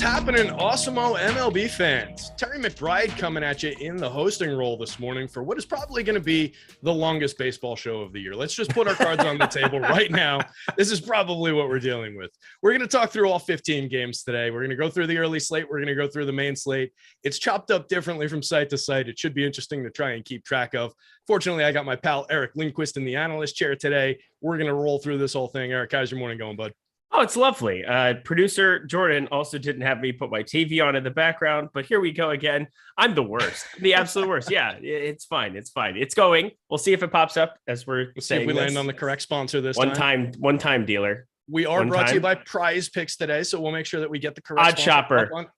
Happening, Awesemo MLB fans. Terry McBride coming at you in the hosting role this morning for what is probably going to be the longest baseball show of the year. Let's just put our cards on the table right now. This is probably what we're dealing with. We're going to talk through all 15 games today. We're going to go through the early slate. We're going to go through the main slate. It's chopped up differently from site to site. It should be interesting to try and keep track of. Fortunately, I got my pal Eric Lindquist in the analyst chair today. We're going to roll through this whole thing. Eric, how's your morning going, bud? Oh, it's lovely. Producer Jordan also didn't have me put my TV on in the background, but here we go again. I'm the worst, the absolute worst. Yeah, it's fine. It's fine. It's going. We'll see if it pops up as we're saying. See if we land on the correct sponsor this time. One time dealer. We are brought to you by Prize Picks today, so we'll make sure that we get the correct Odd Shopper.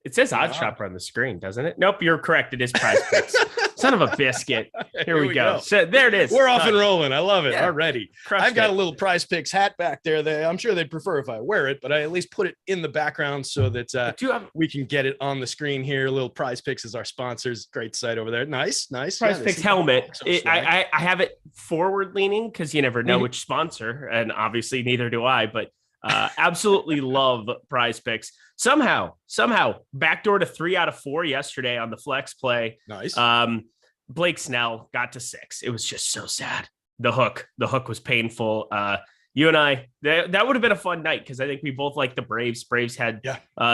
It says Odd Shopper on the screen, doesn't it? Nope, you're correct. It is Prize Picks. Son of a biscuit. Here we go. So there it is. We're off and rolling. I love it already. I've got a little Prize Picks hat back there. I'm sure they'd prefer if I wear it, but I at least put it in the background so that we can get it on the screen here. Little Prize Picks is our sponsors. Great site over there. Nice. Prize Picks helmet. I have it forward leaning because you never know which sponsor, and obviously neither do I, but absolutely love Prize Picks. Somehow backdoor to 3 out of 4 yesterday on the flex play. Nice. Blake Snell got to 6. It was just so sad. The hook was painful. You and I, that would have been a fun night because I think we both like the Braves. Braves had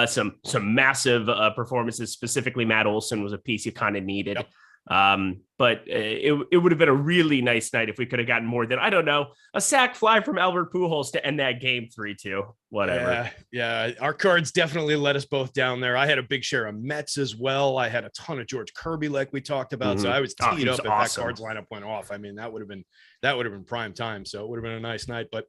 some massive performances. Specifically, Matt Olson was a piece you kind of needed. Yep. But it would have been a really nice night if we could have gotten more than, I don't know, a sack fly from Albert Pujols to end that game 3-2, whatever. Yeah. Our cards definitely let us both down there. I had a big share of Mets as well. I had a ton of George Kirby, like we talked about. So I was teed up if that cards lineup went off. I mean, that would have been prime time. So it would have been a nice night, but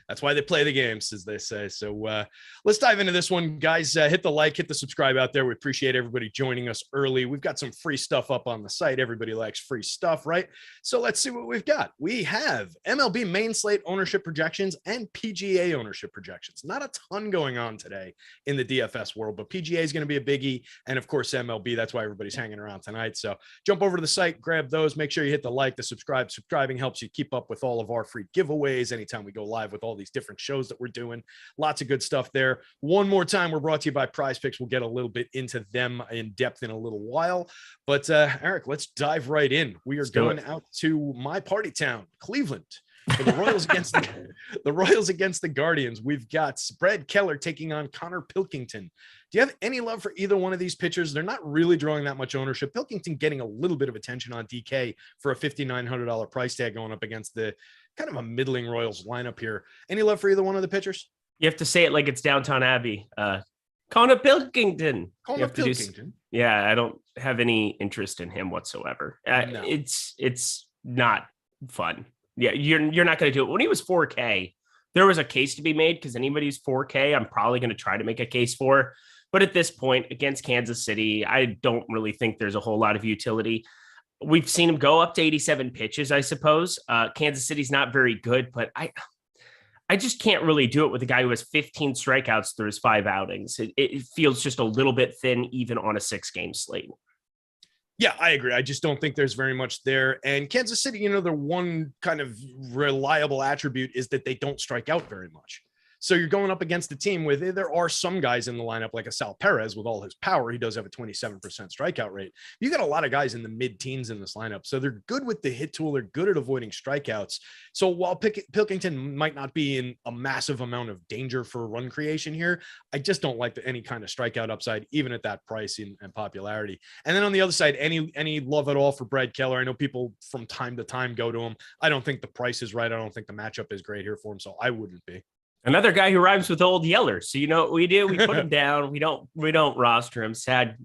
that's why they play the games, as they say. So let's dive into this one, guys. Hit the like, hit the subscribe out there. We appreciate everybody joining us early. We've got some free stuff up on the site. Everybody likes free stuff, right? So let's see what we've got. We have MLB main slate ownership projections and PGA ownership projections. Not a ton going on today in the DFS world, but PGA is going to be a biggie. And of course, MLB, that's why everybody's hanging around tonight. So jump over to the site, grab those, make sure you hit the like, the subscribe. Subscribing helps you keep up with all of our free giveaways anytime we go live with all these different shows that we're doing. Lots of good stuff there. One more time, we're brought to you by Prize Picks. We'll get a little bit into them in depth in a little while. But Eric, let's dive right in. We are going out to my party town, Cleveland, for the Royals against the Royals against the Guardians. We've got Brad Keller taking on Connor Pilkington. Do you have any love for either one of these pitchers? They're not really drawing that much ownership. Pilkington getting a little bit of attention on DK for a $5,900 price tag going up against the kind of a middling Royals lineup here. Any love for either one of the pitchers? You have to say it like it's Downton Abbey. Connor Pilkington. Connor Pilkington. I don't have any interest in him whatsoever. No. It's not fun. Yeah, you're not going to do it. When he was 4K, there was a case to be made because anybody's 4K, I'm probably going to try to make a case for. But at this point, against Kansas City, I don't really think there's a whole lot of utility. We've seen him go up to 87 pitches, I suppose. Kansas City's not very good, but I just can't really do it with a guy who has 15 strikeouts through his 5 outings. It feels just a little bit thin, even on a 6-game slate. Yeah, I agree. I just don't think there's very much there. And Kansas City, their one kind of reliable attribute is that they don't strike out very much. So you're going up against a team where there are some guys in the lineup, like a Sal Perez with all his power. He does have a 27% strikeout rate. You got a lot of guys in the mid-teens in this lineup. So they're good with the hit tool. They're good at avoiding strikeouts. So while Pilkington might not be in a massive amount of danger for run creation here, I just don't like any kind of strikeout upside, even at that price and popularity. And then on the other side, any love at all for Brad Keller? I know people from time to time go to him. I don't think the price is right. I don't think the matchup is great here for him. So I wouldn't be. Another guy who rhymes with Old Yeller. So you know what we do? We put him down. We don't roster him. Sad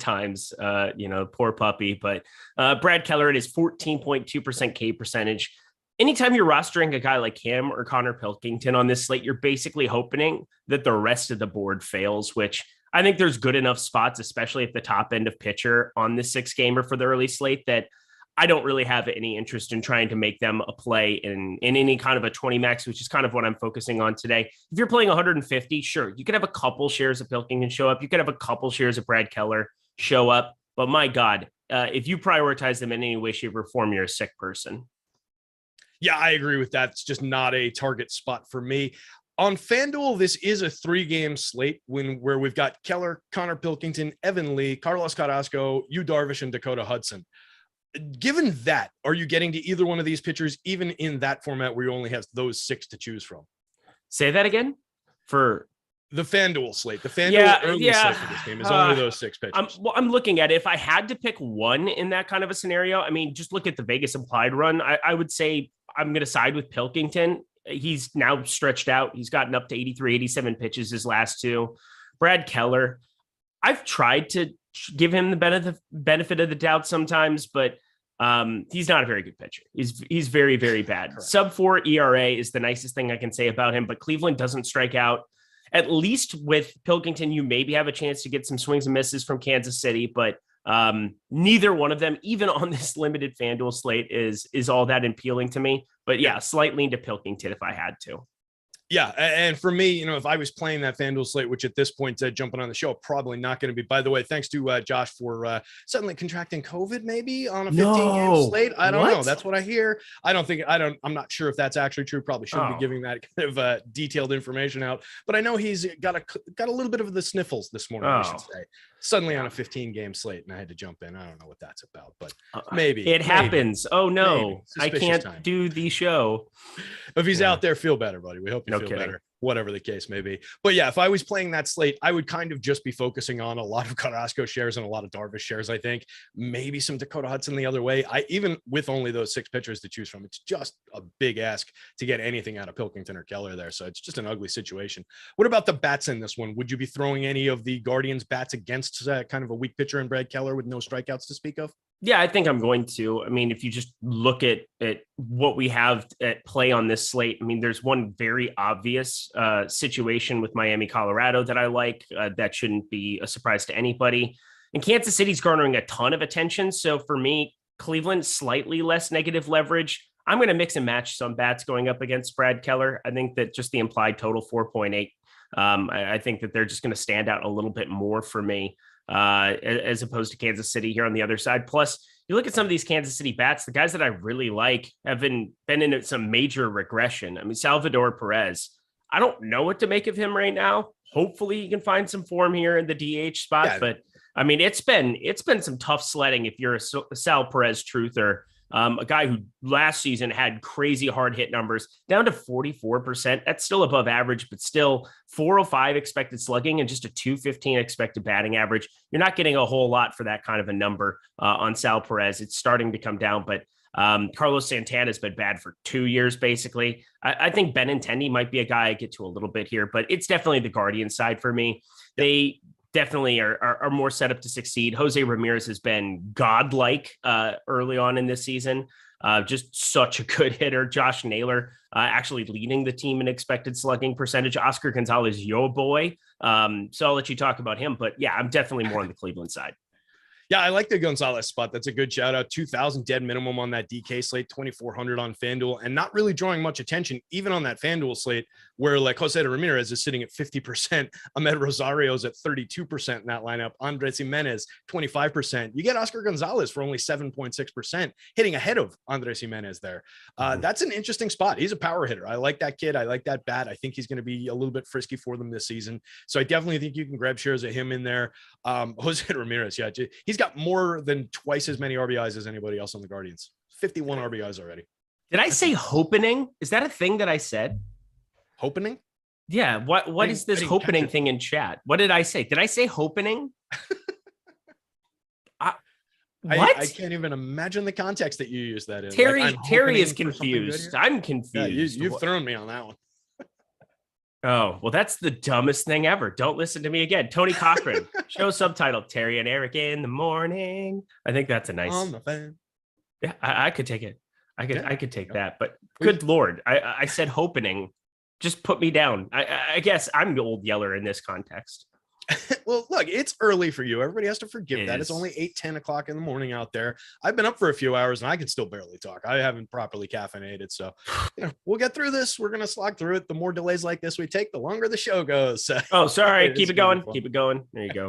times. Poor puppy. But Brad Keller at his 14.2% K percentage. Anytime you're rostering a guy like him or Connor Pilkington on this slate, you're basically hoping that the rest of the board fails, which I think there's good enough spots, especially at the top end of pitcher on this 6-gamer for the early slate, that I don't really have any interest in trying to make them a play in any kind of a 20 max, which is kind of what I'm focusing on today. If you're playing 150, sure, you could have a couple shares of Pilkington show up. You could have a couple shares of Brad Keller show up. But my God, if you prioritize them in any way, shape, or form, you're a sick person. Yeah, I agree with that. It's just not a target spot for me. On FanDuel, this is a 3-game slate where we've got Keller, Connor Pilkington, Evan Lee, Carlos Carrasco, Yu Darvish, and Dakota Hudson. Given that, are you getting to either one of these pitchers, even in that format where you only have those 6 to choose from? Say that again? For the FanDuel slate. The FanDuel early slate for this game is only those 6 pitchers. I'm looking at it. If I had to pick one in that kind of a scenario, I mean, just look at the Vegas implied run. I would say I'm going to side with Pilkington. He's now stretched out. He's gotten up to 83, 87 pitches his last 2. Brad Keller, I've tried to give him the benefit of the doubt sometimes, but he's not a very good pitcher. He's very, very bad. Correct. Sub-4 ERA is the nicest thing I can say about him, but Cleveland doesn't strike out. At least with Pilkington, you maybe have a chance to get some swings and misses from Kansas City, but neither one of them, even on this limited FanDuel slate, is all that appealing to me. But yeah, slight lean to Pilkington if I had to. Yeah, and for me, if I was playing that FanDuel slate, which at this point, jumping on the show, probably not going to be. By the way, thanks to Josh for suddenly contracting COVID, maybe on a 15-game slate. I don't know. That's what I hear. I'm not sure if that's actually true. Probably shouldn't be giving that kind of detailed information out. But I know he's got a little bit of the sniffles this morning. I should say. Suddenly on a 15-game slate, and I had to jump in. I don't know what that's about, but maybe it happens. Oh no, I can't do the show. If he's out there, feel better, buddy. We hope you feel better, whatever the case may be. But yeah, if I was playing that slate, I would kind of just be focusing on a lot of Carrasco shares and a lot of Darvish shares. I think maybe some Dakota Hudson the other way. Even with only those 6 pitchers to choose from, it's just a big ask to get anything out of Pilkington or Keller there. So it's just an ugly situation. What about the bats in this one? Would you be throwing any of the Guardians bats against kind of a weak pitcher in Brad Keller with no strikeouts to speak of? Yeah, I think I'm going to. I mean, if you just look at what we have at play on this slate, I mean, there's one very obvious situation with Miami, Colorado that I like. That shouldn't be a surprise to anybody. And Kansas City's garnering a ton of attention. So for me, Cleveland, slightly less negative leverage. I'm going to mix and match some bats going up against Brad Keller. I think that just the implied total 4.8. I think that they're just going to stand out a little bit more for me. As opposed to Kansas City here on the other side. Plus, you look at some of these Kansas City bats, the guys that I really like have been in some major regression. I mean, Salvador Perez, I don't know what to make of him right now. Hopefully he can find some form here in the DH spot, but I mean, it's been some tough sledding if you're a Sal Perez truther. A guy who last season had crazy hard hit numbers down to 44%. That's still above average, but still 405 expected slugging and just a 215 expected batting average. You're not getting a whole lot for that kind of a number on Sal Perez. It's starting to come down, but Carlos Santana has been bad for 2 years, basically. I think Benintendi might be a guy I get to a little bit here, but it's definitely the Guardian side for me. They definitely are more set up to succeed. Jose Ramirez has been godlike early on in this season. Just such a good hitter. Josh Naylor actually leading the team in expected slugging percentage. Oscar Gonzalez, yo boy. So I'll let you talk about him. But yeah, I'm definitely more on the Cleveland side. Yeah, I like the Gonzalez spot. That's a good shout out. 2,000 dead minimum on that DK slate, 2,400 on FanDuel, and not really drawing much attention, even on that FanDuel slate, where like Jose Ramirez is sitting at 50%. Ahmed Rosario's at 32% in that lineup. Andres Jimenez, 25%. You get Oscar Gonzalez for only 7.6%, hitting ahead of Andres Jimenez there. That's an interesting spot. He's a power hitter. I like that kid. I like that bat. I think he's going to be a little bit frisky for them this season. So I definitely think you can grab shares of him in there. Jose Ramirez, yeah, he's got more than twice as many RBIs as anybody else on the Guardians. 51 RBIs already. Did I say hopening? Is that a thing that I said? Hopening? Yeah. What is this hopening thing in chat? What did I say? Did I say hopening? What? I can't even imagine the context that you use that in. Terry is confused. I'm confused. Yeah, you've thrown me on that one. Oh, well, that's the dumbest thing ever. Don't listen to me again. Tony Cochran, show subtitled Terry and Eric in the morning. I think that's a nice. On the fan. Yeah, I could take it. I could take that. But good Lord, I said hopening. Just put me down. I guess I'm the old yeller in this context. Well, look, it's early for you. Everybody has to forgive that. It's only 8-10 o'clock in the morning out there. I've been up for a few hours and I can still barely talk. I haven't properly caffeinated. So, we'll get through this. We're going to slog through it. The more delays like this we take, the longer the show goes. Oh, sorry. Keep it going. Keep it going. There you go.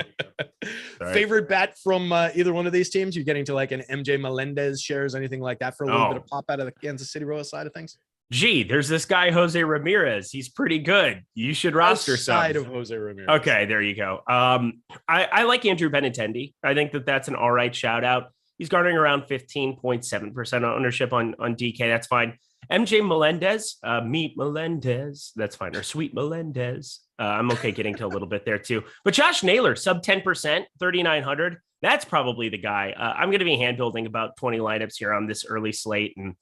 Favorite bat from either one of these teams? You're getting to like an MJ Melendez shares, anything like that for a little bit of pop out of the Kansas City Royals side of things? Gee, there's this guy, Jose Ramirez. He's pretty good. You should roster some. Outside of Jose Ramirez. Okay, there you go. I like Andrew Benintendi. I think that's an all right shout out. He's garnering around 15.7% ownership on DK. That's fine. MJ Melendez, Meet Melendez. That's fine. Or Sweet Melendez. I'm okay getting to a little bit there too. But Josh Naylor, sub 10%, 3,900. That's probably the guy. I'm going to be hand building about 20 lineups here on this early slate, and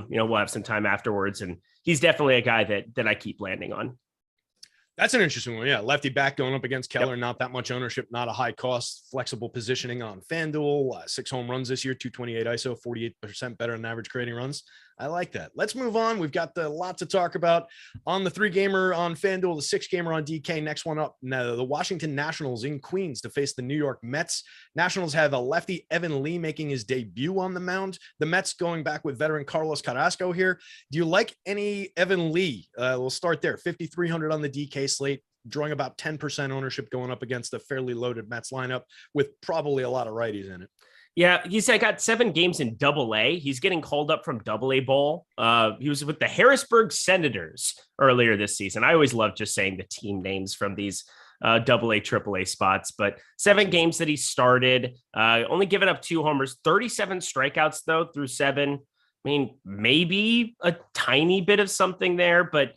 we'll have some time afterwards. And he's definitely a guy that I keep landing on. That's an interesting one. Yeah. Lefty back going up against Keller. Yep. Not that much ownership, not a high cost, flexible positioning on FanDuel. 6 home runs this year, 228 ISO, 48% better than average creating runs. I like that. Let's move on. We've got a lot to talk about on the 3-gamer on FanDuel, the 6-gamer on DK. Next one up, now, the Washington Nationals in Queens to face the New York Mets. Nationals have a lefty, Evan Lee, making his debut on the mound. The Mets going back with veteran Carlos Carrasco here. Do you like any Evan Lee? We'll start there. 5,300 on the DK slate, drawing about 10% ownership, going up against a fairly loaded Mets lineup with probably a lot of righties in it. Yeah, he's got 7 games in Double-A. He's getting called up from Double-A Bowl. He was with the Harrisburg Senators earlier this season. I always love just saying the team names from these Double-A, Triple-A spots. But 7 games that he started, only given up 2 homers, 37 strikeouts though through 7. I mean, maybe a tiny bit of something there, but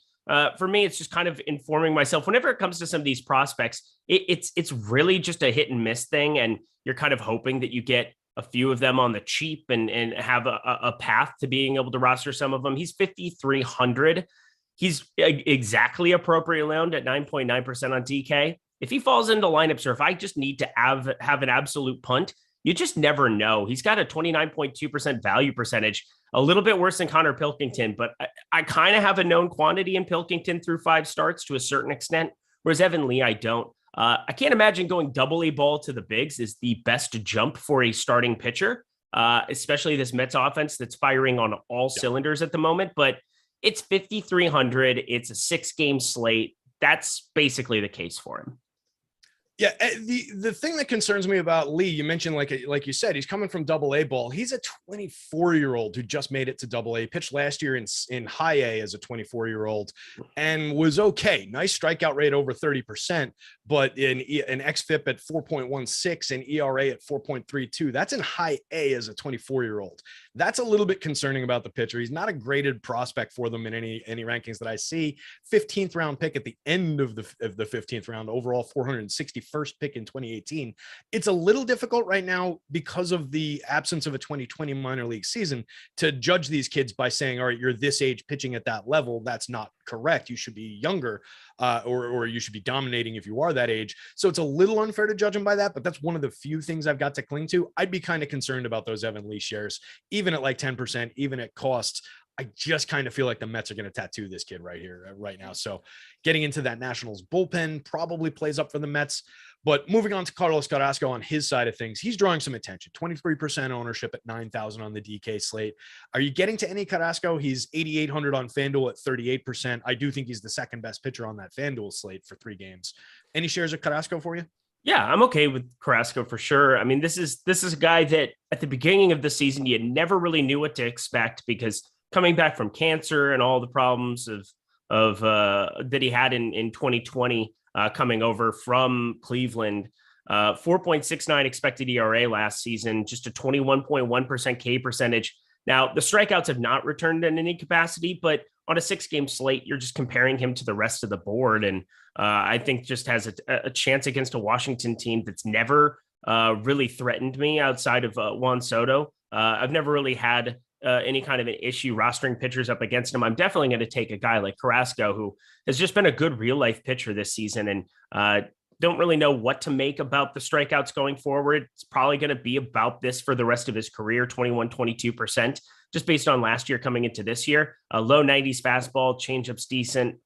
for me, it's just kind of informing myself. Whenever it comes to some of these prospects, it's really just a hit and miss thing, and you're kind of hoping that you get a few of them on the cheap and have a path to being able to roster some of them. He's 5,300. He's exactly appropriately owned at 9.9% on DK. If he falls into lineups, or if I just need to have an absolute punt, you just never know. He's got a 29.2% value percentage, a little bit worse than Connor Pilkington, but I kind of have a known quantity in Pilkington through 5 starts to a certain extent, whereas Evan Lee, I don't. I can't imagine going Double-A ball to the bigs is the best jump for a starting pitcher, especially this Mets offense that's firing on all cylinders at the moment. But it's 5,300. It's a 6-game slate. That's basically the case for him. Yeah, the thing that concerns me about Lee, you mentioned, like you said, he's coming from Double-A ball. He's a 24-year-old who just made it to Double-A, pitched last year in High A as a 24-year-old, and was okay. Nice strikeout rate over 30%, but in an xFIP at 4.16 and ERA at 4.32. That's in High A as a 24-year-old. That's a little bit concerning about the pitcher. He's not a graded prospect for them in any rankings that I see. 15th round pick at the end of the 15th round, overall 461st pick in 2018. It's a little difficult right now because of the absence of a 2020 minor league season to judge these kids by saying, all right, you're this age pitching at that level. That's not correct. You should be younger, or you should be dominating if you are that age. So it's a little unfair to judge them by that, but that's one of the few things I've got to cling to. I'd be kind of concerned about those Evan Lee shares, even at like 10%, even at costs. I just kind of feel like the Mets are going to tattoo this kid right here, right now. So getting into that Nationals bullpen probably plays up for the Mets. But moving on to Carlos Carrasco on his side of things, he's drawing some attention. 23% ownership at 9,000 on the DK slate. Are you getting to any Carrasco? He's 8,800 on FanDuel at 38%. I do think he's the second best pitcher on that FanDuel slate for 3 games. Any shares of Carrasco for you? Yeah, I'm okay with Carrasco for sure. I mean, this is a guy that at the beginning of the season, you never really knew what to expect, because coming back from cancer and all the problems of that he had in 2020, coming over from Cleveland, 4.69 expected ERA last season, just a 21.1% K percentage. Now, the strikeouts have not returned in any capacity, but on a 6-game slate, you're just comparing him to the rest of the board. And I think just has a chance against a Washington team that's never really threatened me outside of Juan Soto. I've never really had any kind of an issue rostering pitchers up against him. I'm definitely going to take a guy like Carrasco, who has just been a good real life pitcher this season, and don't really know what to make about the strikeouts going forward. It's probably going to be about this for the rest of his career, 22%, just based on last year coming into this year. Low 90s fastball, changeup's decent.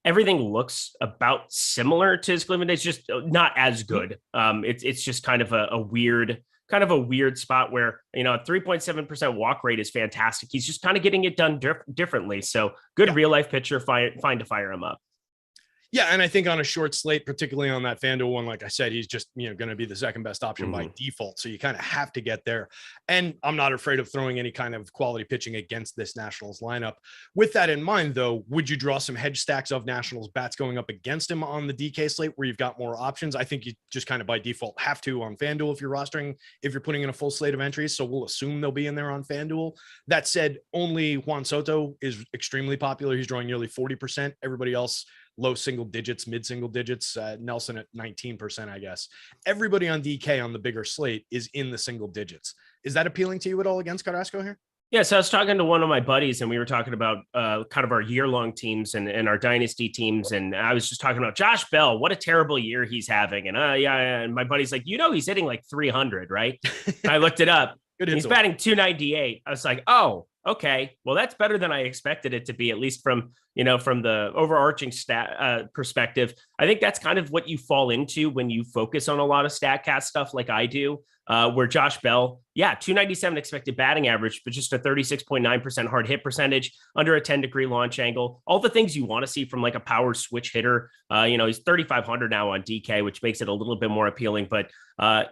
everything looks about similar to his Cleveland days, just not as good. It's just kind of a weird spot where, a 3.7% walk rate is fantastic. He's just kind of getting it done differently. So good real life pitcher, fine to fire him up. Yeah, and I think on a short slate, particularly on that FanDuel one, like I said, he's just going to be the second best option by default. So you kind of have to get there. And I'm not afraid of throwing any kind of quality pitching against this Nationals lineup. With that in mind, though, would you draw some hedge stacks of Nationals bats going up against him on the DK slate where you've got more options? I think you just kind of by default have to on FanDuel if you're putting in a full slate of entries. So we'll assume they'll be in there on FanDuel. That said, only Juan Soto is extremely popular. He's drawing nearly 40%. Everybody else low single digits, mid single digits, Nelson at 19%, I guess. Everybody on DK on the bigger slate is in the single digits. Is that appealing to you at all against Carrasco here? Yeah, so I was talking to one of my buddies and we were talking about kind of our year-long teams and our dynasty teams. And I was just talking about Josh Bell. What a terrible year he's having. And and my buddy's like, he's hitting like 300, right? And I looked it up. He's batting 298. I was like, oh, okay, well, that's better than I expected it to be, at least from the overarching stat perspective. I think that's kind of what you fall into when you focus on a lot of StatCast stuff like I do, where Josh Bell, 297 expected batting average, but just a 36.9% hard hit percentage, under a 10-degree launch angle, all the things you want to see from like a power switch hitter. He's 3,500 now on DK, which makes it a little bit more appealing, but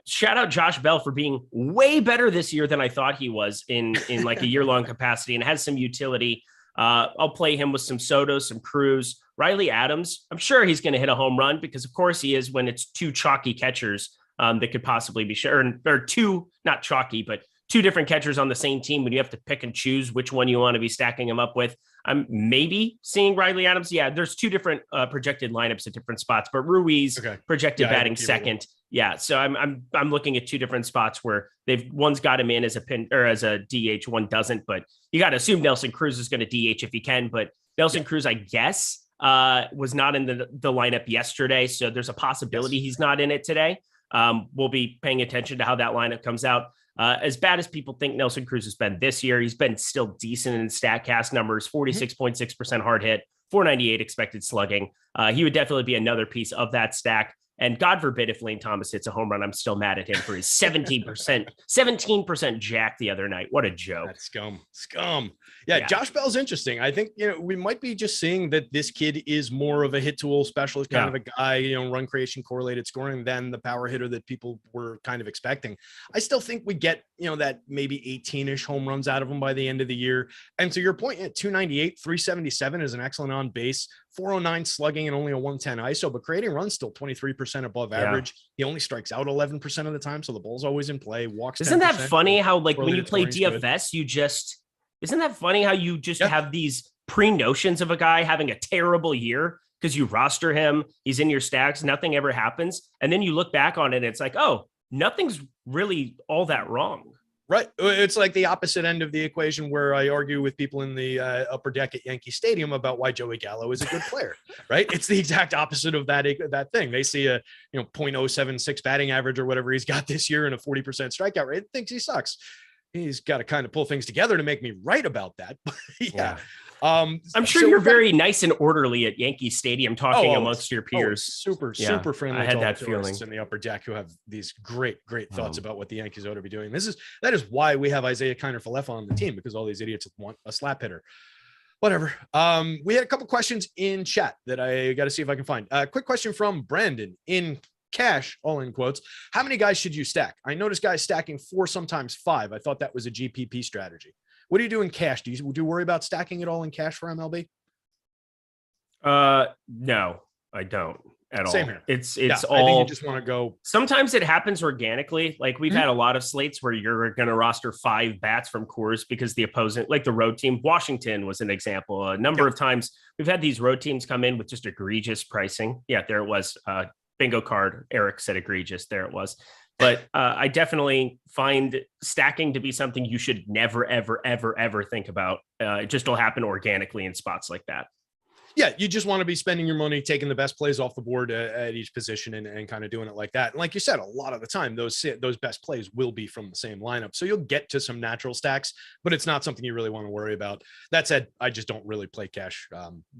shout out Josh Bell for being way better this year than I thought he was in like a year-long capacity, and has some utility. I'll play him with some Soto, some Cruz, Riley Adams. I'm sure he's going to hit a home run because of course he is when it's two chalky catchers that could possibly be shared, or two, not chalky, but two different catchers on the same team when you have to pick and choose which one you want to be stacking them up with. I'm maybe seeing Riley Adams. Yeah, there's two different projected lineups at different spots, but Ruiz projected batting second. Yeah, so I'm looking at two different spots where one's got him in as a pin or as a DH, one doesn't. But you got to assume Nelson Cruz is going to DH if he can. But Nelson Cruz, I guess, was not in the lineup yesterday, so there's a possibility he's not in it today. We'll be paying attention to how that lineup comes out. As bad as people think Nelson Cruz has been this year, he's been still decent in StatCast numbers, 46.6% hard hit, 498 expected slugging. He would definitely be another piece of that stack. And God forbid if Lane Thomas hits a home run, I'm still mad at him for his 17% jack the other night. What a joke. That's scum. Yeah, Josh Bell's interesting. I think, we might be just seeing that this kid is more of a hit tool specialist, kind of a guy, run creation, correlated scoring than the power hitter that people were kind of expecting. I still think we get, that maybe 18-ish home runs out of him by the end of the year. And to your point, at 298, 377 is an excellent on base, 409 slugging and only a 110 ISO, but creating runs still 23% above average. He only strikes out 11% of the time, so the ball's always in play. Walks. Isn't that funny how like when you play DFS, isn't that funny how you just have these pre-notions of a guy having a terrible year because you roster him, he's in your stacks, nothing ever happens, and then you look back on it and it's like, oh, nothing's really all that wrong. Right. It's like the opposite end of the equation where I argue with people in the upper deck at Yankee Stadium about why Joey Gallo is a good player, right? It's the exact opposite of that thing. They see a, 0.076 batting average or whatever he's got this year and a 40% strikeout rate, thinks he sucks. He's got to kind of pull things together to make me right about that. I'm sure you're very nice and orderly at Yankee Stadium talking amongst your peers. Super friendly. I had that feeling in the upper deck who have these great thoughts about what the Yankees ought to be doing. That is why we have Isaiah Kiner-Falefa on the team, because all these idiots want a slap hitter. Whatever. We had a couple questions in chat that I got to see if I can find. A quick question from Brandon in cash, all in quotes. How many guys should you stack? I noticed guys stacking 4, sometimes 5. I thought that was a GPP strategy. What do you do in cash? Do you worry about stacking it all in cash for MLB? No, I don't at all. Same here. It's all. I think you just want to go. Sometimes it happens organically. Like we've had a lot of slates where you're going to roster 5 bats from Coors because the opposing, like the road team, Washington was an example. A number of times we've had these road teams come in with just egregious pricing. Yeah, there it was. Bingo card. Eric said egregious. There it was. But I definitely find stacking to be something you should never, ever, ever, ever think about. It just will happen organically in spots like that. Yeah, you just want to be spending your money, taking the best plays off the board at each position and kind of doing it like that. And like you said, a lot of the time, those best plays will be from the same lineup. So you'll get to some natural stacks, but it's not something you really want to worry about. That said, I just don't really play cash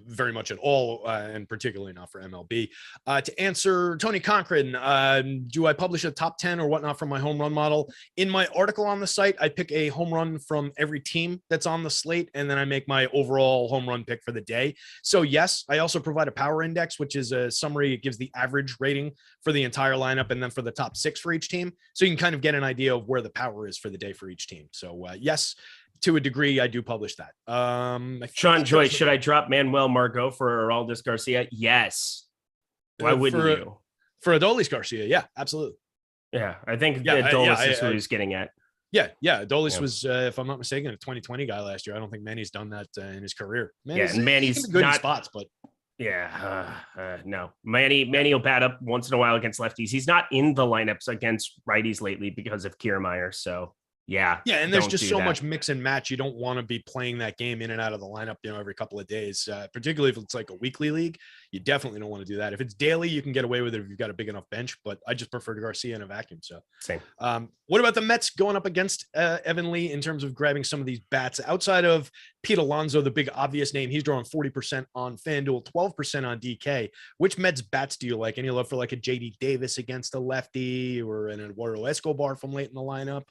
very much at all, and particularly not for MLB. To answer Tony Cochran, do I publish a top 10 or whatnot from my home run model? In my article on the site, I pick a home run from every team that's on the slate, and then I make my overall home run pick for the day. So yes, I also provide a power index, which is a summary. It gives the average rating for the entire lineup and then for the top 6 for each team. So you can kind of get an idea of where the power is for the day for each team. So yes, to a degree, I do publish that. Sean Joyce, should I drop Manuel Margot for Aroldis Garcia? Yes. Why wouldn't you? For Adolis Garcia, yeah, absolutely. Yeah, I think Adolis is who he's getting at. Yeah. Adolis was, if I'm not mistaken, a 2020 guy last year. I don't think Manny's done that in his career. And Manny's good in spots, but no. Manny will bat up once in a while against lefties. He's not in the lineups against righties lately because of Kiermaier. So yeah, and there's just so much mix and match. You don't want to be playing that game in and out of the lineup, every couple of days, particularly if it's like a weekly league. You definitely don't want to do that. If it's daily, you can get away with it if you've got a big enough bench, but I just prefer Garcia in a vacuum. So same. What about the Mets going up against Evan Lee in terms of grabbing some of these bats outside of Pete Alonso, the big obvious name? He's drawing 40% on FanDuel, 12% on DK. Which Mets bats do you like? Any love for like a JD Davis against a lefty or an Eduardo Escobar from late in the lineup?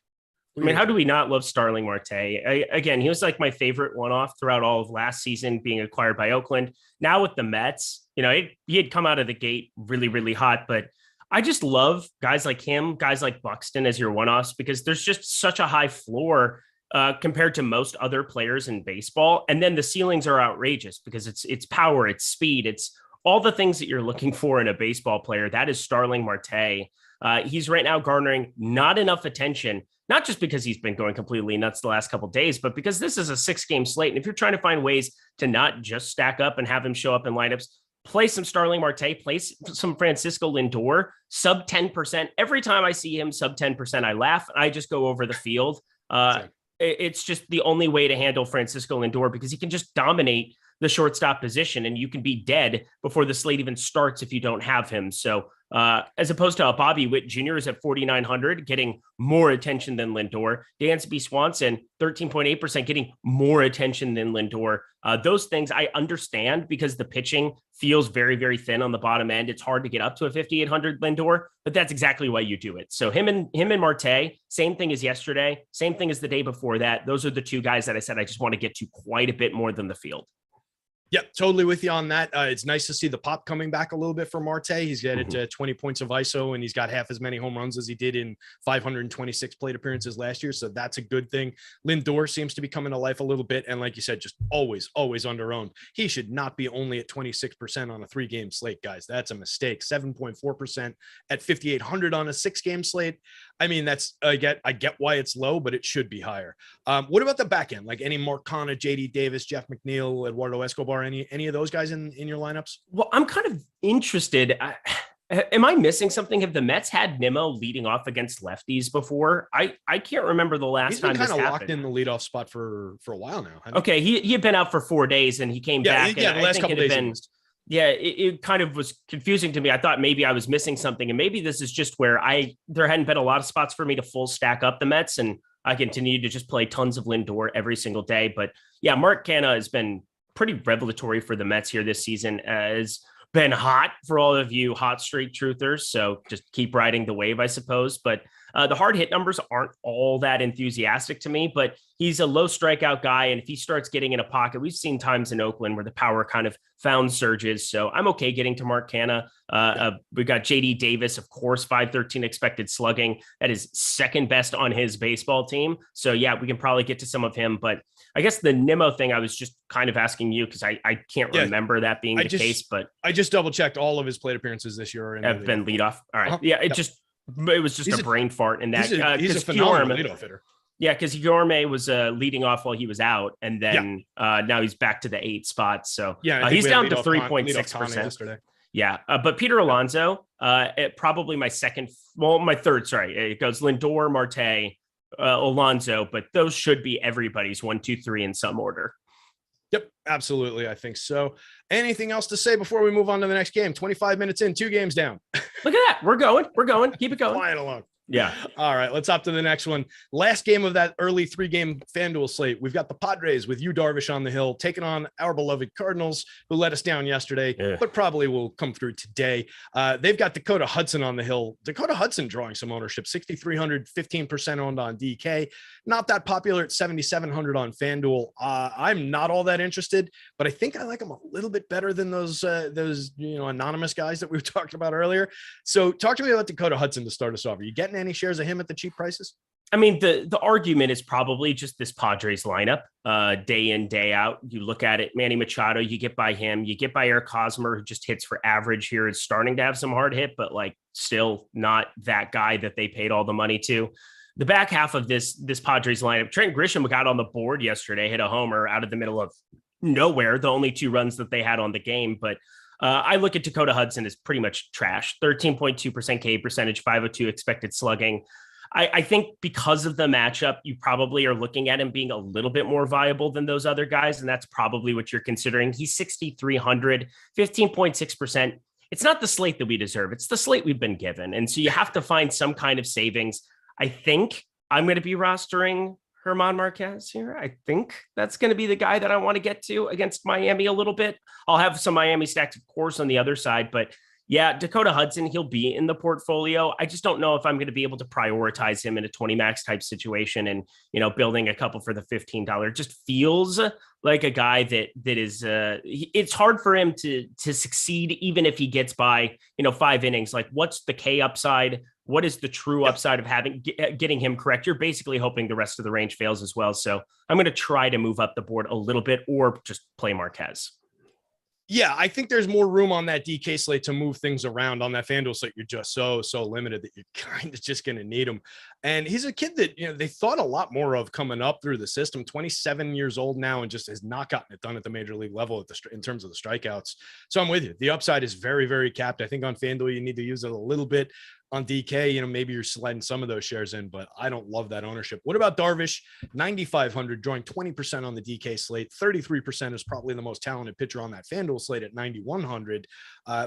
I mean, how do we not love Starling Marte? Again, he was like my favorite one-off throughout all of last season, being acquired by Oakland. Now with the Mets, he had come out of the gate really, really hot, but I just love guys like him, guys like Buxton as your one-offs, because there's just such a high floor compared to most other players in baseball. And then the ceilings are outrageous because it's power, it's speed, it's all the things that you're looking for in a baseball player. That is Starling Marte. He's right now garnering not enough attention, not just because he's been going completely nuts the last couple of days, but because this is a 6-game slate. And if you're trying to find ways to not just stack up and have him show up in lineups, play some Starling Marte, play some Francisco Lindor, sub 10%. Every time I see him sub 10%, I laugh. I just go over the field. It's just the only way to handle Francisco Lindor because he can just dominate the shortstop position and you can be dead before the slate even starts if you don't have him. So as opposed to Bobby Witt Jr. is at 4,900, getting more attention than Lindor. Dansby Swanson, 13.8%, getting more attention than Lindor. Those things I understand because the pitching feels very, very thin on the bottom end. It's hard to get up to a 5,800 Lindor, but that's exactly why you do it. So him and Marte, same thing as yesterday, same thing as the day before that. Those are the two guys that I said I just want to get to quite a bit more than the field. Yeah, totally with you on that. It's nice to see the pop coming back a little bit for Marte. He's got 20 points of ISO, and he's got half as many home runs as he did in 526 plate appearances last year. So that's a good thing. Lindor seems to be coming to life a little bit. And like you said, just always under-owned. He should not be only at 26% on a 3-game slate, guys. That's a mistake. 7.4% at 5,800 on a 6-game slate. I mean, that's I get why it's low, but it should be higher. What about the back end? Like any Mark Canha, JD Davis, Jeff McNeil, Eduardo Escobar, any of those guys in your lineups? Well, I'm kind of interested. Am I missing something? Have the Mets had Nimmo leading off against lefties before? I can't remember the last time this happened. He's been kind of locked in the leadoff spot for a while now. Okay, he had been out for 4 days and he came back. Yeah, the last couple of days. It kind of was confusing to me. I thought maybe I was missing something, and maybe this is just where there hadn't been a lot of spots for me to full stack up the Mets, and I continued to just play tons of Lindor every single day. But yeah, Mark Canha has been pretty revelatory for the Mets here this season. Has been hot for all of you hot streak truthers. So just keep riding the wave, I suppose. But the hard hit numbers aren't all that enthusiastic to me, but he's a low strikeout guy. And if he starts getting in a pocket, we've seen times in Oakland where the power kind of found surges. So I'm okay getting to Mark Canha. We got JD Davis, of course, 513 expected slugging. That is second best on his baseball team. So yeah, we can probably get to some of him, but I guess the Nimmo thing, I was just kind of asking you because I can't remember that being the case, but I just double checked all of his plate appearances this year have been leadoff. All right. Yeah. It was just a brain fart in that. He's a phenomenal leadoff hitter. Yeah, because Guillorme was leading off while he was out, and then now he's back to the 8 spot. So he's down to 3.6%. Yeah, but Peter Alonso, probably my third. Sorry, it goes Lindor, Marte, Alonso, but those should be everybody's 1, 2, 3 in some order. Yep, absolutely. I think so. Anything else to say before we move on to the next game? 25 minutes in, 2 games down. Look at that. We're going. Keep it going. Flying along. Yeah. All right, let's hop to the next one. Last game of that early 3-game FanDuel slate. We've got the Padres with Yu Darvish on the hill, taking on our beloved Cardinals, who let us down yesterday, but probably will come through today. They've got Dakota Hudson on the hill. Dakota Hudson drawing some ownership, 6,300, 15% owned on DK. Not that popular at 7,700 on FanDuel. I'm not all that interested, but I think I like him a little bit better than those anonymous guys that we were talking about earlier. So talk to me about Dakota Hudson to start us off. Are you getting any shares of him at the cheap prices? I mean, the argument is probably just this Padres lineup, day in, day out. You look at it, Manny Machado, you get by him, you get by Eric Hosmer, who just hits for average here. Is starting to have some hard hit, but like still not that guy that they paid all the money to. The back half of this Padres lineup, Trent Grisham got on the board yesterday, hit a homer out of the middle of nowhere, the only 2 runs that they had on the game. But I look at Dakota Hudson as pretty much trash, 13.2% K percentage, 502 expected slugging. I think because of the matchup, you probably are looking at him being a little bit more viable than those other guys. And that's probably what you're considering. He's 6,300, 15.6%. It's not the slate that we deserve. It's the slate we've been given. And so you have to find some kind of savings. I think I'm going to be rostering German Marquez here. I think that's going to be the guy that I want to get to against Miami a little bit. I'll have some Miami stacks, of course, on the other side, but yeah, Dakota Hudson, he'll be in the portfolio. I just don't know if I'm going to be able to prioritize him in a 20 max type situation and, building a couple for the $15. It just feels like a guy that is, it's hard for him to succeed, even if he gets by, 5 innings. Like, what's the K upside? What is the true upside of getting him correct? You're basically hoping the rest of the range fails as well. So I'm going to try to move up the board a little bit or just play Marquez. Yeah, I think there's more room on that DK slate to move things around. On that FanDuel slate, you're just so limited that you're kind of just going to need him. And he's a kid that, they thought a lot more of coming up through the system, 27 years old now, and just has not gotten it done at the major league level in terms of the strikeouts. So I'm with you. The upside is very, very capped. I think on FanDuel, you need to use it a little bit. On DK, maybe you're sliding some of those shares in, but I don't love that ownership. What about Darvish? 9,500, drawing 20% on the DK slate. 33% is probably the most talented pitcher on that FanDuel slate at 9,100.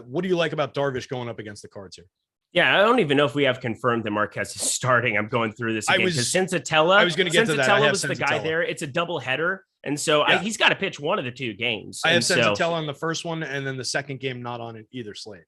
What do you like about Darvish going up against the Cards here? Yeah, I don't even know if we have confirmed that Marquez is starting. I'm going through this again because Santana, I was going to get to that. Santana was the guy there. It's a double header. And so he's got to pitch one of the 2 games. I have Santana on the first one, and then the second game not on in either slate.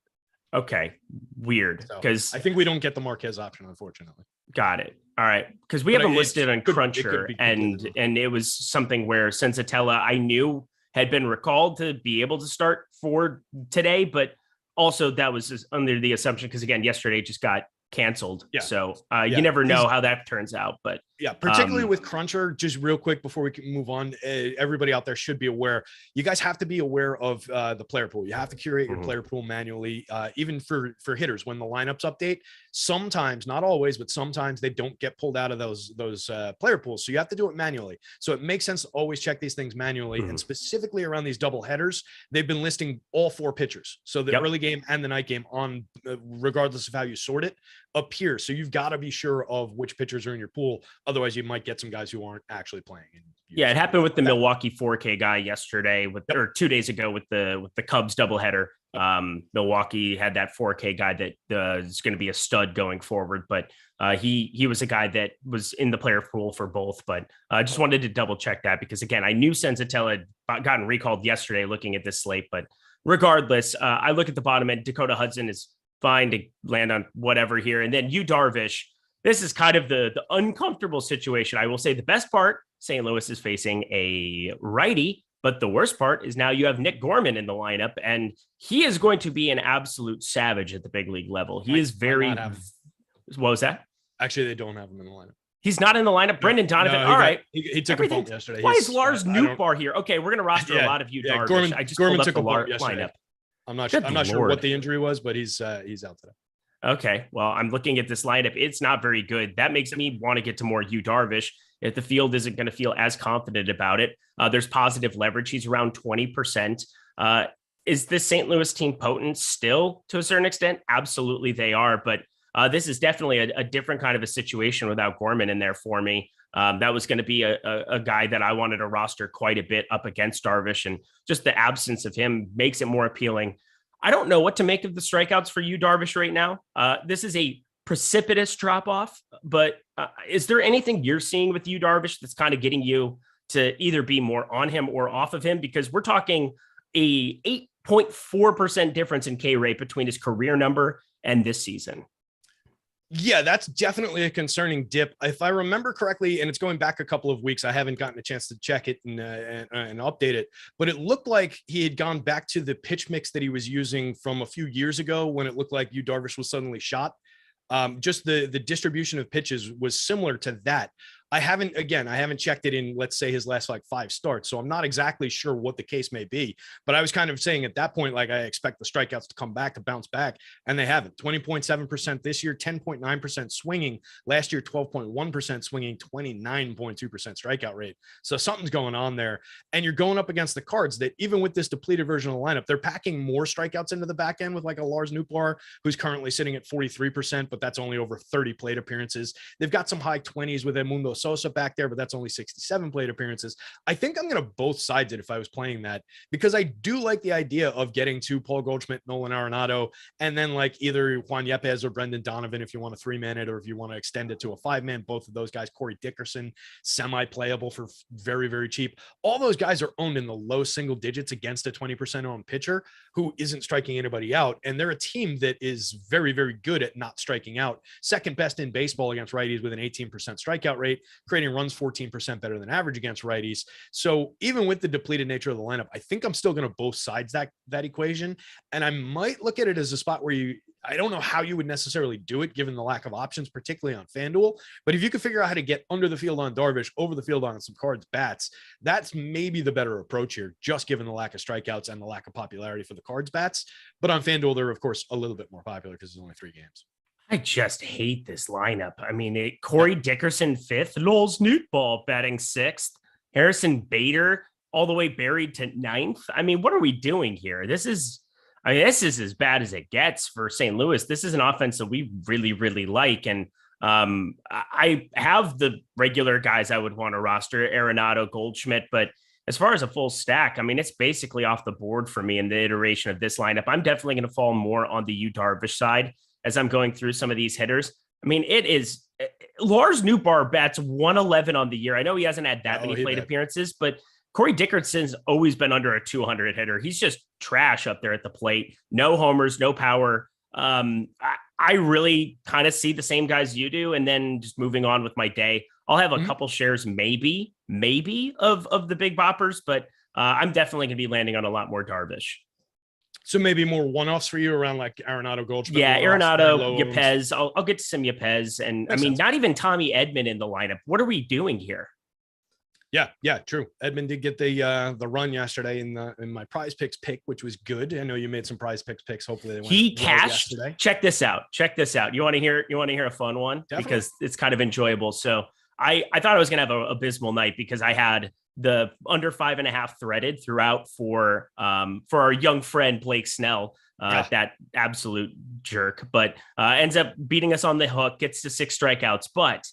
Okay. Weird. Because I think we don't get the Marquez option, unfortunately. Got it. All right. Because we have him listed on Cruncher, and it was something where Sensatella I knew had been recalled to be able to start for today, but also that was just under the assumption because again, yesterday just got canceled. Yeah. So you never know how that turns out. But yeah, particularly with Cruncher, just real quick before we can move on, everybody out there should be aware. You guys have to be aware of the player pool. You have to curate your player pool manually, even for hitters. When the lineups update, sometimes, not always, but sometimes they don't get pulled out of those player pools. So you have to do it manually. So it makes sense to always check these things manually. And specifically around these double headers, they've been listing all 4 pitchers. So the early game and the night game on, regardless of how you sort it, up here. So you've got to be sure of which pitchers are in your pool. Otherwise, you might get some guys who aren't actually playing. Yeah, it happened with the Milwaukee 4K guy yesterday, or 2 days ago with the Cubs doubleheader. Milwaukee had that 4K guy that is going to be a stud going forward, but he was a guy that was in the player pool for both. But I just wanted to double check that because again, I knew Sensatella had gotten recalled yesterday looking at this slate, but regardless, I look at the bottom end. Dakota Hudson is fine to land on whatever here, and then Yu Darvish. This is kind of the uncomfortable situation. I will say the best part, St. Louis is facing a righty, but the worst part is now you have Nick Gorman in the lineup, and he is going to be an absolute savage at the big league level. He is very. What was that? Actually, they don't have him in the lineup. He's not in the lineup. Brendan Donovan. All right. He took a bump yesterday. Why is Lars Nootbaar here? Okay, we're going to roster a lot of Yu Darvish. I just Gorman took a bump yesterday. Lineup. I'm not sure what the injury was, but he's out today. Okay, well, I'm looking at this lineup. It's not very good. That makes me want to get to more Yu Darvish. If the field isn't going to feel as confident about it, there's positive leverage. He's around 20%. Is this St. Louis team potent still to a certain extent? Absolutely they are. But this is definitely a different kind of a situation without Gorman in there for me. That was going to be a guy that I wanted to roster quite a bit up against Darvish, and just the absence of him makes it more appealing. I don't know what to make of the strikeouts for you, Darvish, right now. This is a precipitous drop off, but is there anything you're seeing with you, Darvish, that's kind of getting you to either be more on him or off of him? Because we're talking a 8.4% difference in K rate between his career number and this season. Yeah, that's definitely a concerning dip. If I remember correctly, and it's going back a couple of weeks, I haven't gotten a chance to check it and update it, but it looked like he had gone back to the pitch mix that he was using from a few years ago when it looked like Yu Darvish was suddenly shot. Just the distribution of pitches was similar to that. I haven't checked it in, let's say, his last like 5 starts. So I'm not exactly sure what the case may be, but I was kind of saying at that point, like, I expect the strikeouts to come back, to bounce back. And they haven't. 20.7% this year, 10.9% swinging last year, 12.1% swinging, 29.2% strikeout rate. So something's going on there. And you're going up against the Cards that even with this depleted version of the lineup, they're packing more strikeouts into the back end with like a Lars Nootbaar, who's currently sitting at 43%, but that's only over 30 plate appearances. They've got some high 20s with Edmundo Sosa back there, but that's only 67 plate appearances. I think I'm going to both sides it if I was playing that, because I do like the idea of getting to Paul Goldschmidt, Nolan Arenado, and then like either Juan Yepez or Brendan Donovan if you want to 3-man it, or if you want to extend it to a 5-man. Both of those guys, Corey Dickerson, semi-playable for very, very cheap. All those guys are owned in the low single digits against a 20% owned pitcher who isn't striking anybody out. And they're a team that is very, very good at not striking out. Second best in baseball against righties with an 18% strikeout rate, creating runs 14% better than average against righties. So even with the depleted nature of the lineup, I think I'm still going to both sides that equation. And I might look at it as a spot where I don't know how you would necessarily do it given the lack of options, particularly on FanDuel. But if you could figure out how to get under the field on Darvish, over the field on some Cards bats, that's maybe the better approach here, just given the lack of strikeouts and the lack of popularity for the Cards bats. But on FanDuel, they're of course a little bit more popular because there's only 3 games. I just hate this lineup. I mean, Corey Dickerson 5th, Lars Nootbaar batting 6th, Harrison Bader all the way buried to 9th. I mean, what are we doing here? This is as bad as it gets for St. Louis. This is an offense that we really, really like. And I have the regular guys I would want to roster, Arenado, Goldschmidt, but as far as a full stack, I mean, it's basically off the board for me in the iteration of this lineup. I'm definitely going to fall more on the Yu Darvish side as I'm going through some of these hitters. I mean, it is Lars Nootbaar bats 111 on the year. I know he hasn't had that many plate appearances, but Corey Dickerson's always been under a 200 hitter. He's just trash up there at the plate. No homers, no power. I really kind of see the same guys you do. And then just moving on with my day, I'll have a couple shares, maybe of the big boppers, but I'm definitely going to be landing on a lot more Darvish. So maybe more one-offs for you around like Arenado, Goldschmidt. Yeah, Arenado, Yepez. I'll get to some Yepez. And I mean, not even Tommy Edman in the lineup. What are we doing here? Yeah, true. Edman did get the run yesterday in my prize picks pick, which was good. I know you made some prize picks. Hopefully they went. He cashed. Yesterday. Check this out. You want to hear a fun one? Definitely. Because it's kind of enjoyable. So I thought I was gonna have an abysmal night because I had the under 5.5 threaded throughout for our young friend Blake Snell, that absolute jerk, but ends up beating us on the hook, gets to 6 strikeouts. But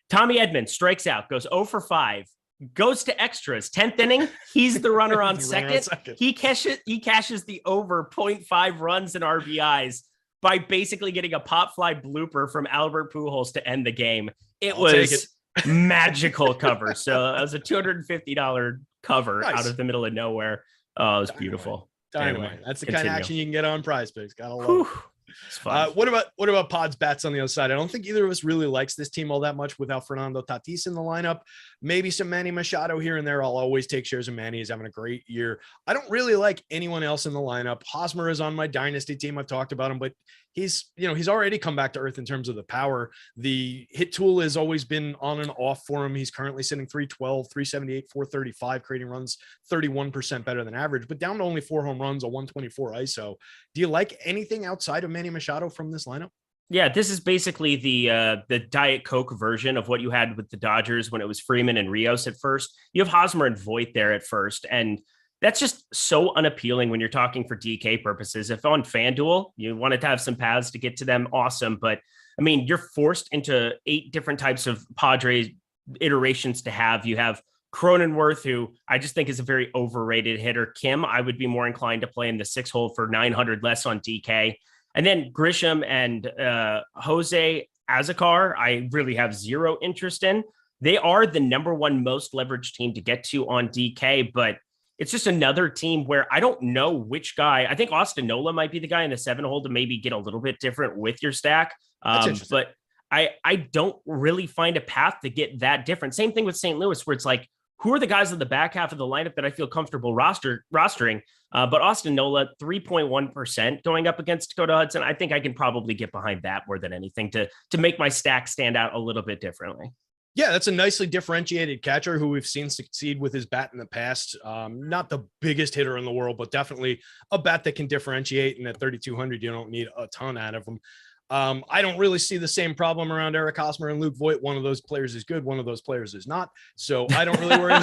Tommy Edman strikes out, goes 0 for 5, goes to extras, 10th inning. He's the runner on second. He cashes the over 0.5 runs and RBIs by basically getting a pop fly blooper from Albert Pujols to end the game. It was magical cover. So that was a $250 cover out of the middle of nowhere. Oh, it was beautiful. Dynamite. Anyway, that's the kind of action you can get on prize picks. Gotta love it. What about Pod's bats on the other side? I don't think either of us really likes this team all that much without Fernando Tatis in the lineup. Maybe some Manny Machado here and there. I'll always take shares of Manny. He's having a great year. I don't really like anyone else in the lineup. Hosmer is on my dynasty team. I've talked about him, but he's already come back to earth in terms of the power. The hit tool has always been on and off for him. He's currently sitting 312, 378, 435, creating runs 31% better than average, but down to only 4 home runs, a 124 ISO. Do you like anything outside of Manny Machado from this lineup? Yeah, this is basically the Diet Coke version of what you had with the Dodgers when it was Freeman and Rios at first. You have Hosmer and Voit there at first, and that's just so unappealing when you're talking for DK purposes. If on FanDuel, you wanted to have some paths to get to them, awesome. But I mean, you're forced into 8 different types of Padres iterations to have. You have Cronenworth, who I just think is a very overrated hitter. Kim, I would be more inclined to play in the 6 hole for 900 less on DK. And then Grisham and Jose Azocar, I really have zero interest in. They are the number one most leveraged team to get to on DK, but it's just another team where I don't know which guy. I think Austin Nola might be the guy in the 7 hole to maybe get a little bit different with your stack. But I don't really find a path to get that different. Same thing with St. Louis, where it's like, who are the guys in the back half of the lineup that I feel comfortable rostering? But Austin Nola, 3.1% going up against Dakota Hudson. I think I can probably get behind that more than anything to make my stack stand out a little bit differently. Yeah, that's a nicely differentiated catcher who we've seen succeed with his bat in the past. Not the biggest hitter in the world, but definitely a bat that can differentiate. And at 3,200, you don't need a ton out of him. I don't really see the same problem around Eric Hosmer and Luke Voit. One of those players is good. One of those players is not. So I don't really worry.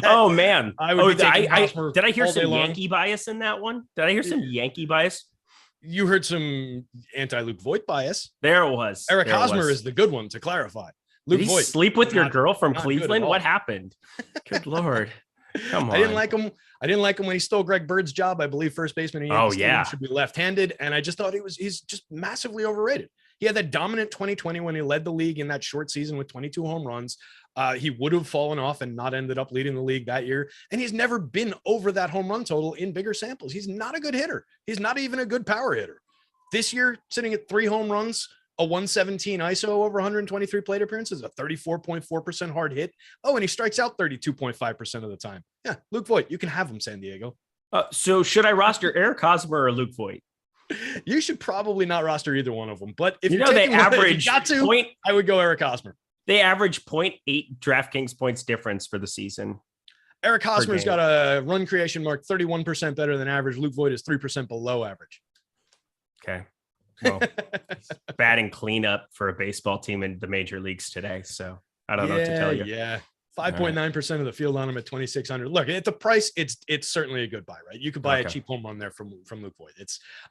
Oh, man. Did I hear some Yankee bias in that one? Did I hear some Yankee bias? You heard some anti-Luke Voit bias. There it was. Eric Hosmer is the good one, to clarify. Luke Voit, sleep with your girl from Cleveland? What happened? Good Lord. Come on. I didn't like him. I didn't like him when he stole Greg Bird's job. I believe first baseman in Yankees should be left-handed. And I just thought he's just massively overrated. He had that dominant 2020 when he led the league in that short season with 22 home runs. He would have fallen off and not ended up leading the league that year. And he's never been over that home run total in bigger samples. He's not a good hitter. He's not even a good power hitter. This year, sitting at 3 home runs, a 117 ISO over 123 plate appearances, a 34.4% hard hit. Oh, and he strikes out 32.5% of the time. Yeah, Luke Voit, you can have him, San Diego. So should I roster Eric Hosmer or Luke Voit? You should probably not roster either one of them. But if they average I would go Eric Hosmer. They average 0.8 DraftKings points difference for the season. Eric Hosmer's got a run creation mark 31% better than average. Luke Voit is 3% below average. Okay. Well, batting cleanup for a baseball team in the major leagues today. So I don't know what to tell you. Yeah. 5.9% of the field on him at 2,600. Look, at the price, it's certainly a good buy, right? You could buy a cheap home run there from Luke Voit.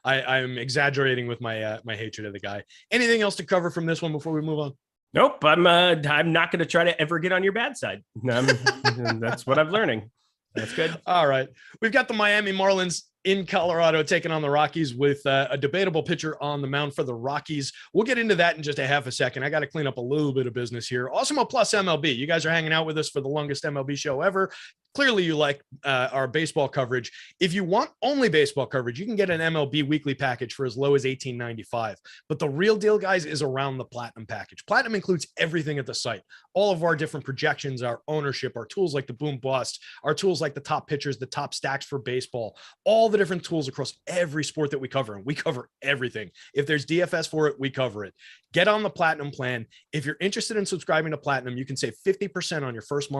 I'm exaggerating with my my hatred of the guy. Anything else to cover from this one before we move on? Nope. I'm not going to try to ever get on your bad side. That's what I'm learning. That's good. All right. We've got the Miami Marlins in Colorado taking on the Rockies with a debatable pitcher on the mound for the Rockies. We'll get into that in just a half a second. I got to clean up a little bit of business here. Awesemo plus MLB. You guys are hanging out with us for the longest MLB show ever. Clearly you like our baseball coverage. If you want only baseball coverage, you can get an MLB weekly package for as low as $18.95. But the real deal, guys, is around the Platinum package. Platinum includes everything at the site. All of our different projections, our ownership, our tools like the boom bust, our tools like the top pitchers, the top stacks for baseball, all the different tools across every sport that we cover. And we cover everything. If there's DFS for it, we cover it. Get on the Platinum plan. If you're interested in subscribing to Platinum, you can save 50% on your first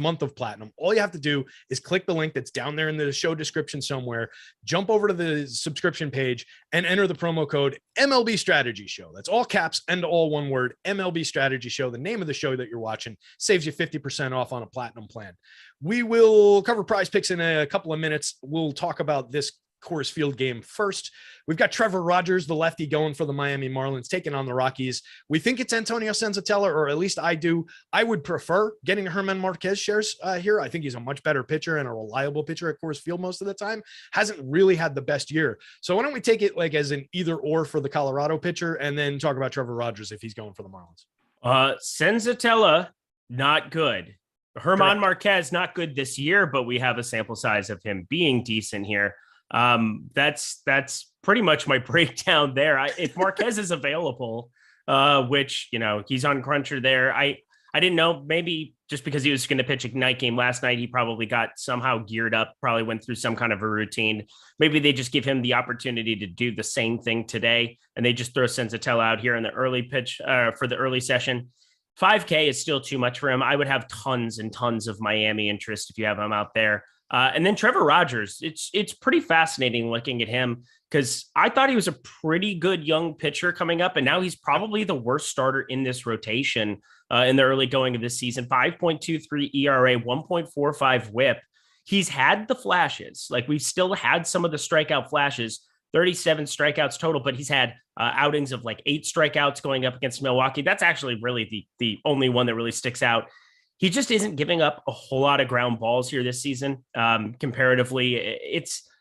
month of Platinum. All you have to do is click the link that's down there in the show description somewhere, jump over to the subscription page and enter the promo code MLB Strategy Show. That's all caps and all one word, MLB Strategy Show. The name of the show that you're watching saves you 50% off on a Platinum plan. We will cover prize picks in a couple of minutes. We'll talk about this Coors Field game first. We've got Trevor Rogers, the lefty, going for the Miami Marlins, taking on the Rockies. We think it's Antonio Senzatella, or at least I do. I would prefer getting Herman Marquez shares here. I think he's a much better pitcher and a reliable pitcher at Coors Field most of the time. Hasn't really had the best year. So why don't we take it like as an either or for the Colorado pitcher and then talk about Trevor Rogers if he's going for the Marlins. Senzatella, not good. Herman Marquez, not good this year, but we have a sample size of him being decent here. That's pretty much my breakdown there. If Marquez is available, which, he's on cruncher there. I didn't know, maybe just because he was going to pitch a night game last night, he probably got somehow geared up, probably went through some kind of a routine. Maybe they just give him the opportunity to do the same thing today. And they just throw Senzatella out here in the early pitch for the early session. 5K is still too much for him. I would have tons and tons of Miami interest if you have him out there. And then Trevor Rogers, it's pretty fascinating looking at him because I thought he was a pretty good young pitcher coming up, and now he's probably the worst starter in this rotation in the early going of this season. 5.23 ERA, 1.45 WHIP. He's had the flashes. Like, we've still had some of the strikeout flashes, 37 strikeouts total, but he's had outings of like 8 strikeouts going up against Milwaukee. That's actually really the only one that really sticks out. He just isn't giving up a whole lot of ground balls here this season. Comparatively,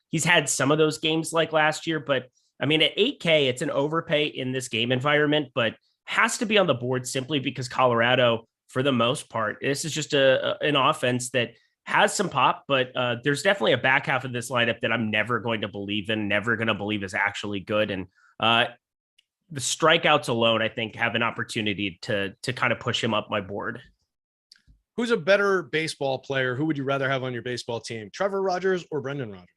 he's had some of those games like last year, but I mean, at 8K, it's an overpay in this game environment, but has to be on the board simply because Colorado, for the most part, this is just an offense that has some pop, but there's definitely a back half of this lineup that I'm never going to believe in, never going to believe is actually good. And the strikeouts alone, I think, have an opportunity to kind of push him up my board. Who's a better baseball player? Who would you rather have on your baseball team? Trevor Rogers or Brendan Rodgers?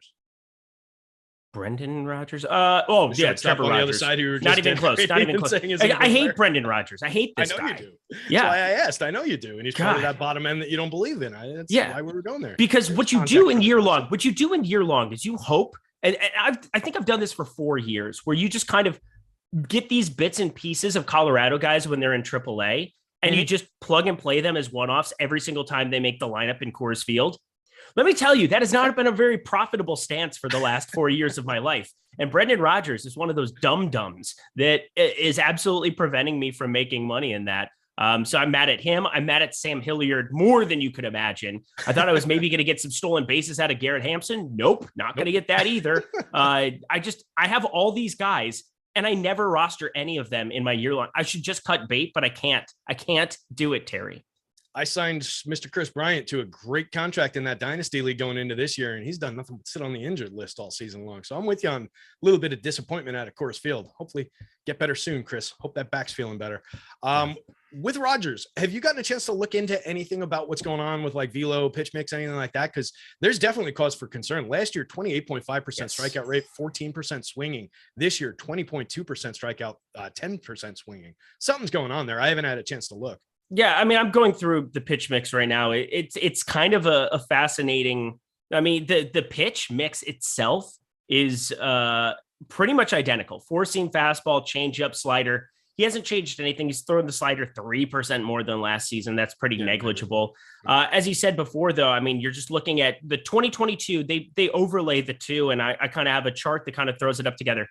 Brendan Rodgers. Trevor Rogers. On the other side, not even close. Not even close. I hate Brendan Rodgers. I hate this guy. I know you do. That's why I asked. I know you do. And he's probably that bottom end that you don't believe in. That's why we were going there. Because what you do in year long is you hope, and I think I've done this for 4 years, where you just kind of get these bits and pieces of Colorado guys when they're in AAA, and you just plug and play them as one-offs every single time they make the lineup in Coors Field. Let me tell you, that has not been a very profitable stance for the last 4 years of my life. And Brendan Rodgers is one of those dum-dums that is absolutely preventing me from making money in that. So I'm mad at him. I'm mad at Sam Hilliard more than you could imagine. I thought I was maybe going to get some stolen bases out of Garrett Hampson. Nope, not going to get that either. I have all these guys, and I never roster any of them in my year long. I should just cut bait, but I can't. I can't do it, Terry. I signed Mr. Chris Bryant to a great contract in that dynasty league going into this year, and he's done nothing but sit on the injured list all season long. So I'm with you on a little bit of disappointment out of Coors Field. Hopefully get better soon, Chris. Hope that back's feeling better. With Rogers, have you gotten a chance to look into anything about what's going on with like velo, pitch mix, anything like that? Because there's definitely cause for concern. Last year, 28.5% strikeout rate, 14% swinging. This year, 20.2% strikeout, 10% swinging. Something's going on there. I haven't had a chance to look. Yeah, I mean, I'm going through the pitch mix right now. It's kind of a fascinating. I mean, the pitch mix itself is pretty much identical. 4-seam fastball, changeup, slider. He hasn't changed anything. He's thrown the slider 3% more than last season. That's pretty negligible. As you said before, though, I mean, you're just looking at the 2022. They overlay the two, and I kind of have a chart that kind of throws it up together.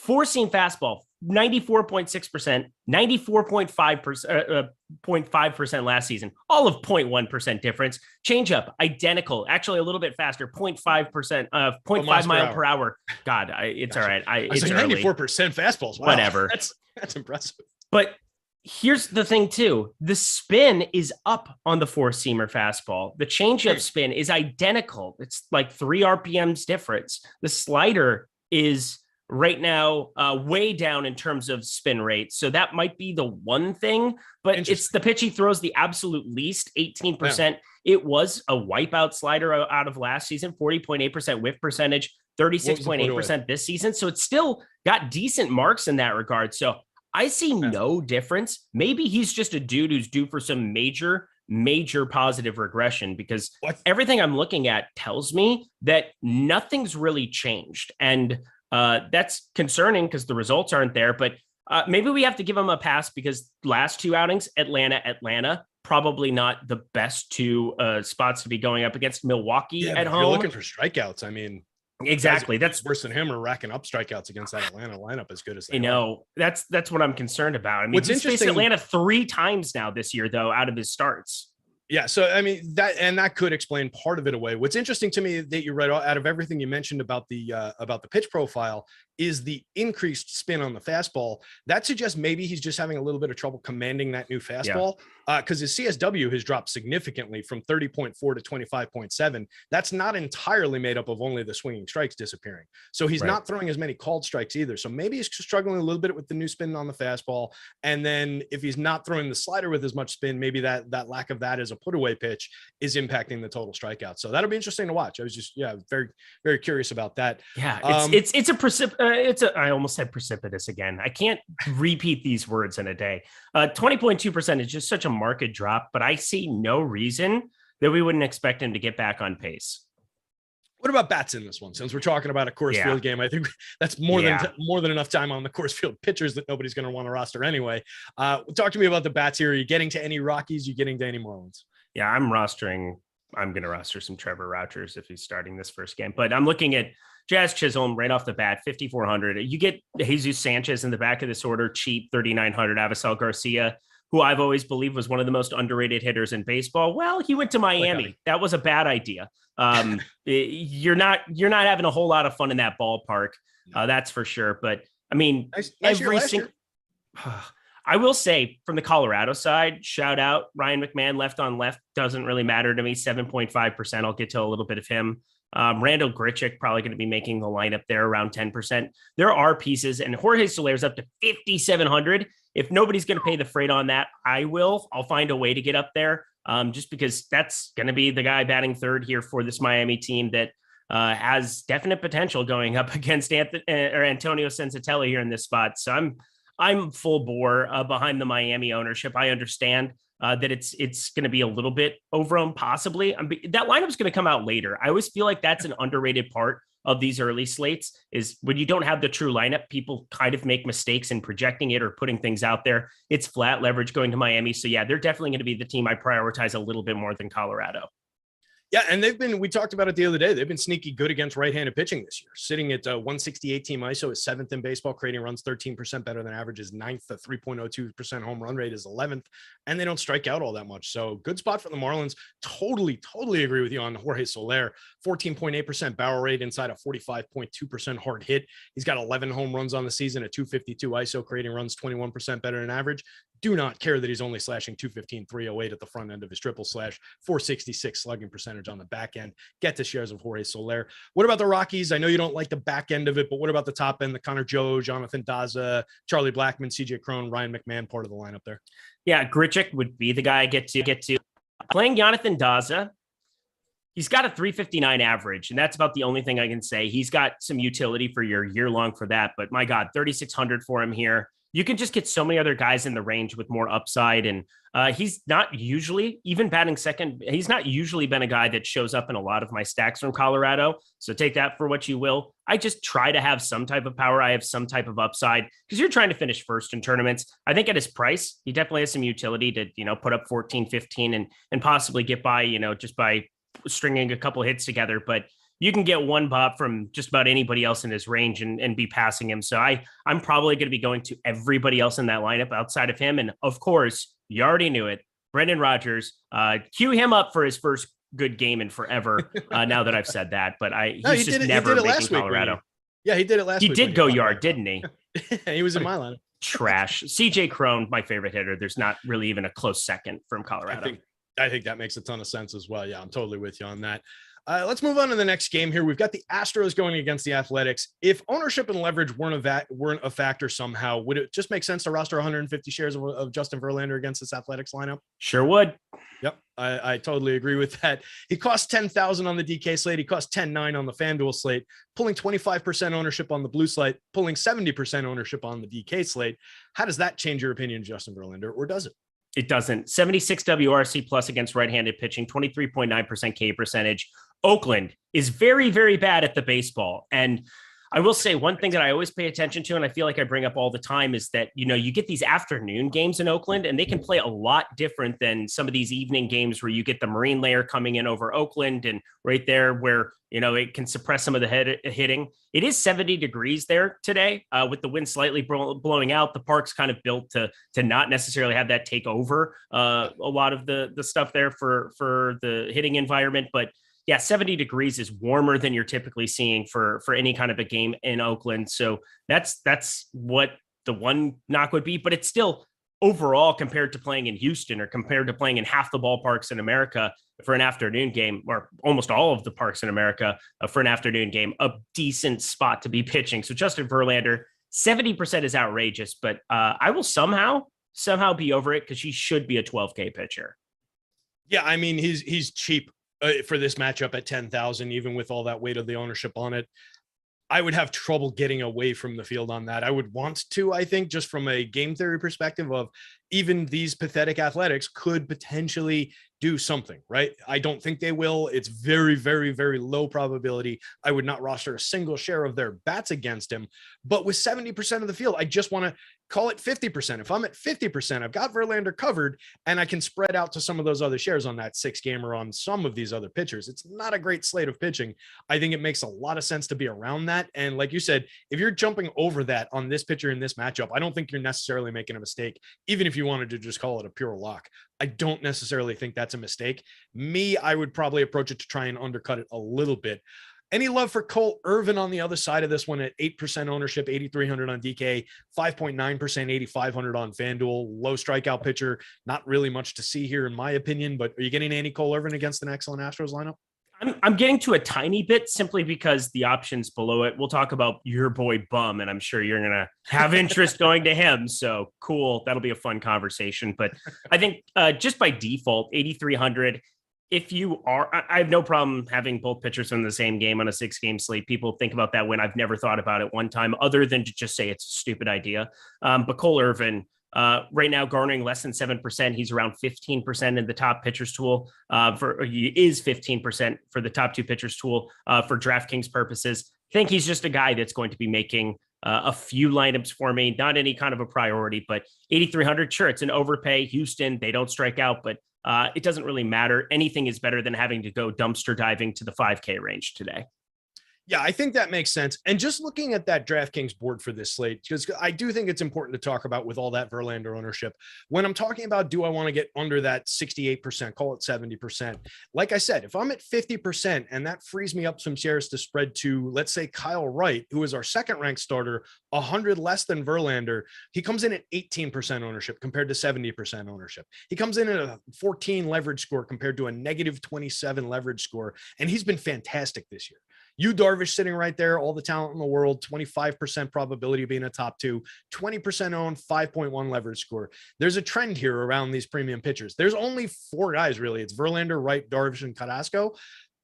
4-seam fastball, 94.6%, 94.5%, 0.5% last season, all of 0.1% difference. Changeup, identical, actually a little bit faster, 0.5%, 0.5 mile per hour. God, it's all right. It's 94% fastballs. Wow. Whatever. That's impressive. But here's the thing too. The spin is up on the 4-seamer fastball. The changeup spin is identical. It's like 3 RPMs difference. The slider is right now way down in terms of spin rate. So that might be the one thing, but it's the pitch he throws the absolute least, 18%. Yeah. It was a wipeout slider out of last season, 40.8% whiff percentage, 36.8% this season. So it's still got decent marks in that regard. So I see no difference. Maybe he's just a dude who's due for some major positive regression, because everything I'm looking at tells me that nothing's really changed. And that's concerning because the results aren't there, but maybe we have to give him a pass because last 2 outings, Atlanta, probably not the best 2 spots to be going up against. Milwaukee at home. You're looking for strikeouts. I mean, exactly. That's worse than him, or racking up strikeouts against that Atlanta lineup as good as they know. That's what I'm concerned about. I mean, he's faced Atlanta 3 times now this year, though, out of his starts. Yeah. So, I mean, that could explain part of it away. What's interesting to me that you read out of everything you mentioned about the pitch profile is the increased spin on the fastball. That suggests maybe he's just having a little bit of trouble commanding that new fastball, because his CSW has dropped significantly from 30.4 to 25.7. That's not entirely made up of only the swinging strikes disappearing. So he's not throwing as many called strikes either. So maybe he's struggling a little bit with the new spin on the fastball. And then if he's not throwing the slider with as much spin, maybe that lack of that as a put away pitch is impacting the total strikeout. So that'll be interesting to watch. I was just, very, very curious about that. Yeah. I almost said precipitous again. I can't repeat these words in a day. 20.2% is just such a market drop, but I see no reason that we wouldn't expect him to get back on pace. What about bats in this one? Since we're talking about a Coors Field game, I think that's more than enough time on the Coors Field pitchers that nobody's going to want to roster anyway. Talk to me about the bats here. Are you getting to any Rockies? Are you getting to any Marlins? Yeah, I'm rostering I'm going to roster some Trevor Rogers if he's starting this first game. But I'm looking at Jazz Chisholm right off the bat, 5,400. You get Jesus Sanchez in the back of this order, cheap, 3,900. Avisel Garcia, who I've always believed was one of the most underrated hitters in baseball. Well, he went to Miami. That was a bad idea. You're not having a whole lot of fun in that ballpark. That's for sure. But I mean, every single. I will say from the Colorado side, shout out Ryan McMahon, left on left. Doesn't really matter to me. 7.5%. I'll get to a little bit of him. Randall Grichuk probably going to be making the lineup there around 10%. There are pieces, and Jorge Soler's up to 5,700. If nobody's going to pay the freight on that, I will. I'll find a way to get up there, just because that's going to be the guy batting third here for this Miami team that has definite potential going up against Antonio Senzatella here in this spot. So I'm full bore behind the Miami ownership. I understand that it's going to be a little bit overowned, possibly. That lineup's going to come out later. I always feel like that's an underrated part of these early slates, is when you don't have the true lineup, people kind of make mistakes in projecting it or putting things out there. It's flat leverage going to Miami. So yeah, they're definitely going to be the team I prioritize a little bit more than Colorado. Yeah, and we talked about it the other day. They've been sneaky good against right-handed pitching this year, sitting at 168 team ISO is 7th in baseball, creating runs 13% better than average, is 9th. The 3.02% home run rate is 11th, and they don't strike out all that much. So good spot for the Marlins. Totally agree with you on Jorge Soler. 14.8% barrel rate inside a 45.2% hard hit. He's got 11 home runs on the season at 252 ISO, creating runs 21% better than average. Do not care that he's only slashing 215, 308 at the front end of his triple slash, 466 slugging percentage on the back end. Get the shares of Jorge Soler. What about the Rockies? I know you don't like the back end of it, but what about the top end? The Connor Joe, Jonathan Daza, Charlie Blackmon, CJ Cron, Ryan McMahon, part of the lineup there. Yeah, Grichuk would be the guy I get to. Playing Jonathan Daza, he's got a 359 average, and that's about the only thing I can say. He's got some utility for your year long for that, but my God, 3,600 for him here. You can just get so many other guys in the range with more upside. And he's not usually, even batting second, he's not usually been a guy that shows up in a lot of my stacks from Colorado. So take that for what you will. I just try to have some type of power. I have some type of upside, because you're trying to finish first in tournaments. I think at his price, he definitely has some utility to, put up 14, 15 and possibly get by, just by stringing a couple hits together. But you can get one pop from just about anybody else in his range and be passing him. So I'm probably going to be going to everybody else in that lineup outside of him. And of course, you already knew it, Brendan Rodgers. Cue him up for his first good game in forever. Now that I've said that, but he's just never making Colorado. Yeah, he did it last week. He did go yard, didn't he? He was in my lineup. Trash. CJ Cron, my favorite hitter. There's not really even a close second from Colorado. I think that makes a ton of sense as well. Yeah, I'm totally with you on that. Let's move on to the next game here. We've got the Astros going against the Athletics. If ownership and leverage weren't a factor somehow, would it just make sense to roster 150 shares of Justin Verlander against this Athletics lineup? Sure would. Yep, I totally agree with that. He cost 10,000 on the DK slate. He cost 10.9 on the FanDuel slate, pulling 25% ownership on the blue slate, pulling 70% ownership on the DK slate. How does that change your opinion, Justin Verlander, or does it? It doesn't. 76 WRC plus against right-handed pitching, 23.9% K percentage. Oakland is very, very bad at the baseball. And I will say one thing that I always pay attention to, and I feel like I bring up all the time, is that, you get these afternoon games in Oakland, and they can play a lot different than some of these evening games where you get the Marine layer coming in over Oakland and right there where, it can suppress some of the hitting. It is 70 degrees there today with the wind slightly blowing out. The park's kind of built to not necessarily have that take over a lot of the stuff there for the hitting environment. But yeah, 70 degrees is warmer than you're typically seeing for any kind of a game in Oakland. So that's what the one knock would be, but it's still overall, compared to playing in Houston or compared to playing in half the ballparks in America for an afternoon game, or almost all of the parks in America for an afternoon game, a decent spot to be pitching. So Justin Verlander, 70% is outrageous, but I will somehow be over it, because he should be a 12K pitcher. Yeah, I mean, he's cheap for this matchup at 10,000, even with all that weight of the ownership on it. I would have trouble getting away from the field on that. I would want to, I think, just from a game theory perspective of even these pathetic Athletics could potentially do something, right? I don't think they will. It's very, very, very low probability. I would not roster a single share of their bats against him. But with 70% of the field, I just want to call it 50%. If I'm at 50%, I've got Verlander covered, and I can spread out to some of those other shares on that 6-gamer on some of these other pitchers. It's not a great slate of pitching. I think it makes a lot of sense to be around that. And like you said, if you're jumping over that on this pitcher in this matchup, I don't think you're necessarily making a mistake, even if you wanted to just call it a pure lock. I don't necessarily think that's a mistake. I would probably approach it to try and undercut it a little bit. Any love for Cole Irvin on the other side of this one at 8% ownership, 8,300 on DK, 5.9%, 8,500 on FanDuel. Low strikeout pitcher. Not really much to see here, in my opinion, but are you getting Andy Cole Irvin against an excellent Astros lineup? I'm getting to a tiny bit simply because the options below it. We'll talk about your boy Bum, and I'm sure you're going to have interest going to him. So cool. That'll be a fun conversation. But I think just by default, 8,300, if you are, I have no problem having both pitchers in the same game on a 6-game slate. People think about that when I've never thought about it one time other than to just say it's a stupid idea. But Cole Irvin, right now garnering less than 7%. He's around 15% in the top pitchers tool he is 15% for the top 2 pitchers tool for DraftKings purposes. I think he's just a guy that's going to be making a few lineups for me, not any kind of a priority, but 8,300, sure, it's an overpay. Houston, they don't strike out, but it doesn't really matter. Anything is better than having to go dumpster diving to the 5K range today. Yeah, I think that makes sense. And just looking at that DraftKings board for this slate, because I do think it's important to talk about with all that Verlander ownership. When I'm talking about, do I want to get under that 68%, call it 70%? Like I said, if I'm at 50% and that frees me up some shares to spread to, let's say, Kyle Wright, who is our second ranked starter, 100 less than Verlander, he comes in at 18% ownership compared to 70% ownership. He comes in at a 14 leverage score compared to a negative 27 leverage score. And he's been fantastic this year. Darvish sitting right there, all the talent in the world, 25% probability of being a top 2, 20% owned, 5.1 leverage score. There's a trend here around these premium pitchers. There's only 4 guys, really. It's Verlander, Wright, Darvish, and Carrasco.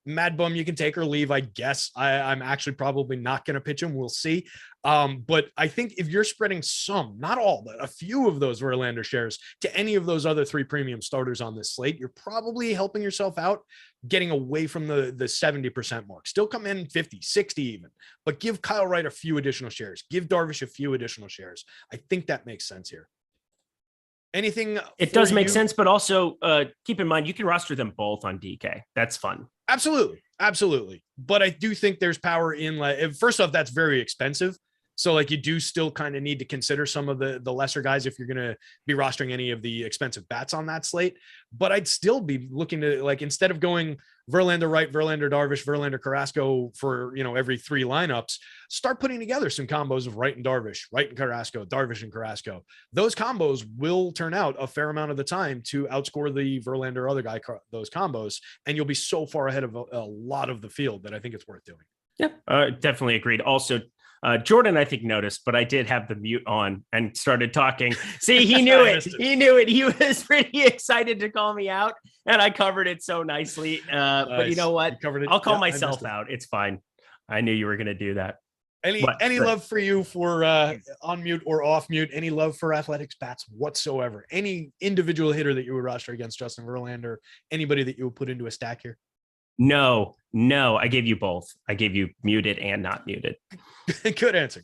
Mad Bum, you can take or leave, I guess. I'm actually probably not going to pitch him. We'll see. But I think if you're spreading some, not all, but a few of those Verlander shares to any of those other 3 premium starters on this slate, you're probably helping yourself out, getting away from the 70% mark. Still come in 50, 60 even, but give Kyle Wright a few additional shares. Give Darvish a few additional shares. I think that makes sense here. Anything? It does make sense, but also keep in mind, you can roster them both on DK. That's fun. Absolutely. Absolutely. But I do think there's power in, first off, that's very expensive. So like you do still kind of need to consider some of the lesser guys if you're going to be rostering any of the expensive bats on that slate. But I'd still be looking to, like, instead of going Verlander Wright, Verlander Darvish, Verlander Carrasco for, every 3 lineups, start putting together some combos of Wright and Darvish, Wright and Carrasco, Darvish and Carrasco. Those combos will turn out a fair amount of the time to outscore the Verlander other guy, those combos. And you'll be so far ahead of a lot of the field that I think it's worth doing. Yeah, definitely agreed. Also, Jordan, I think, noticed, but I did have the mute on and started talking. See, he knew it. He knew it. He was pretty excited to call me out, and I covered it so nicely. Nice. But you know what? I'll call myself out. It's fine. I knew you were going to do that. Any love for you for on mute or off mute? Any love for Athletics bats whatsoever? Any individual hitter that you would roster against Justin Verlander? Anybody that you would put into a stack here? No, I gave you both. I gave you muted and not muted. Good answer.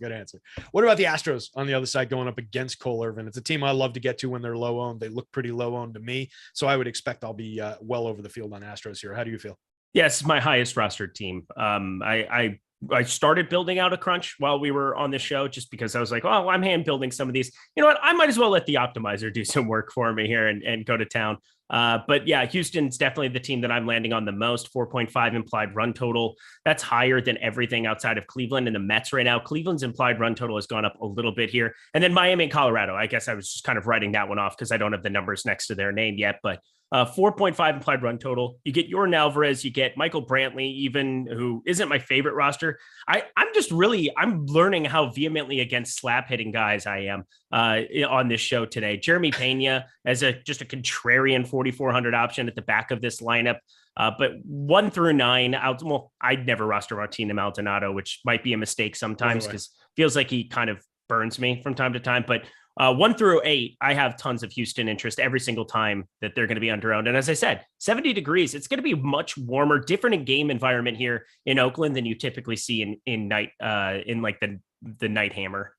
What about the Astros on the other side going up against Cole Irvin? It's a team I love to get to when they're low owned. They look pretty low owned to me. So I would expect I'll be well over the field on Astros here. How do you feel? Yes, my highest rostered team. I started building out a crunch while we were on the show just because I was like, oh, I'm hand building some of these. You know what? I might as well let the optimizer do some work for me here and go to town. But yeah, Houston's definitely the team that I'm landing on the most. 4.5 implied run total. That's higher than everything outside of Cleveland and the Mets right now. Cleveland's implied run total has gone up a little bit here. And then Miami and Colorado. I guess I was just kind of writing that one off because I don't have the numbers next to their name yet, but 4.5 implied run total. You get Yordan Alvarez, you get Michael Brantley, even, who isn't my favorite roster. I'm learning how vehemently against slap hitting guys I am on this show today. Jeremy Pena as just a contrarian 4,400 option at the back of this lineup. But 1 through 9 out. Well, I'd never roster Martina Maldonado, which might be a mistake sometimes because feels like he kind of burns me from time to time. But 1 through 8, I have tons of Houston interest every single time that they're going to be underowned. And as I said, 70 degrees, it's going to be much warmer, different in game environment here in Oakland than you typically see in night, in like the night hammer.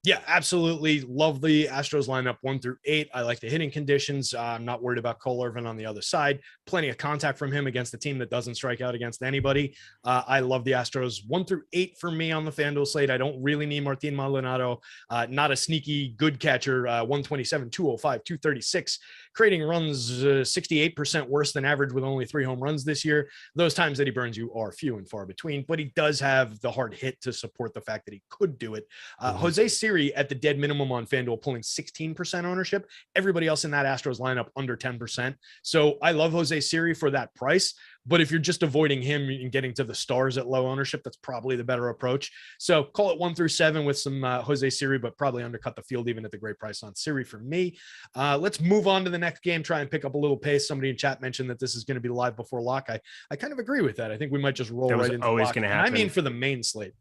Yeah, absolutely. Love the Astros lineup 1 through 8. I like the hitting conditions. I'm not worried about Cole Irvin on the other side. Plenty of contact from him against a team that doesn't strike out against anybody. I love the Astros 1 through 8 for me on the FanDuel slate. I don't really need Martin Maldonado. Not a sneaky good catcher. 127, 205, 236. Creating runs 68% worse than average with only 3 home runs this year. Those times that he burns you are few and far between, but he does have the hard hit to support the fact that he could do it. Jose Siri at the dead minimum on FanDuel pulling 16% ownership. Everybody else in that Astros lineup under 10%. So I love Jose Siri for that price. But if you're just avoiding him and getting to the stars at low ownership, that's probably the better approach. So call it 1 through 7 with some Jose Siri, but probably undercut the field even at the great price on Siri for me. Let's move on to the next game, try and pick up a little pace. Somebody in chat mentioned that this is going to be live before lock. I kind of agree with that. I think we might just roll right into always lock. Going to happen. I mean, for the main slate.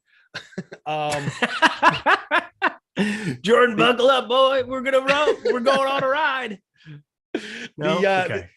Jordan, buckle up, boy. We're going to roll. We're going on a ride. No? Okay.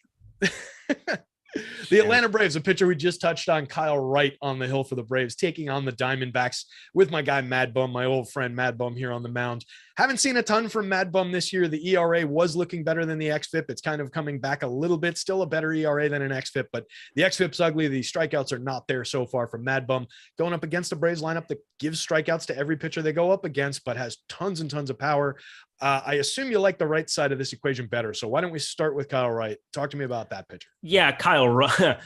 The Atlanta Braves, a pitcher we just touched on, Kyle Wright on the hill for the Braves, taking on the Diamondbacks with my guy Mad Bum, my old friend Mad Bum here on the mound. Haven't seen a ton from Mad Bum this year. The ERA was looking better than the XFIP. It's kind of coming back a little bit, still a better ERA than an XFIP, but the XFIP's ugly. The strikeouts are not there so far from Mad Bum. Going up against a Braves lineup that gives strikeouts to every pitcher they go up against, but has tons and tons of power. I assume you like the right side of this equation better. So why don't we start with Kyle Wright? Talk to me about that pitcher. Yeah, Kyle Wright.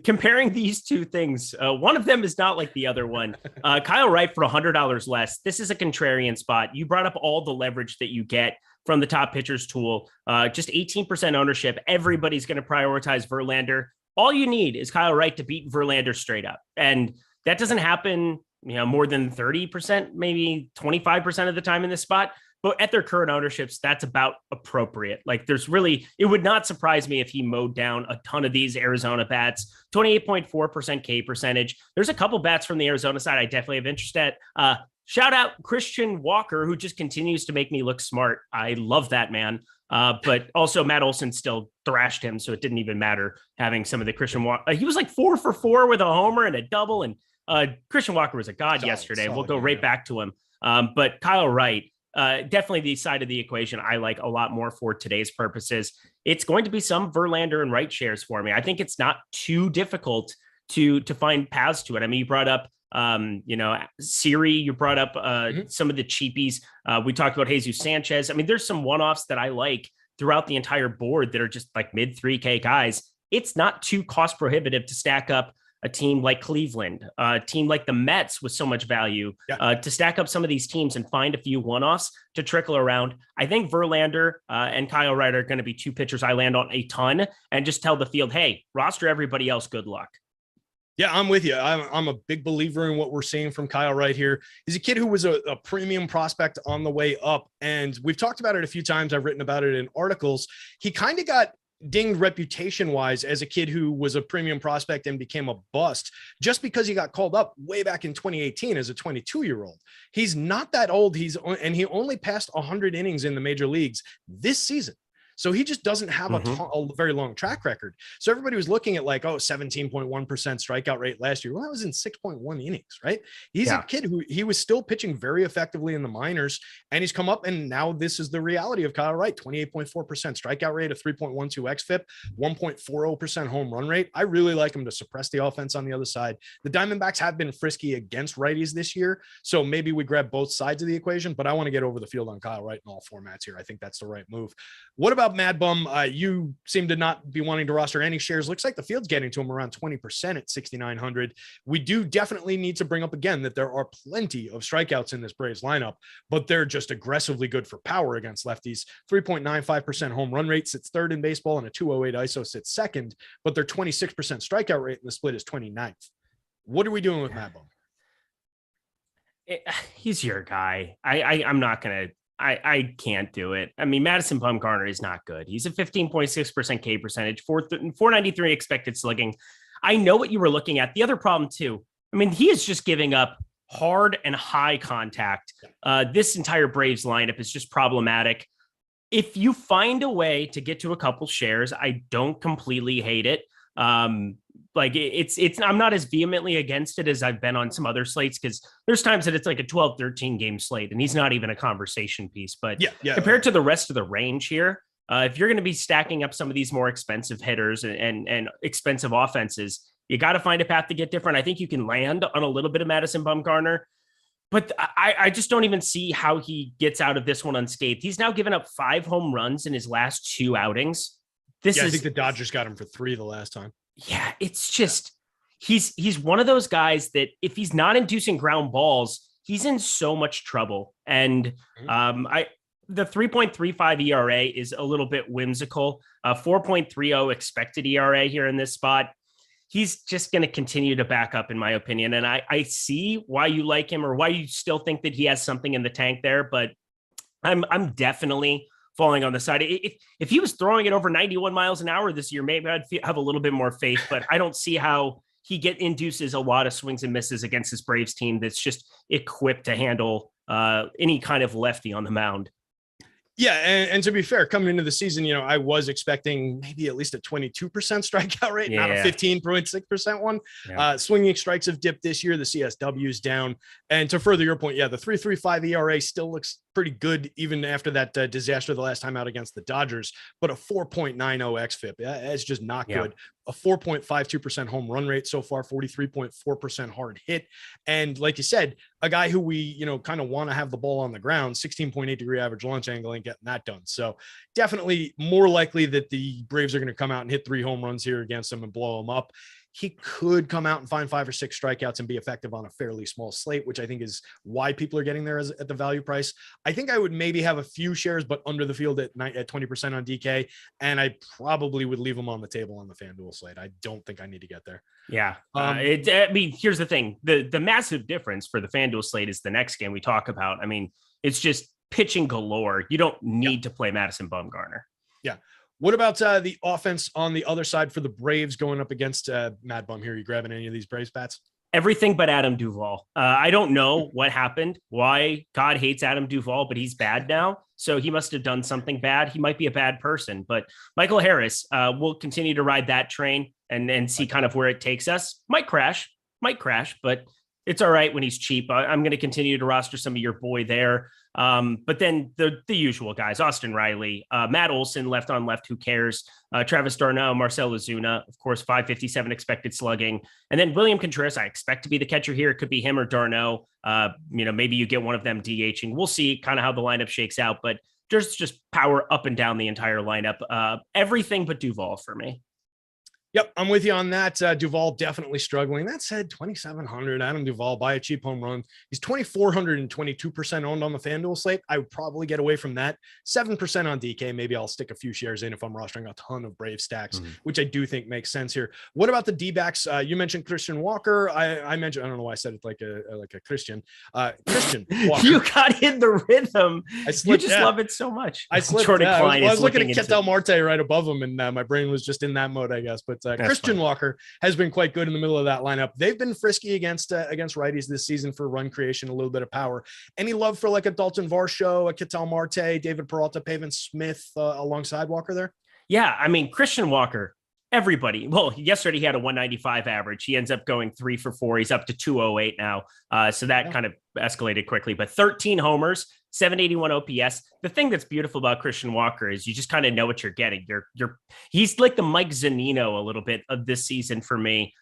Comparing these two things, one of them is not like the other one. Kyle Wright for $100 less. This is a contrarian spot. You brought up all the leverage that you get from the top pitchers tool. Just 18% ownership. Everybody's going to prioritize Verlander. All you need is Kyle Wright to beat Verlander straight up. And that doesn't happen, more than 30%, maybe 25% of the time in this spot. But at their current ownerships, that's about appropriate. Like it would not surprise me if he mowed down a ton of these Arizona bats. 28.4% K percentage. There's a couple bats from the Arizona side I definitely have interest at. Shout out Christian Walker, who just continues to make me look smart. I love that man. But also Matt Olson still thrashed him, so it didn't even matter having some of the Christian Walker. He was like 4 for 4 with a homer and a double. And Christian Walker was a god yesterday. We'll go right back to him. But Kyle Wright, definitely the side of the equation I like a lot more for today's purposes. It's going to be some Verlander and Wright shares for me. I think it's not too difficult to find paths to it. I mean, you brought up, Siri, you brought up some of the cheapies. We talked about Jesus Sanchez. I mean, there's some one-offs that I like throughout the entire board that are just like mid 3K guys. It's not too cost prohibitive to stack up a team like Cleveland, a team like the Mets with so much value, to stack up some of these teams and find a few one-offs to trickle around. I think Verlander and Kyle Wright are going to be two pitchers I land on a ton and just tell the field, hey, roster everybody else, good luck. Yeah, I'm with you. I'm a big believer in what we're seeing from Kyle Wright here. He's a kid who was a premium prospect on the way up, and we've talked about it a few times. I've written about it in articles. He kind of got dinged reputation-wise as a kid who was a premium prospect and became a bust just because he got called up way back in 2018 as a 22-year-old. He's not that old. And he only passed 100 innings in the major leagues this season. So he just doesn't have a very long track record. So everybody was looking at like, 17.1% strikeout rate last year. Well, that was in 6.1 innings, right? He's a kid who he was still pitching very effectively in the minors, and he's come up, and now this is the reality of Kyle Wright. 28.4% strikeout rate, a 3.12 xFIP, 1.40% home run rate. I really like him to suppress the offense on the other side. The Diamondbacks have been frisky against righties this year, so maybe we grab both sides of the equation, but I want to get over the field on Kyle Wright in all formats here. I think that's the right move. What about Mad Bum? You seem to not be wanting to roster any shares. Looks like the field's getting to him around 20% at 6,900. We do definitely need to bring up again that there are plenty of strikeouts in this Braves lineup, but they're just aggressively good for power against lefties. 3.95% home run rate sits third in baseball, and a 208 ISO sits second, but their 26% strikeout rate in the split is 29th. What are we doing with Mad Bum? He's your guy. I'm not going to. I can't do it. I mean, Madison Bumgarner is not good. He's a 15.6% K percentage, 493 expected slugging. I know what you were looking at. The other problem too, I mean, he is just giving up hard and high contact. This entire Braves lineup is just problematic. If you find a way to get to a couple shares, I don't completely hate it. Like it's I'm not as vehemently against it as I've been on some other slates, because there's times that it's like a 12-13 game slate and he's not even a conversation piece. But compared to the rest of the range here, if you're going to be stacking up some of these more expensive hitters and expensive offenses, you got to find a path to get different. I think you can land on a little bit of Madison Bumgarner, but I just don't even see how he gets out of this one unscathed. He's now given up 5 home runs in his last 2 outings. I think the Dodgers got him for 3 the last time. Yeah, it's just he's one of those guys that if he's not inducing ground balls, he's in so much trouble. And the 3.35 ERA is a little bit whimsical. 4.30 expected ERA here in this spot. He's just going to continue to back up, in my opinion. And I see why you like him, or why you still think that he has something in the tank there, but I'm definitely falling on the side. If he was throwing it over 91 miles an hour this year, maybe I'd have a little bit more faith, but I don't see how he induces a lot of swings and misses against this Braves team that's just equipped to handle any kind of lefty on the mound. Yeah, and to be fair, coming into the season, I was expecting maybe at least a 22% strikeout rate, not a 15.6% one. Yeah. Swinging strikes have dipped this year. The CSW is down. And to further your point, the 3.35 ERA still looks pretty good even after that disaster the last time out against the Dodgers. But a 4.90 xFIP, that's just not good. A 4.52% home run rate so far, 43.4% hard hit. And like you said, a guy who we, kind of want to have the ball on the ground, 16.8 degree average launch angle, ain't getting that done. So definitely more likely that the Braves are going to come out and hit 3 home runs here against him and blow them up. He could come out and find 5 or 6 strikeouts and be effective on a fairly small slate, which I think is why people are getting there at the value price. I think I would maybe have a few shares, but under the field at 20% on DK, and I probably would leave them on the table on the FanDuel slate. I don't think I need to get there. Yeah. Here's the thing. The massive difference for the FanDuel slate is the next game we talk about. I mean, it's just pitching galore. You don't need to play Madison Bumgarner. Yeah. What about the offense on the other side for the Braves going up against Mad Bum here? You grabbing any of these Braves bats? Everything but Adam Duvall. I don't know what happened, why God hates Adam Duvall, but he's bad now. So he must have done something bad. He might be a bad person, but Michael Harris will continue to ride that train and see kind of where it takes us. Might crash, but it's all right when he's cheap. I'm going to continue to roster some of your boy there. But then the usual guys, Austin Riley, Matt Olson, left on left, who cares? Travis d'Arnaud, Marcell Ozuna, of course, 557 expected slugging. And then William Contreras, I expect to be the catcher here. It could be him or d'Arnaud. Maybe you get one of them DHing. We'll see kind of how the lineup shakes out, but there's just power up and down the entire lineup. Everything but Duvall for me. Yep, I'm with you on that. Duvall definitely struggling. That said, 2,700. Adam Duvall, buy a cheap home run. He's 2,422% owned on the FanDuel slate. I would probably get away from that. 7% on DK. Maybe I'll stick a few shares in if I'm rostering a ton of Brave stacks, which I do think makes sense here. What about the D-backs? You mentioned Christian Walker. I mentioned, I don't know why I said it like a Christian. Christian Walker. You got in the rhythm. You just love it so much. I slipped. I was looking at Ketel Marte right above him, and my brain was just in that mode, I guess. But Christian Walker has been quite good in the middle of that lineup. They've been frisky against righties this season for run creation, a little bit of power. Any love for like a Dalton Varsho, a Ketel Marte, David Peralta, Pavin Smith alongside Walker there? Yeah, I mean, Christian Walker, everybody. Well, yesterday he had a 195 average. He ends up going 3 for 4. He's up to 208 now. So that kind of escalated quickly, but 13 homers, 781 OPS. The thing that's beautiful about Christian Walker is you just kind of know what you're getting. He's like the Mike Zunino a little bit of this season for me,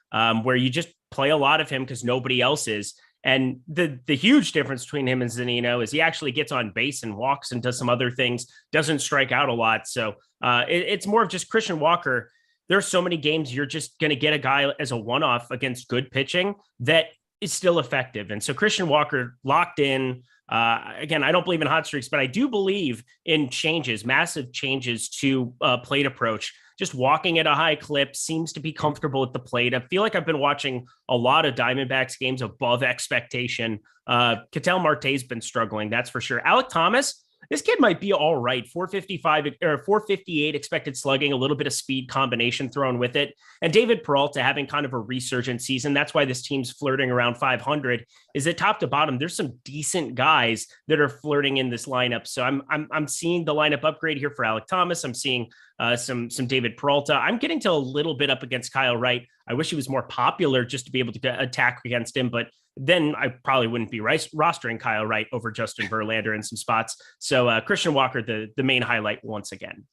where you just play a lot of him because nobody else is. And the huge difference between him and Zunino is he actually gets on base and walks and does some other things, doesn't strike out a lot. So it's more of just Christian Walker. There are so many games you're just going to get a guy as a one-off against good pitching that is still effective. And so Christian Walker locked in. Again, I don't believe in hot streaks, but I do believe in changes, massive changes to plate approach. Just walking at a high clip, seems to be comfortable at the plate. I feel like I've been watching a lot of Diamondbacks games above expectation. Ketel Marte's been struggling, that's for sure. Alek Thomas this kid might be all right. 455 or 458 expected slugging, a little bit of speed combination thrown with it. And David Peralta having kind of a resurgent season. That's why this team's flirting around 500. Is that top to bottom? There's some decent guys that are flirting in this lineup. So I'm seeing the lineup upgrade here for Alek Thomas. I'm seeing some David Peralta. I'm getting to a little bit up against Kyle Wright. I wish he was more popular just to be able to attack against him, but then I probably wouldn't be rostering Kyle Wright over Justin Verlander in some spots. So Christian Walker, the main highlight once again.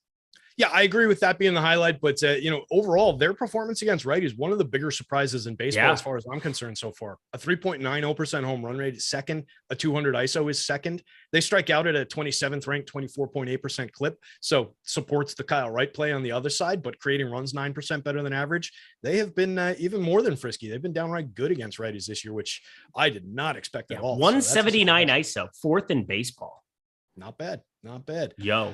Yeah, I agree with that being the highlight, but overall, their performance against Wright is one of the bigger surprises in baseball as far as I'm concerned so far. A 3.90% home run rate is second. A 200 ISO is second. They strike out at a 27th ranked 24.8% clip. So supports the Kyle Wright play on the other side, but creating runs 9% better than average. They have been even more than frisky. They've been downright good against righties this year, which I did not expect at all. 179 ISO, fourth in baseball. Not bad. Not bad. Yo.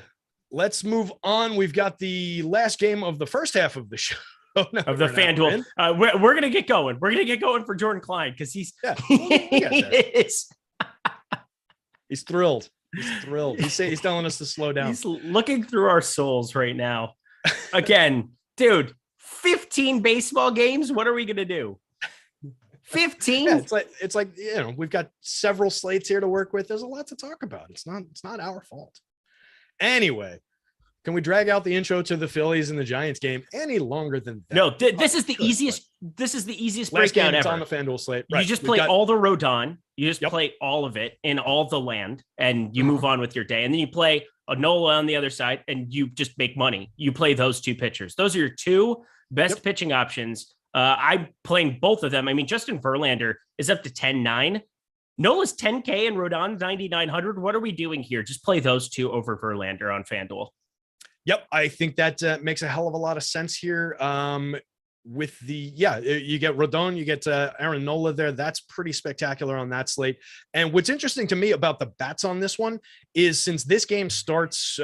Let's move on. We've got the last game of the first half of the show. Of the FanDuel. We're going to get going. We're going to get going for Jordan Klein because he's he's thrilled. He's thrilled. He's telling us to slow down. He's looking through our souls right now. Again, dude, 15 baseball games. What are we going to do? 15? Yeah, it's like we've got several slates here to work with. There's a lot to talk about. It's not our fault. Anyway, can we drag out the intro to the Phillies and the Giants game any longer than that? No, this is the easiest. This is the easiest breakdown ever. On the FanDuel slate. Right. You just play all the Rodon. You just play all of it in all the land, and you move on with your day. And then you play a Nola on the other side, and you just make money. You play those two pitchers. Those are your two best pitching options. I'm playing both of them. I mean, Justin Verlander is up to 10-9. Nola's 10K and Rodon 9,900. What are we doing here? Just play those two over Verlander on FanDuel. Yep. I think that makes a hell of a lot of sense here. With you get Rodon, you get Aaron Nola there. That's pretty spectacular on that slate. And what's interesting to me about the bats on this one is since this game starts 2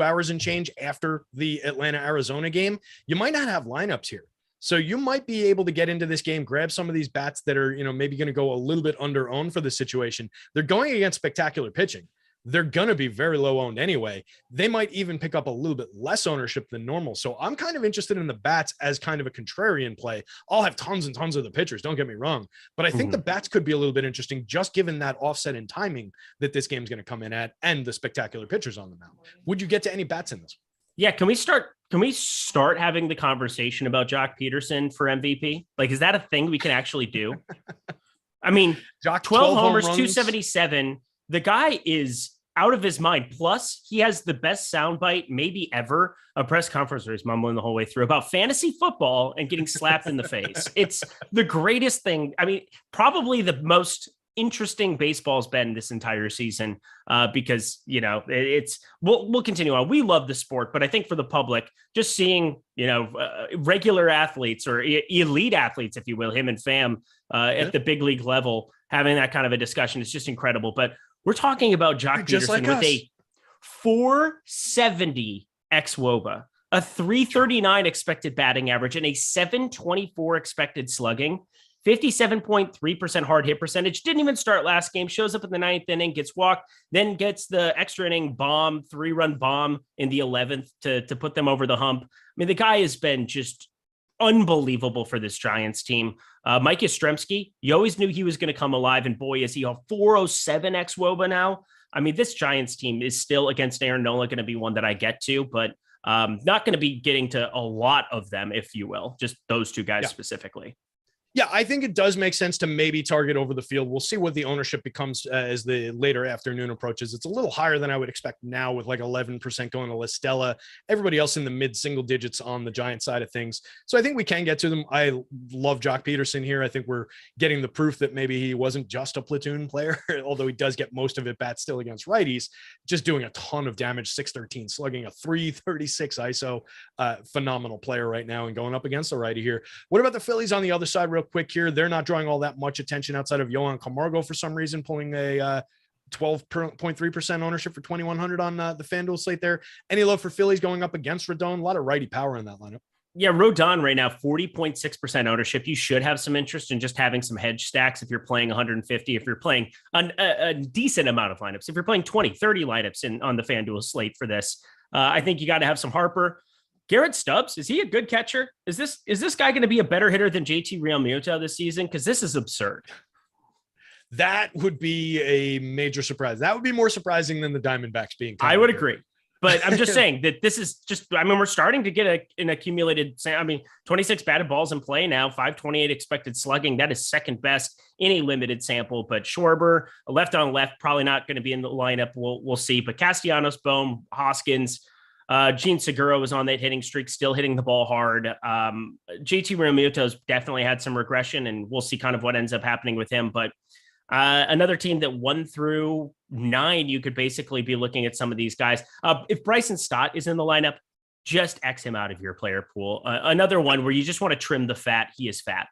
hours and change after the Atlanta-Arizona game, you might not have lineups here. So you might be able to get into this game, grab some of these bats that are, maybe going to go a little bit under owned for the situation. They're going against spectacular pitching. They're going to be very low owned anyway. They might even pick up a little bit less ownership than normal. So I'm kind of interested in the bats as kind of a contrarian play. I'll have tons and tons of the pitchers. Don't get me wrong, but I think the bats could be a little bit interesting just given that offset in timing that this game's going to come in at and the spectacular pitchers on the mound. Would you get to any bats in this? Yeah. Can we start having the conversation about Jock Peterson for MVP? Like, is that a thing we can actually do? I mean, Jock 12 homers, 277. The guy is out of his mind. Plus, he has the best soundbite maybe ever, a press conference where he's mumbling the whole way through about fantasy football and getting slapped in the face. It's the greatest thing. I mean, probably the most interesting baseball's been this entire season because, we'll continue on. We love the sport, but I think for the public, just seeing, regular athletes or elite athletes, if you will, him and Pham at the big league level, having that kind of a discussion is just incredible. But we're talking about Jock Peterson with a 470 xWOBA, a 339 expected batting average, and a 724 expected slugging. 57.3% hard hit percentage. Didn't even start last game. Shows up in the 9th inning, gets walked, then gets the extra inning bomb, 3-run bomb in the 11th to put them over the hump. I mean, the guy has been just unbelievable for this Giants team. Mike Yastrzemski, you always knew he was going to come alive, and boy, is he a 407 xWOBA now. I mean, this Giants team is still against Aaron Nola going to be one that I get to, but not going to be getting to a lot of them, if you will, just those two guys specifically. Yeah, I think it does make sense to maybe target over the field. We'll see what the ownership becomes as the later afternoon approaches. It's a little higher than I would expect now with like 11% going to La Stella. Everybody else in the mid single digits on the Giant side of things. So I think we can get to them. I love Jock Peterson here. I think we're getting the proof that maybe he wasn't just a platoon player, although he does get most of it bat still against righties, just doing a ton of damage, 613 slugging, a 336 ISO, phenomenal player right now and going up against the righty here. What about the Phillies on the other side real quick here? They're not drawing all that much attention outside of Yohan Camargo for some reason, pulling a 12.3% ownership for 2,100 on the FanDuel slate there. Any love for Phillies going up against Rodon? A lot of righty power in that lineup. Yeah, Rodon right now, 40.6% ownership. You should have some interest in just having some hedge stacks if you're playing 150, if you're playing a decent amount of lineups, if you're playing 20, 30 lineups on the FanDuel slate for this. I think you got to have some Harper. Garrett Stubbs, is he a good catcher? Is this guy going to be a better hitter than JT Realmuto this season? Because this is absurd. That would be a major surprise. That would be more surprising than the Diamondbacks being. I would agree. But I'm just saying that this is just, I mean, we're starting to get an accumulated, 26 batted balls in play now, 528 expected slugging. That is second best in a limited sample. But Schwarber, left on left, probably not going to be in the lineup. We'll see. But Castellanos, Bohm, Hoskins, Gene Segura was on that hitting streak, still hitting the ball hard. JT Realmuto's definitely had some regression, and we'll see kind of what ends up happening with him. But another team that 1 through 9, you could basically be looking at some of these guys. If Bryson Stott is in the lineup, just X him out of your player pool. Another one where you just want to trim the fat. He is fat.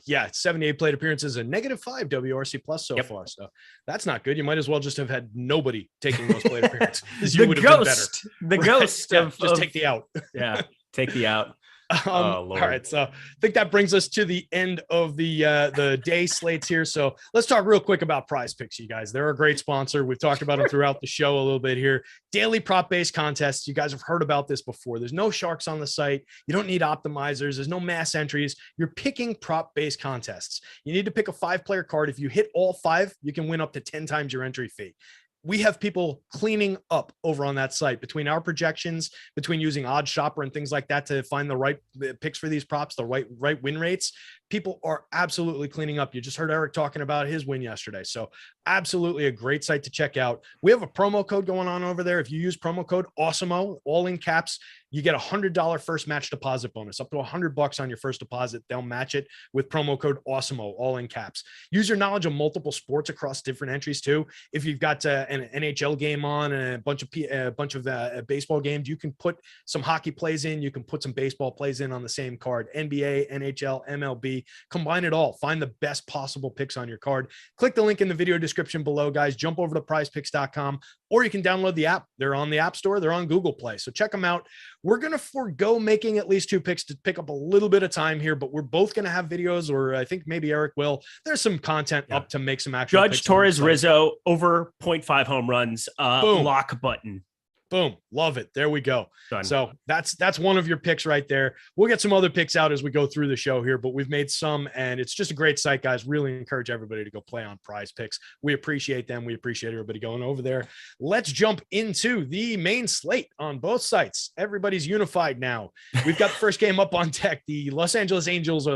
Yeah, 78 plate appearances, a -5 WRC plus so far. So that's not good. You might as well just have had nobody taking those plate appearances. The ghost, the ghost of just take the out. Yeah, take the out. All right, so I think that brings us to the end of the day slates here. So let's talk real quick about Prize Picks, you guys. They're a great sponsor. We've talked about them throughout the show a little bit here. Daily prop-based contests. You guys have heard about this before. There's no sharks on the site. You don't need optimizers. There's no mass entries. You're picking prop-based contests. You need to pick a 5-player card. If you hit all 5, you can win up to 10 times your entry fee. We have people cleaning up over on that site between our projections, between using Odd Shopper and things like that to find the right picks for these props, the right win rates. People are absolutely cleaning up. You just heard Eric talking about his win yesterday. So absolutely a great site to check out. We have a promo code going on over there. If you use promo code Awesemo, all in caps, you get $100 first match deposit bonus, up to $100 on your first deposit. They'll match it with promo code Awesemo, all in caps. Use your knowledge of multiple sports across different entries too. If you've got an NHL game on and a bunch of baseball games, you can put some hockey plays in. You can put some baseball plays in on the same card. NBA, NHL, MLB, combine it all. Find the best possible picks on your card. Click the link in the video description below, guys. Jump over to prizepicks.com, or you can download the app. They're on the App Store. They're on Google Play. So check them out. We're going to forego making at least 2 picks to pick up a little bit of time here, but we're both going to have videos, or I think maybe Eric will. There's some content up to make some actual Judge Torres Rizzo over 0.5 home runs. Lock button. Boom. Love it. There we go. Done. So that's one of your picks right there. We'll get some other picks out as we go through the show here, but we've made some, and it's just a great site, guys. Really encourage everybody to go play on Prize Picks. We appreciate them. We appreciate everybody going over there. Let's jump into the main slate on both sites. Everybody's unified now. We've got the first game up on deck. The Los Angeles Angels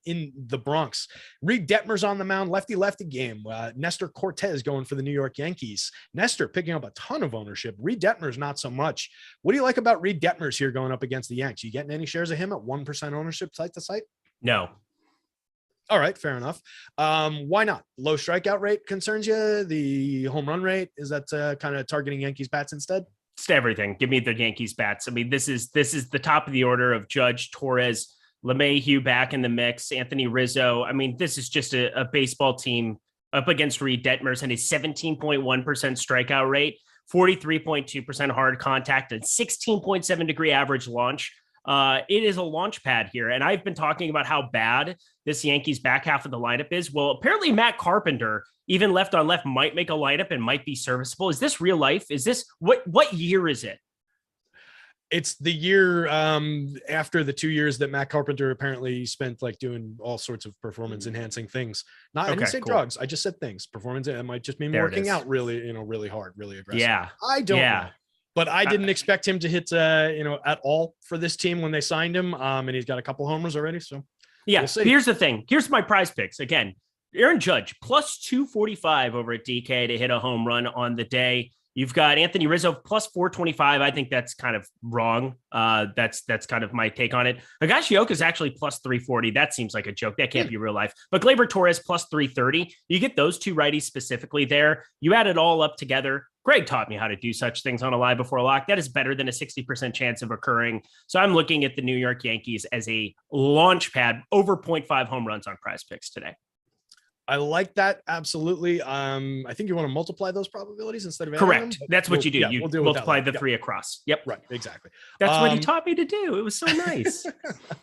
in the Bronx. Reed Detmer's on the mound. Lefty game. Nestor Cortez going for the New York Yankees. Nestor picking up a ton of ownership. Reed Detmer's not so much. What do you like about Reed Detmer's here going up against the Yanks? You getting any shares of him at 1% ownership site to site? No. All right, fair enough. Why not? Low strikeout rate concerns you? The home run rate, is that kind of targeting Yankees bats instead? It's everything. Give me the Yankees bats. I mean, this is the top of the order of Judge, Torres, LeMahieu back in the mix, Anthony Rizzo. I mean, this is just a baseball team up against Reed Detmer's and his 17.1% strikeout rate, 43.2% hard contact, and 16.7 degree average launch. It is a launch pad here. And I've been talking about how bad this Yankees back half of the lineup is. Well, apparently Matt Carpenter, even left on left, might make a lineup and might be serviceable. Is this real life? Is this what year is it? It's the year after the 2 years that Matt Carpenter apparently spent like doing all sorts of performance enhancing things. I didn't say drugs. I just said things. Performance. It might just mean working out really, really hard, really aggressive. Yeah. I don't know. But I didn't expect him to hit, at all for this team when they signed him. And he's got a couple homers already. So yeah, here's the thing. Here's my Prize Picks. Again, Aaron Judge plus 245 over at DK to hit a home run on the day. You've got Anthony Rizzo plus 425. I think that's kind of wrong. That's kind of my take on it. Higashioka is actually plus 340. That seems like a joke. That can't be real life. But Gleyber Torres plus 330. You get those two righties specifically there. You add it all up together. Greg taught me how to do such things on a live before lock. That is better than a 60% chance of occurring. So I'm looking at the New York Yankees as a launch pad over 0.5 home runs on Prize Picks today. I like that. Absolutely. I think you want to multiply those probabilities instead of correct. That's what you do. You we'll multiply the 3 across. Yep. Right. Exactly. That's what he taught me to do. It was so nice. I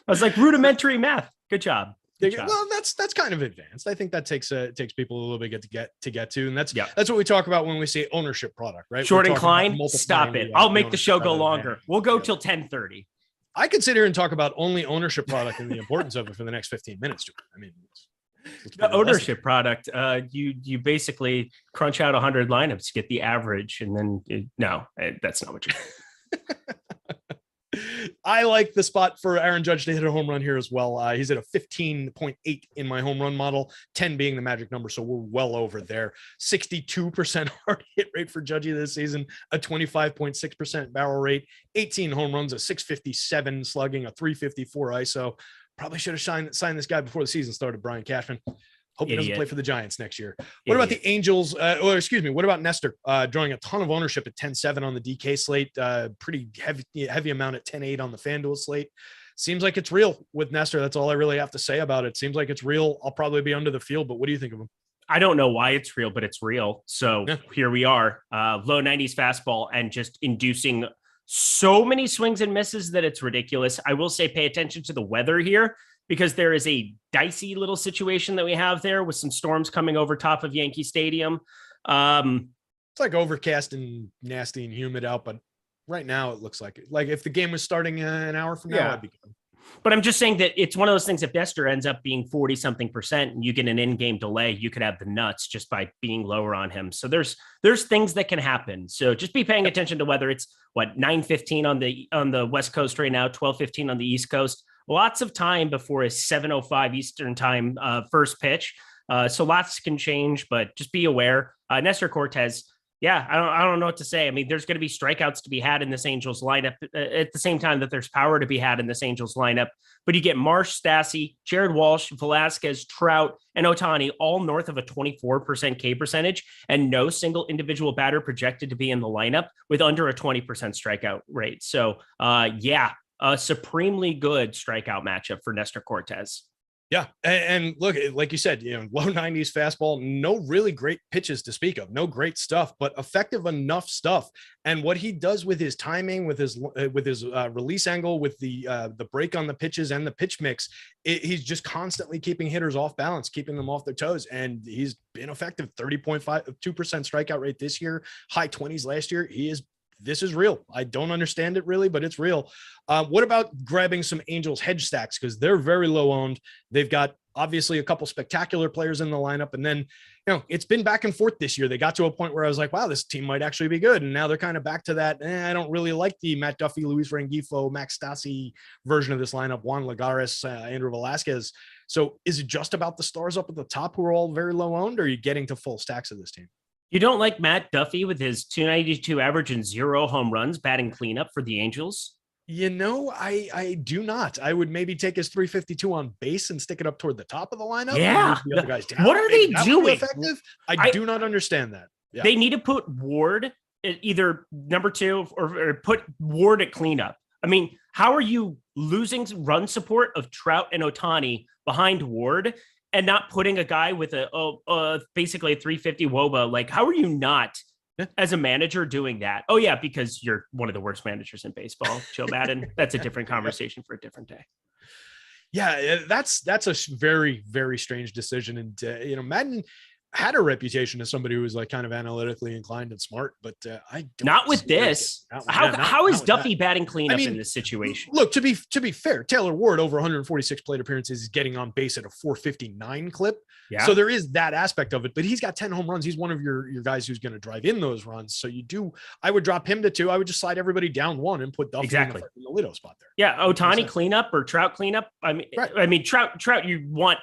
was like rudimentary math. Good job. Well, that's kind of advanced. I think that takes people a little bit to get to, and that's what we talk about when we say ownership product, right? Short and Klein, stop it. I'll make the show go longer. We'll go till 10:30. I could sit here and talk about only ownership product and the importance of it for the next 15 minutes. I mean, the ownership product, you basically crunch out 100 lineups, get the average, and then that's not what you do. I like the spot for Aaron Judge to hit a home run here as well. He's at a 15.8 in my home run model, 10 being the magic number. So we're well over there. 62% hard hit rate for Judgy this season, a 25.6% barrel rate, 18 home runs, a 657 slugging, a 354 ISO. Probably should have signed this guy before the season started, Brian Cashman. Hope he doesn't play for the Giants next year. What about the Angels? What about Nestor? Drawing a ton of ownership at 10-7 on the DK slate. Pretty heavy amount at 10-8 on the FanDuel slate. Seems like it's real with Nestor. That's all I really have to say about it. Seems like it's real. I'll probably be under the field, but what do you think of him? I don't know why it's real, but it's real. So here we are. Low 90s fastball and just inducing so many swings and misses that it's ridiculous. I will say pay attention to the weather here, because there is a dicey little situation that we have there with some storms coming over top of Yankee Stadium. It's like overcast and nasty and humid out, but right now it looks like it. Like if the game was starting an hour from now, I'd be good. But I'm just saying that it's one of those things. If Nestor ends up being 40-something% and you get an in-game delay, you could have the nuts just by being lower on him. So there's things that can happen. So just be paying attention to whether it's 9:15 on the West Coast right now, 12:15 on the East Coast. Lots of time before his 7:05 Eastern time first pitch. So lots can change, but just be aware. Nestor Cortes, I don't know what to say. I mean, there's going to be strikeouts to be had in this Angels lineup at the same time that there's power to be had in this Angels lineup. But you get Marsh, Stassi, Jared Walsh, Velasquez, Trout, and Ohtani all north of a 24% K percentage, and no single individual batter projected to be in the lineup with under a 20% strikeout rate. So, a supremely good strikeout matchup for Nestor Cortes. Yeah. And look, like you said, low 90s fastball, no really great pitches to speak of, no great stuff, but effective enough stuff. And what he does with his timing, with his release angle, with the break on the pitches and the pitch mix, he's just constantly keeping hitters off balance, keeping them off their toes. And he's been effective. 30.2% strikeout rate this year, high 20s last year. This is real. I don't understand it really, but it's real. What about grabbing some Angels hedge stacks? Because they're very low owned. They've got obviously a couple spectacular players in the lineup. And then, it's been back and forth this year. They got to a point where I was like, wow, this team might actually be good. And now they're kind of back to that. I don't really like the Matt Duffy, Luis Rengifo, Max Stassi version of this lineup. Juan Lagares, Andrew Velasquez. So is it just about the stars up at the top who are all very low owned, or are you getting to full stacks of this team? You don't like Matt Duffy with his 292 average and 0 home runs batting cleanup for the Angels? I do not. I would maybe take his 352 on base and stick it up toward the top of the lineup. Yeah. The other guys down. What are they doing? Effective? I do not understand that. Yeah. They need to put Ward at either number 2 or put Ward at cleanup. I mean, how are you losing run support of Trout and Ohtani behind Ward and not putting a guy with basically a 350 WOBA? Like, how are you not, as a manager, doing that? Oh, yeah, because you're one of the worst managers in baseball, Joe Madden. That's a different conversation for a different day. Yeah, that's a very, very strange decision. And, Madden had a reputation as somebody who was like kind of analytically inclined and smart, but I don't not with this. How is Duffy batting cleanup in this situation? Look, to be fair, Taylor Ward over 146 plate appearances is getting on base at a 459 clip. Yeah. So there is that aspect of it, but he's got 10 home runs. He's one of your guys who's going to drive in those runs. So I would drop him to 2. I would just slide everybody down 1 and put Duffy in the Lido spot there. Yeah. Ohtani cleanup or Trout cleanup. Trout, you want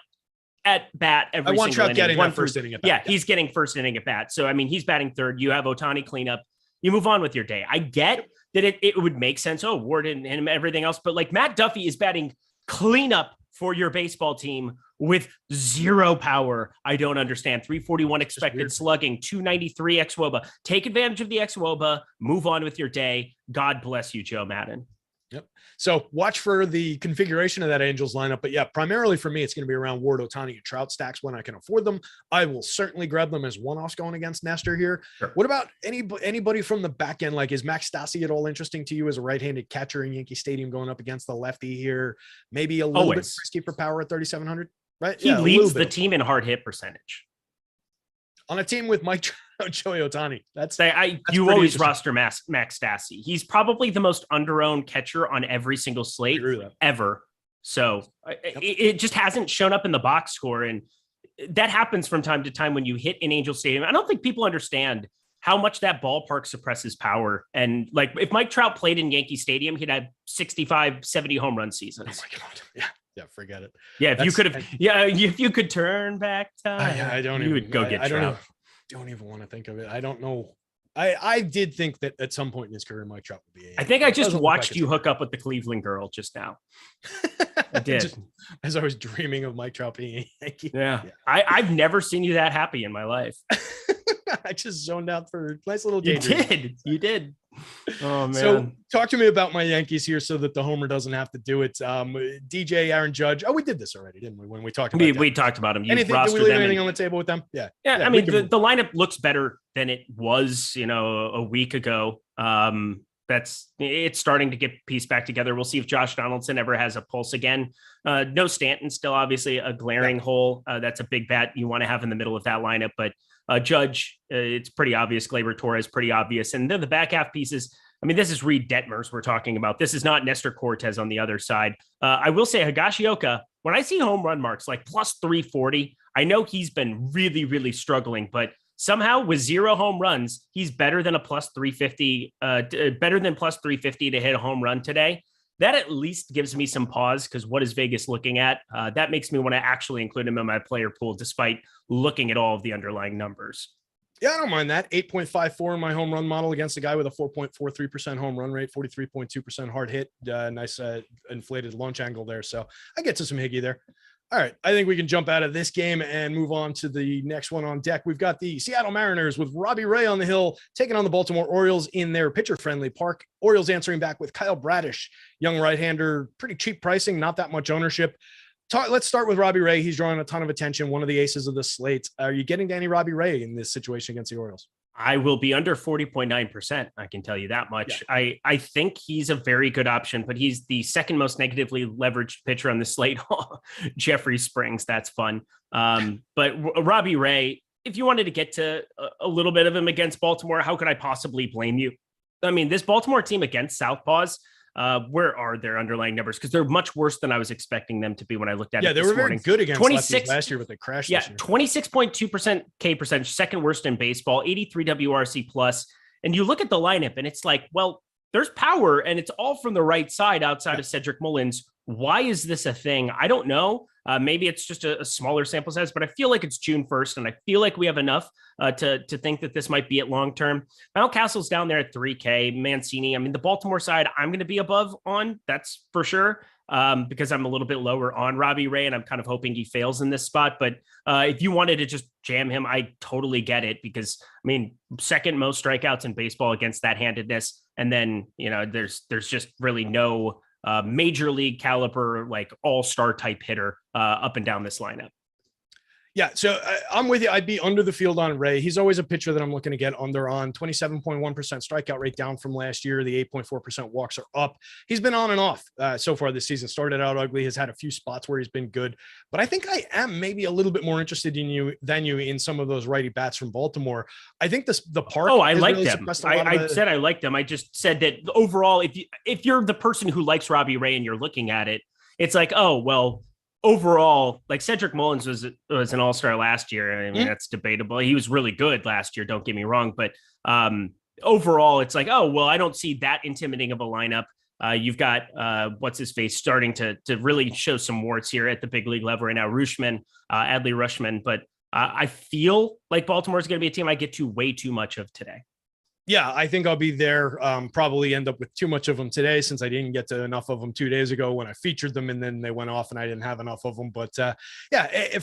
at bat every single inning. I want Trout getting that first inning at bat. Yeah, he's getting first inning at bat. So, he's batting 3rd. You have Ohtani cleanup. You move on with your day. I get that it would make sense. Oh, Ward and everything else. But like Matt Duffy is batting cleanup for your baseball team with 0 power. I don't understand. 341 expected slugging, 293 xWOBA. Take advantage of the xWOBA. Move on with your day. God bless you, Joe Madden. Yep. So watch for the configuration of that Angels lineup. But yeah, primarily for me, it's going to be around Ward, Ohtani, and Trout stacks when I can afford them. I will certainly grab them as one-offs going against Nestor here. Sure. What about anybody from the back end? Like, is Max Stassi at all interesting to you as a right-handed catcher in Yankee Stadium going up against the lefty here? Maybe a little bit risky for power at 3,700, right? He leads the team in hard hit percentage. On a team with Mike Trout, Joey Ohtani. You always roster Max Stassi. He's probably the most under-owned catcher on every single slate ever. So it just hasn't shown up in the box score. And that happens from time to time when you hit an Angel Stadium. I don't think people understand how much that ballpark suppresses power. And like, if Mike Trout played in Yankee Stadium, he'd have 65, 70 home run seasons. Oh my God. Yeah. Yeah, forget it. Yeah, if you could turn back time, I don't would go get Trout. Don't even want to think of it. I don't know. I did think that at some point in his career, Mike Trout would be. I think I just watched you hook up with the Cleveland girl just now. I did. As I was dreaming of Mike Trout being a Yankee. Yeah. I've never seen you that happy in my life. I just zoned out for a nice little game. You did. Oh man. So talk to me about my Yankees here so that the homer doesn't have to do it. DJ, Aaron Judge. Oh, we did this already, didn't we? When we talked about we talked about them. Did we leave anything on the table with them? Yeah. I mean, the lineup looks better than it was, a week ago. It's starting to get pieced back together. We'll see if Josh Donaldson ever has a pulse again. No Stanton, still obviously a glaring hole. That's a big bat you want to have in the middle of that lineup, but Judge, it's pretty obvious. Gleyber Torres, pretty obvious. And then the back half pieces, I mean, this is Reed Detmers we're talking about. This is not Nestor Cortez on the other side. I will say Higashioka, when I see home run marks like plus 340, I know he's been really, really struggling, but somehow with 0 home runs, he's better than a plus 350, better than plus 350 to hit a home run today. That at least gives me some pause because what is Vegas looking at? That makes me want to actually include him in my player pool, despite looking at all of the underlying numbers. Yeah, I don't mind that. 8.54 in my home run model against a guy with a 4.43% home run rate, 43.2% hard hit. Nice inflated launch angle there. So I get to some Higgy there. All right, I think we can jump out of this game and move on to the next one on deck. We've got the Seattle Mariners with Robby Ray on the hill, taking on the Baltimore Orioles in their pitcher-friendly park. Orioles answering back with Kyle Bradish, young right-hander, pretty cheap pricing, not that much ownership. Let's start with Robby Ray. He's drawing a ton of attention, one of the aces of the slate. Are you getting Danny Robby Ray in this situation against the Orioles? I will be under 40.9%. I can tell you that much. Yeah. I think he's a very good option, but he's the second most negatively leveraged pitcher on the slate. Jeffrey Springs. That's fun. But Robby Ray, if you wanted to get to a little bit of him against Baltimore, how could I possibly blame you? I mean, this Baltimore team against Southpaws, where are their underlying numbers? Because they're much worse than I was expecting them to be when I looked at it. Yeah, they were very good against lefties last year, but they crashed. Yeah, 26.2% K percentage, second worst in baseball, 83 WRC plus. And you look at the lineup, and it's like, well, there's power, and it's all from the right side outside of Cedric Mullins. Why is this a thing? I don't know. Maybe it's just a smaller sample size, but I feel like it's June 1st, and I feel like we have enough to think that this might be at long term. Mountcastle's down there at 3K. Mancini, I mean, the Baltimore side, I'm going to be above on, that's for sure, because I'm a little bit lower on Robby Ray, and I'm kind of hoping he fails in this spot. But if you wanted to just jam him, I totally get it, because, I mean, second most strikeouts in baseball against that handedness. And then, there's just really no major league caliber, like all-star type hitter up and down this lineup. Yeah, so I'm with you. I'd be under the field on Ray. He's always a pitcher that I'm looking to get under on. 27.1% strikeout rate down from last year. The 8.4% walks are up. He's been on and off so far this season. Started out ugly, has had a few spots where he's been good. But I think I am maybe a little bit more interested in you in some of those righty bats from Baltimore. I think the park. Oh, I like them. I said I like them. I just said that overall, if you're the person who likes Robby Ray and you're looking at it, it's like, oh, well, overall, like Cedric Mullins was an all-star last year. I mean, that's debatable. He was really good last year. Don't get me wrong. But overall, it's like, oh, well, I don't see that intimidating of a lineup. You've got what's his face starting to really show some warts here at the big league level right now. Adley Rutschman. But I feel like Baltimore is going to be a team I get to way too much of today. Yeah, I think I'll be there. Probably end up with too much of them today since I didn't get to enough of them 2 days ago when I featured them, and then they went off and I didn't have enough of them. But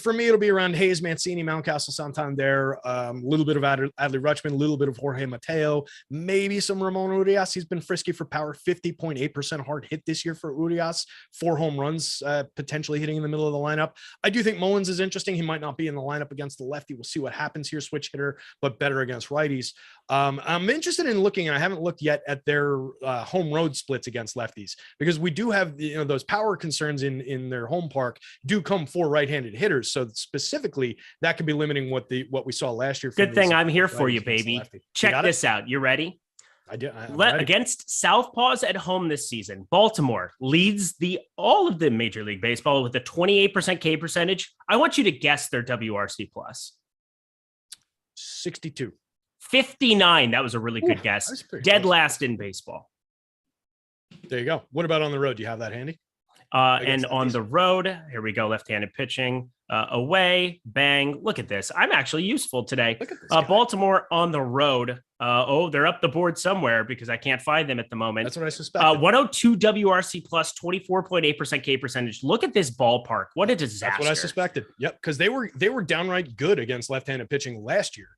for me, it'll be around Hayes, Mancini, Mountcastle, Santander, a little bit of Adley Rutschman, a little bit of Jorge Mateo, maybe some Ramon Urias. He's been frisky for power, 50.8% hard hit this year for Urias, 4 home runs potentially hitting in the middle of the lineup. I do think Mullins is interesting. He might not be in the lineup against the lefty. We'll see what happens here. Switch hitter, but better against righties. I'm interested in looking, and I haven't looked yet at their home road splits against lefties, because we do have those power concerns in their home park do come for right-handed hitters. So specifically, that could be limiting what we saw last year. Good thing I'm here for you, baby. Check this out. You ready? I do. Against Southpaws at home this season, Baltimore leads all of the Major League Baseball with a 28% K percentage. I want you to guess their WRC plus. 62. 59. That was a really good guess. Dead last in baseball. There you go. What about on the road? Do you have that handy? And on the road, here we go. Left-handed pitching away. Bang. Look at this. I'm actually useful today. Look at this Baltimore on the road. They're up the board somewhere because I can't find them at the moment. That's what I suspect. 102 WRC plus, 24.8% K percentage. Look at this ballpark. What a disaster. That's what I suspected. Yep. Because they were downright good against left-handed pitching last year.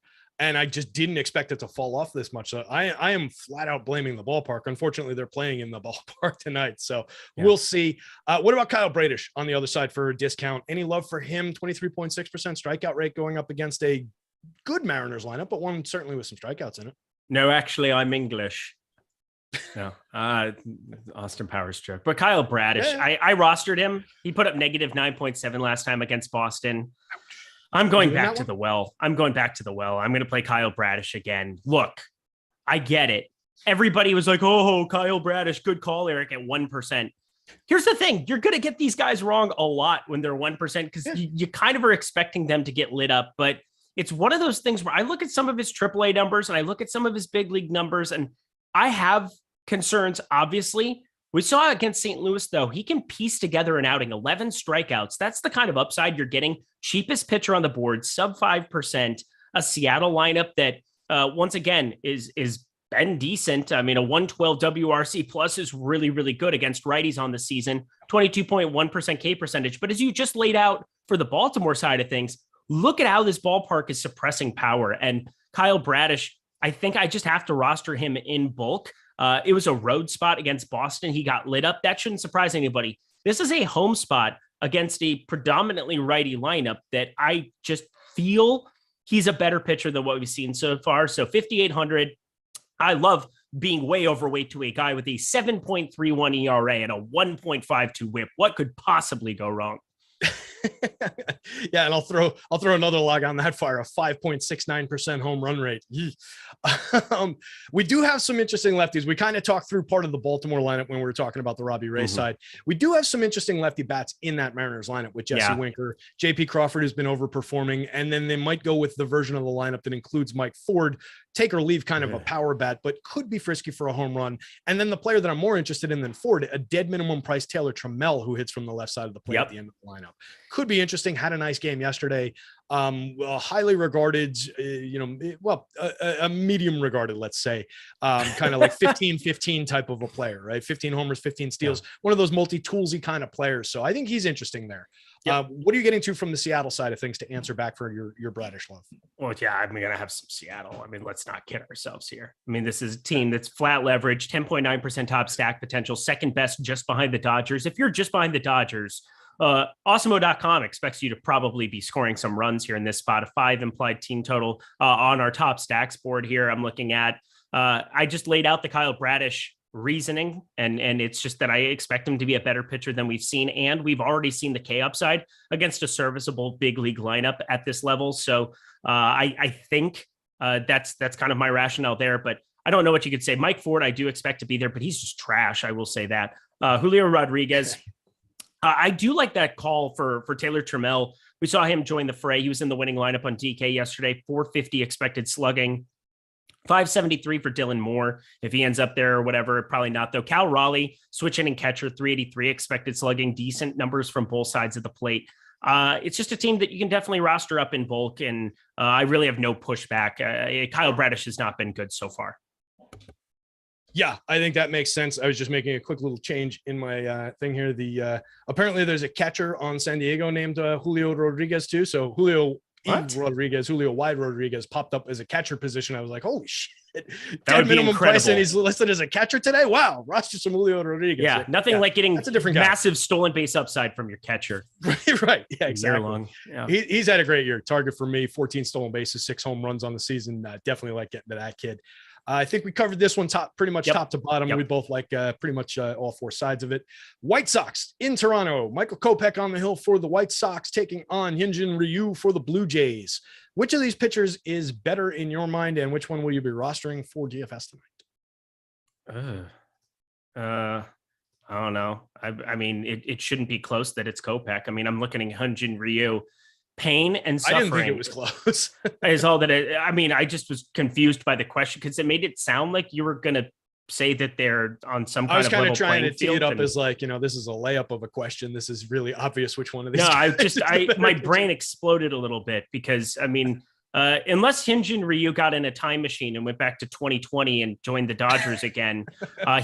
And I just didn't expect it to fall off this much. So I am flat out blaming the ballpark. Unfortunately, they're playing in the ballpark tonight. So We'll see. What about Kyle Bradish on the other side for a discount? Any love for him? 23.6% strikeout rate going up against a good Mariners lineup, but one certainly with some strikeouts in it. No, actually, I'm English. No, Austin Powers joke. But Kyle Bradish, I rostered him. He put up negative 9.7 last time against Boston. I'm going back to the well. I'm going to play Kyle Bradish again. Look, I get it. Everybody was like, oh, Kyle Bradish, good call, Eric, at 1%. Here's the thing. You're going to get these guys wrong a lot when they're 1% because you kind of are expecting them to get lit up. But it's one of those things where I look at some of his AAA numbers and I look at some of his big league numbers, and I have concerns, obviously. We saw against St. Louis, though, he can piece together an outing, 11 strikeouts. That's the kind of upside you're getting. Cheapest pitcher on the board, sub 5%, a Seattle lineup that, once again, is been decent. I mean, a 112 WRC plus is really, really good against righties on the season, 22.1% K percentage. But as you just laid out for the Baltimore side of things, look at how this ballpark is suppressing power. And Kyle Bradish, I think I just have to roster him in bulk. It was a road spot against Boston. He got lit up. That shouldn't surprise anybody. This is a home spot against a predominantly righty lineup that I just feel he's a better pitcher than what we've seen so far. So 5,800. I love being way overweight to a guy with a 7.31 ERA and a 1.52 whip. What could possibly go wrong? Yeah, and I'll throw another log on that fire, a 5.69% home run rate. We do have some interesting lefties. We kind of talked through part of the Baltimore lineup when we were talking about the Robby Ray side. We do have some interesting lefty bats in that Mariners lineup with Jesse Winker, JP Crawford, who's been overperforming, and then they might go with the version of the lineup that includes Mike Ford, take or leave kind of a power bat, but could be frisky for a home run. And then the player that I'm more interested in than Ford, a dead minimum price Taylor Trammell, who hits from the left side of the plate at the end of the lineup. Could be interesting. Had a nice game yesterday. Highly regarded, a medium regarded, let's say, kind of like 15-15 type of a player, right? 15 homers, 15 steals, one of those multi-toolsy kind of players. So I think he's interesting there. What are you getting to from the Seattle side of things to answer back for your Bradish love? Well, yeah, I'm going to have some Seattle. I mean, let's not kid ourselves here. I mean, this is a team that's flat leverage, 10.9% top stack potential, second best just behind the Dodgers. If you're just behind the Dodgers, Awesemo.com expects you to probably be scoring some runs here in this spot. A 5 implied team total on our top stacks board here. I'm looking at, I just laid out the Kyle Bradish reasoning, and it's just that I expect him to be a better pitcher than we've seen. And we've already seen the K upside against a serviceable big league lineup at this level. So I think that's kind of my rationale there, but I don't know what you could say. Mike Ford, I do expect to be there, but he's just trash. I will say that. Julio Rodriguez, I do like that call for Taylor Trammell. We saw him join the fray. He was in the winning lineup on DK yesterday, 450 expected slugging, 573 for Dylan Moore. If he ends up there or whatever, probably not though. Cal Raleigh, switch hitting catcher, 383 expected slugging, decent numbers from both sides of the plate. It's just a team that you can definitely roster up in bulk, and I really have no pushback. Kyle Bradish has not been good so far. Yeah, I think that makes sense. I was just making a quick little change in my thing here. The apparently there's a catcher on San Diego named Julio Rodriguez too. So Julio Wide Rodriguez popped up as a catcher position. I was like, holy shit, dead minimum price, and he's listed as a catcher today. Wow, roster some Julio Rodriguez. Yeah, nothing like getting that's a different massive stolen base upside from your catcher. Right. Yeah, exactly. Long. Yeah. He's had a great year. Target for me, 14 stolen bases, 6 home runs on the season. Definitely like getting to that kid. I think we covered this one pretty much top to bottom. We both like pretty much all 4 sides of it. White Sox in Toronto. Michael Kopeck on the hill for the White Sox, taking on Hyunjin Ryu for the Blue Jays. Which of these pitchers is better in your mind, and which one will you be rostering for DFS tonight? I don't know. I mean, it shouldn't be close that it's Kopeck. I mean, I'm looking at Hyunjin Ryu. Pain and suffering. I didn't think it was close. Is all that I just was confused by the question because it made it sound like you were going to say that they're on some kind of level. I was kind of trying to tee it up as like, this is a layup of a question. This is really obvious which one of these. No, my brain exploded a little bit because I mean, unless Hyunjin Ryu got in a time machine and went back to 2020 and joined the Dodgers again,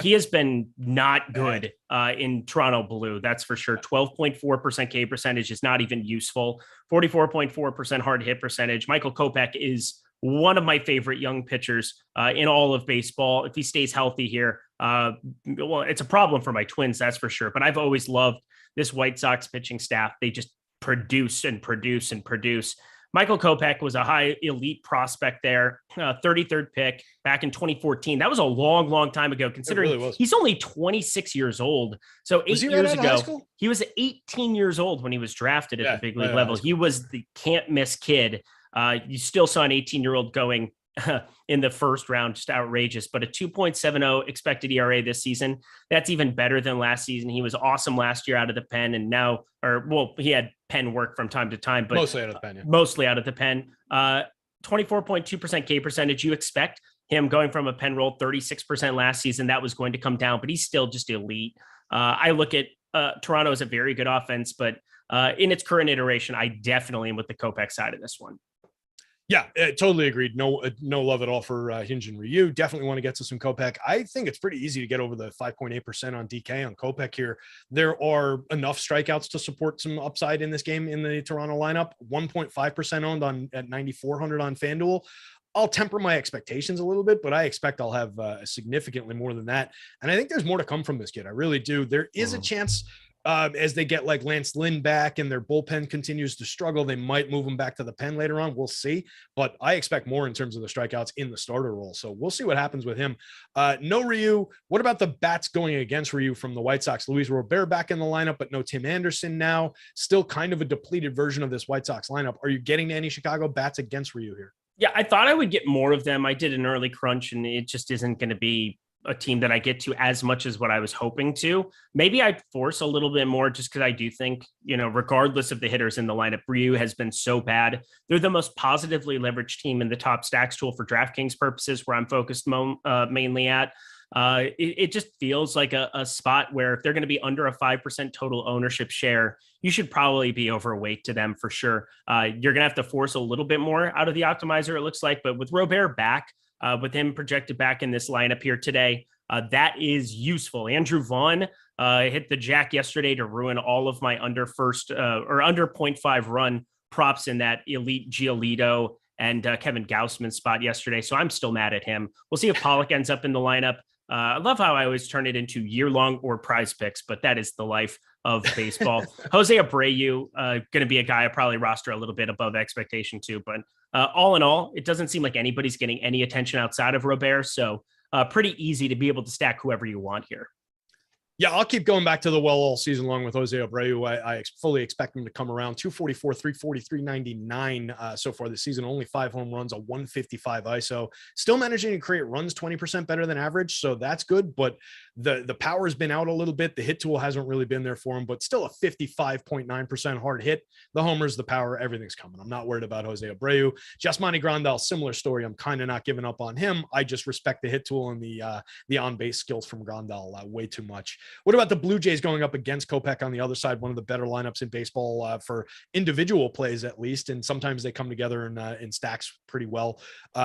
he has been not good in Toronto Blue. That's for sure. 12.4% K percentage is not even useful. 44.4% hard hit percentage. Michael Kopeck is one of my favorite young pitchers in all of baseball. If he stays healthy here, well, it's a problem for my Twins, that's for sure. But I've always loved this White Sox pitching staff. They just produce and produce and produce. Michael Kopeck was a high elite prospect there, 33rd pick back in 2014. That was a long, long time ago, considering he's only 26 years old. So 8 years ago, he was 18 years old when he was drafted at the big league level. He was the can't miss kid. You still saw an 18-year-old going in the first round, just outrageous, but a 2.70 expected ERA this season. That's even better than last season. He was awesome last year out of the pen, and now, he had pen work from time to time, but mostly out of the pen. Yeah. Mostly out of the pen. 24.2% K percentage. You expect him going from a pen roll 36% last season. That was going to come down, but he's still just elite. I look at Toronto as a very good offense, but in its current iteration, I definitely am with the Kopeck side of this one. Yeah, totally agreed. No love at all for Hyunjin Ryu. Definitely want to get to some Kopeck. I think it's pretty easy to get over the 5.8% on DK on Kopeck here. There are enough strikeouts to support some upside in this game in the Toronto lineup. 1.5% owned at 9,400 on FanDuel. I'll temper my expectations a little bit, but I expect I'll have significantly more than that. And I think there's more to come from this kid. I really do. There is a chance as they get like Lance Lynn back and their bullpen continues to struggle, they might move him back to the pen later on. We'll see, but I expect more in terms of the strikeouts in the starter role. So we'll see what happens with him. No Ryu. What about the bats going against Ryu from the White Sox? Luis Robert back in the lineup, but no Tim Anderson now. Still kind of a depleted version of this White Sox lineup. Are you getting to any Chicago bats against Ryu here? Yeah, I thought I would get more of them. I did an early crunch, and it just isn't going to be a team that I get to as much as what I was hoping to. Maybe I'd force a little bit more just because I do think, regardless of the hitters in the lineup, Ryu has been so bad. They're the most positively leveraged team in the top stacks tool for DraftKings purposes, where I'm focused mainly at. It just feels like a spot where if they're going to be under a 5% total ownership share, you should probably be overweight to them for sure. You're going to have to force a little bit more out of the optimizer, it looks like, but with Robert back, with him projected back in this lineup here today, that is useful. Andrew Vaughn hit the jack yesterday to ruin all of my under 0.5 run props in that elite Giolito and Kevin Gausman spot yesterday. So I'm still mad at him. We'll see if Pollock ends up in the lineup. I love how I always turn it into year-long or prize picks, but that is the life of baseball. Jose Abreu, going to be a guy I probably roster a little bit above expectation too. But all in all, it doesn't seem like anybody's getting any attention outside of Robert. So pretty easy to be able to stack whoever you want here. Yeah, I'll keep going back to the well all season long with Jose Abreu. I fully expect him to come around 244, 340, 399 so far this season. Only 5 home runs, a 155 ISO. Still managing to create runs 20% better than average, so that's good. But the power has been out a little bit. The hit tool hasn't really been there for him, but still a 55.9% hard hit. The homers, the power, everything's coming. I'm not worried about Jose Abreu. Yasmani Grandal, similar story. I'm kind of not giving up on him. I just respect the hit tool and the on-base skills from Grandal way too much. What about the Blue Jays going up against Kopeck on the other side? One of the better lineups in baseball for individual plays, at least. And sometimes they come together in stacks pretty well.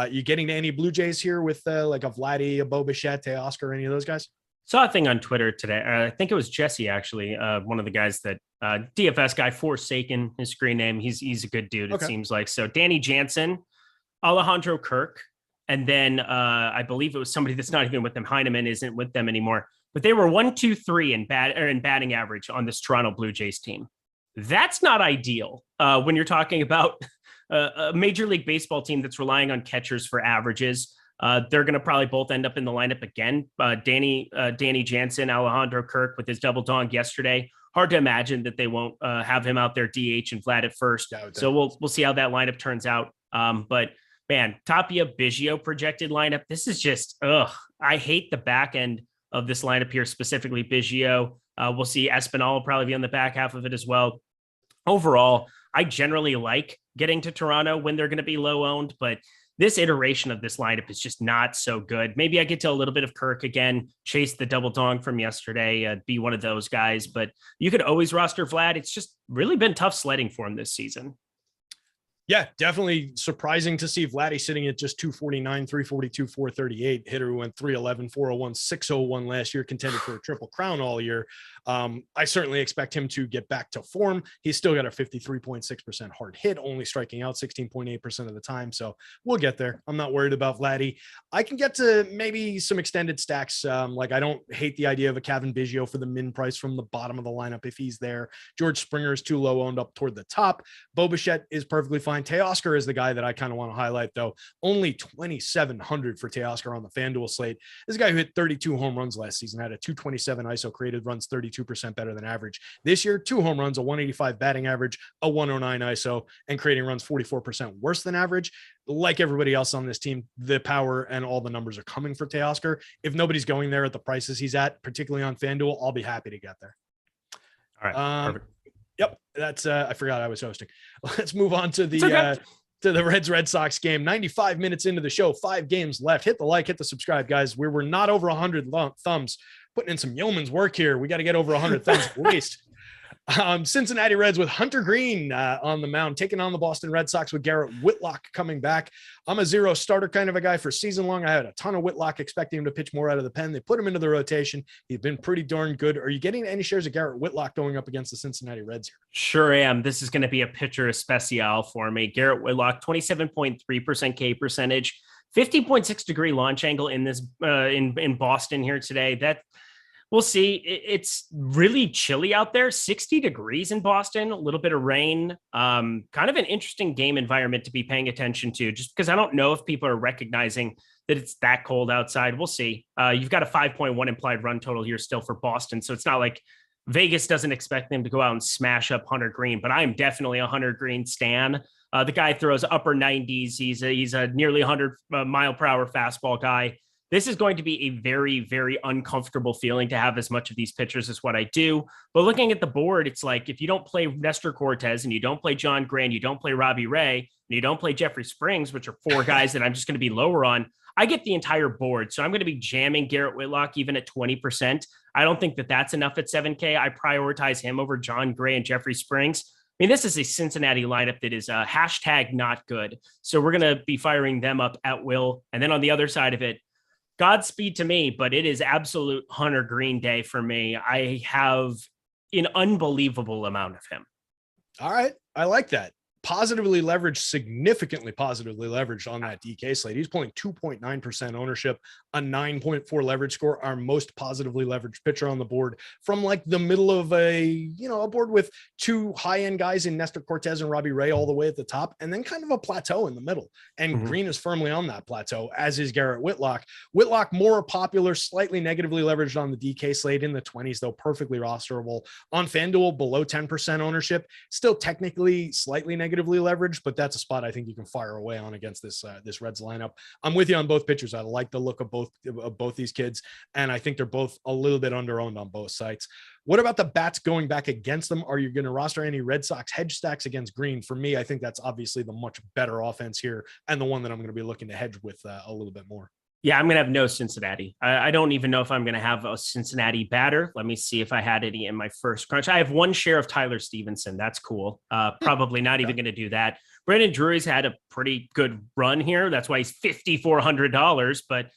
You getting to any Blue Jays here with like a Vladdy, a Bo Bichette, Teoscar, any of those guys? Saw a thing on Twitter today. I think it was Jesse, actually, one of the guys that DFS guy, Forsaken, his screen name. He's a good dude, it seems like. So Danny Jansen, Alejandro Kirk, and then I believe it was somebody that's not even with them. Heineman isn't with them anymore. But they were 1, 2, 3 in batting average on this Toronto Blue Jays team. That's not ideal when you're talking about a Major League Baseball team that's relying on catchers for averages. They're going to probably both end up in the lineup again. Danny Jansen, Alejandro Kirk with his double dong yesterday. Hard to imagine that they won't have him out there DH and Vlad at first. So we'll see how that lineup turns out. But man, Tapia Biggio projected lineup. This is just I hate the back end of this lineup here, specifically Biggio. We'll see Espinal will probably be on the back half of it as well. Overall, I generally like getting to Toronto when they're going to be low owned, but this iteration of this lineup is just not so good. Maybe I get to a little bit of Kirk again, chase the double dong from yesterday, be one of those guys, but you could always roster Vlad. It's just really been tough sledding for him this season. Yeah, definitely surprising to see Vladdy sitting at just 249, 342, 438. Hitter who went 311, 401, 601 last year, contended for a triple crown all year. I certainly expect him to get back to form. He's still got a 53.6% hard hit, only striking out 16.8% of the time. So we'll get there. I'm not worried about Vladdy. I can get to maybe some extended stacks. Like I don't hate the idea of a Kevin Biggio for the min price from the bottom of the lineup if he's there. George Springer is too low owned up toward the top. Bo Bichette is perfectly fine. Teoscar is the guy that I kind of want to highlight, though. Only 2,700 for Teoscar on the FanDuel slate. This is a guy who hit 32 home runs last season, had a 227 ISO, created runs 32% better than average. This year, 2 home runs, a 185 batting average, a 109 ISO, and creating runs 44% worse than average. Like everybody else on this team, the power and all the numbers are coming for Teoscar. If nobody's going there at the prices he's at, particularly on FanDuel, I'll be happy to get there. All right, perfect. Yep, that's I forgot I was hosting. Let's move on to the Red Sox game. 95 minutes into the show, 5 games left. Hit the like, hit the subscribe, guys. We're not over 100 thumbs. Putting in some yeoman's work here. We got to get over 100 thumbs at least. Cincinnati Reds with Hunter Green on the mound, taking on the Boston Red Sox with Garrett Whitlock coming back. I'm a 0 starter kind of a guy for season long. I had a ton of Whitlock, expecting him to pitch more out of the pen. They put him into the rotation. He's been pretty darn good. Are you getting any shares of Garrett Whitlock going up against the Cincinnati Reds here? Sure am. This is going to be a pitcher especial for me. Garrett Whitlock, 27.3% K percentage, 50.6 degree launch angle in this in Boston here today. That we'll see. It's really chilly out there, 60 degrees in Boston, a little bit of rain. Kind of an interesting game environment to be paying attention to, just because I don't know if people are recognizing that it's that cold outside. We'll see. You've got a 5.1 implied run total here still for Boston. So it's not like Vegas doesn't expect them to go out and smash up Hunter Green, but I am definitely a Hunter Green stan. The guy throws upper 90s. He's a nearly 100 mile per hour fastball guy. This is going to be a very, very uncomfortable feeling to have as much of these pitchers as what I do. But looking at the board, it's like if you don't play Nestor Cortez and you don't play John Gray, you don't play Robby Ray, and you don't play Jeffrey Springs, which are 4 guys that I'm just going to be lower on, I get the entire board. So I'm going to be jamming Garrett Whitlock even at 20%. I don't think that that's enough at 7K. I prioritize him over John Gray and Jeffrey Springs. I mean, this is a Cincinnati lineup that is hashtag not good. So we're going to be firing them up at will. And then on the other side of it, Godspeed to me, but it is absolute Hunter Green day for me. I have an unbelievable amount of him. All right. I like that. Positively leveraged, significantly positively leveraged on that DK slate. He's pulling 2.9% ownership, a 9.4 leverage score, our most positively leveraged pitcher on the board from like the middle of a board with 2 high-end guys in Nestor Cortez and Robby Ray all the way at the top, and then kind of a plateau in the middle. And Green is firmly on that plateau, as is Garrett Whitlock. Whitlock more popular, slightly negatively leveraged on the DK slate in the 20s, though perfectly rosterable. On FanDuel, below 10% ownership, still technically slightly negatively leveraged, but that's a spot I think you can fire away on against this Reds lineup. I'm with you on both pitchers. I like the look of both these kids, and I think they're both a little bit under-owned on both sites. What about the bats going back against them? Are you going to roster any Red Sox hedge stacks against Green? For me, I think that's obviously the much better offense here, and the one that I'm going to be looking to hedge with a little bit more. Yeah, I'm going to have no Cincinnati. I don't even know if I'm going to have a Cincinnati batter. Let me see if I had any in my first crunch. I have one share of Tyler Stevenson. That's cool. Probably not even going to do that. Brandon Drury's had a pretty good run here. That's why he's $5,400, but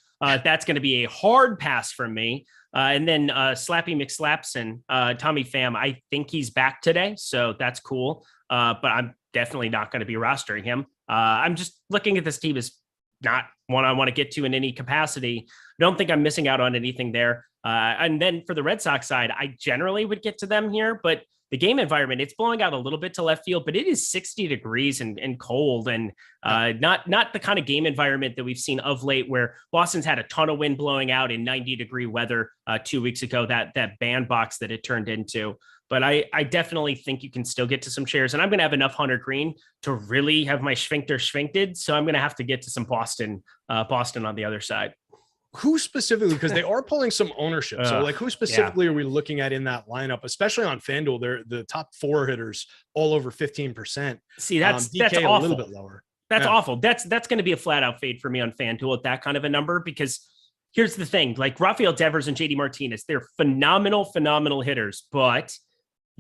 that's going to be a hard pass from me. And then Slappy McSlapson, Tommy Pham, I think he's back today, so that's cool. But I'm definitely not going to be rostering him. I'm just looking at this team as not one I want to get to in any capacity. I don't think I'm missing out on anything there. And then for the Red Sox side, I generally would get to them here, but the game environment, it's blowing out a little bit to left field, but it is 60 degrees and cold and not the kind of game environment that we've seen of late, where Boston's had a ton of wind blowing out in 90-degree weather 2 weeks ago, that bandbox that it turned into. But I definitely think you can still get to some shares, and I'm going to have enough Hunter Green to really have my sphincter schvinked. So I'm going to have to get to some Boston on the other side. Who specifically, because they are pulling some ownership. So like who specifically are we looking at in that lineup, especially on FanDuel? They're the top 4 hitters all over 15%. See, that's awful. A little bit lower. That's awful. That's going to be a flat out fade for me on FanDuel at that kind of a number, because here's the thing, like Rafael Devers and JD Martinez, they're phenomenal hitters, but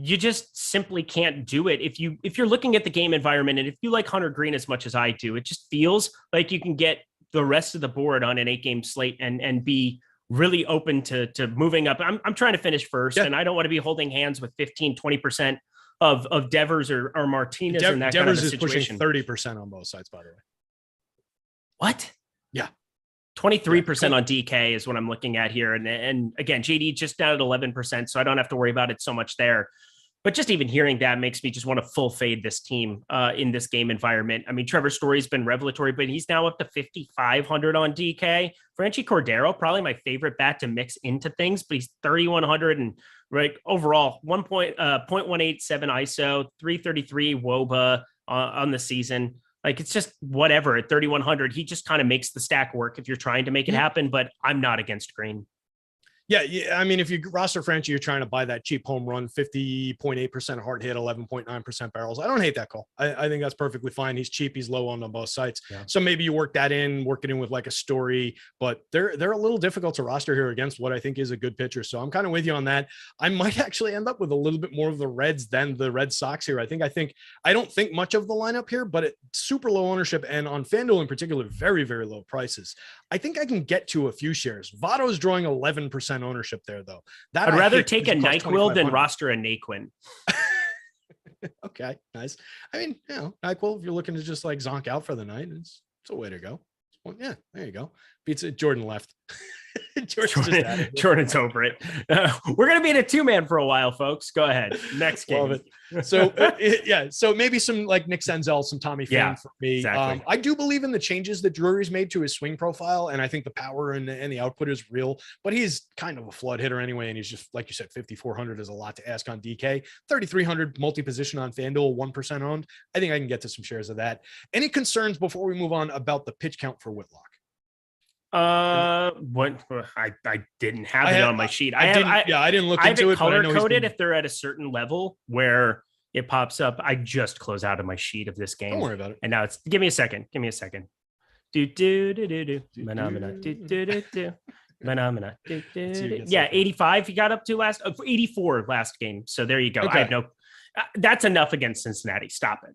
you just simply can't do it. If you're looking at the game environment, and if you like Hunter Green as much as I do, it just feels like you can get the rest of the board on an 8-game slate and be really open to moving up. I'm trying to finish first, and I don't want to be holding hands with 15-20% of Devers or Martinez in that Devers kind of a situation. Is pushing 30% on both sides, by the way. What? Yeah. 23% on DK is what I'm looking at here. And again, JD just down at 11%, so I don't have to worry about it so much there. But just even hearing that makes me just want to full fade this team in this game environment. I mean, Trevor Story's been revelatory, but he's now up to 5,500 on DK. Franchi Cordero, probably my favorite bat to mix into things, but he's 3,100 and right overall 0.187 ISO, 333 WOBA on the season. Like, it's just whatever at 3,100. He just kind of makes the stack work if you're trying to make it happen, but I'm not against Green. Yeah, I mean, if you roster Franchi, you're trying to buy that cheap home run, 50.8% hard hit, 11.9% barrels. I don't hate that call. I think that's perfectly fine. He's cheap. He's low on both sides. Yeah. So maybe you work it in with like a Story, but they're a little difficult to roster here against what I think is a good pitcher. So I'm kind of with you on that. I might actually end up with a little bit more of the Reds than the Red Sox here. I don't think much of the lineup here, but it's super low ownership, and on FanDuel in particular, very, very low prices. I think I can get to a few shares. Votto's drawing 11% ownership there, though. I'd rather take a NyQuil than roster a Naquin. Okay, nice. I mean, NyQuil, if you're looking to just like zonk out for the night, it's a way to go. Well, yeah, there you go. Beats it. Jordan left. Jordan's over it. We're going to be in a 2-man for a while, folks. Go ahead. Next game. Love it. So, so maybe some like Nick Senzel, some Tommy Pham for me. Exactly. I do believe in the changes that Drury's made to his swing profile, and I think the power and the output is real, but he's kind of a flood hitter anyway, and he's just, like you said, 5,400 is a lot to ask on DK. 3,300 multi-position on FanDuel, 1% owned. I think I can get to some shares of that. Any concerns before we move on about the pitch count for Whitlock? What I didn't have it on my sheet. I didn't look into it. Color coded if they're at a certain level where it pops up. I just close out of my sheet of this game. Don't worry about it. And now it's give me a second. Do do do do do. Phenomena. Do do do do. Phenomena. Yeah, 85. He got up to 84 last game. So there you go. Okay. I have no. That's enough against Cincinnati. Stop it.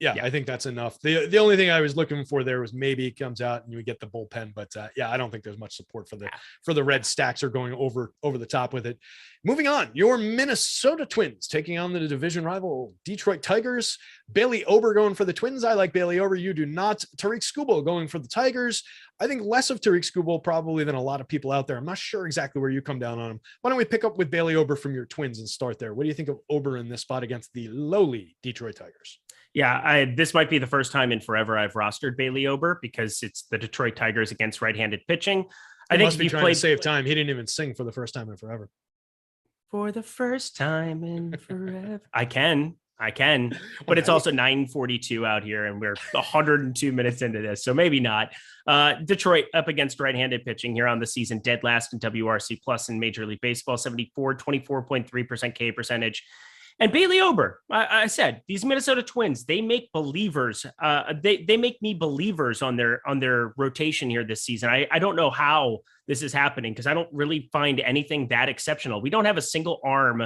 Yeah, I think that's enough. The only thing I was looking for there was maybe it comes out and you get the bullpen, but I don't think there's much support for the Red stacks are going over the top with it. Moving on, your Minnesota Twins taking on the division rival Detroit Tigers. Bailey Ober going for the Twins. I like Bailey Ober. You do not. Tariq Skubal going for the Tigers. I think less of Tariq Skubal probably than a lot of people out there. I'm not sure exactly where you come down on him. Why don't we pick up with Bailey Ober from your Twins and start there? What do you think of Ober in this spot against the lowly Detroit Tigers? Yeah, this might be the first time in forever I've rostered Bailey Ober because it's the Detroit Tigers against right-handed pitching. I think must be trying to save time. He didn't even sing for the first time in forever. For the first time in forever. I can, but it's also 9:42 out here and we're 102 minutes into this. So maybe not. Detroit up against right-handed pitching here on the season, dead last in WRC plus in Major League Baseball, 24.3% K percentage. And Bailey Ober, I said, these Minnesota Twins, they make believers. They make me believers on their rotation here this season. I don't know how this is happening because I don't really find anything that exceptional. We don't have a single arm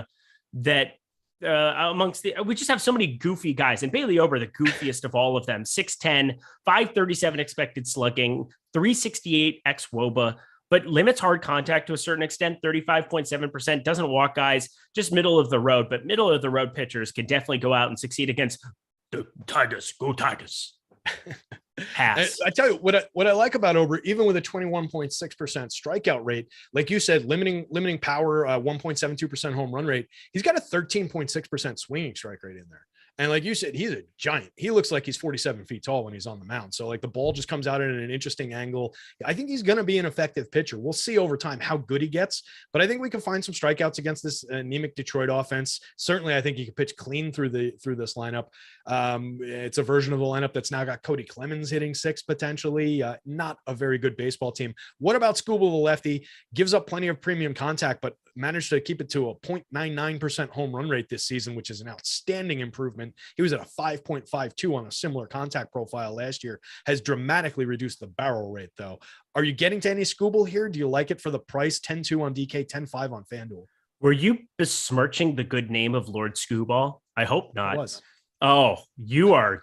that we just have so many goofy guys, and Bailey Ober, the goofiest of all of them. 6'10", 537 expected slugging, 368 xWOBA. But limits hard contact to a certain extent, 35.7%, doesn't walk guys, just middle of the road. But middle of the road pitchers can definitely go out and succeed against the Tigers. Go Tigers. Pass. I tell you what I like about Ober, even with a 21.6% strikeout rate, like you said, limiting power, 1.72% home run rate, he's got a 13.6% swinging strike rate in there. And like you said, he's a giant. He looks like he's 47 feet tall when he's on the mound. So like the ball just comes out at an interesting angle. I think he's going to be an effective pitcher. We'll see over time how good he gets, but I think we can find some strikeouts against this anemic Detroit offense. Certainly, I think he could pitch clean through this lineup. It's a version of the lineup that's now got Cody Clemens hitting 6 potentially. Not a very good baseball team. What about Skubal, the lefty? Gives up plenty of premium contact, but managed to keep it to a 0.99% home run rate this season, which is an outstanding improvement. He was at a 5.52 on a similar contact profile last year, has dramatically reduced the barrel rate though. Are you getting to any Skubal here? Do you like it for the price? 10-2 on DK, 10-5 on FanDuel. Were you besmirching the good name of Lord Skubal? I hope not. It was. Oh, you are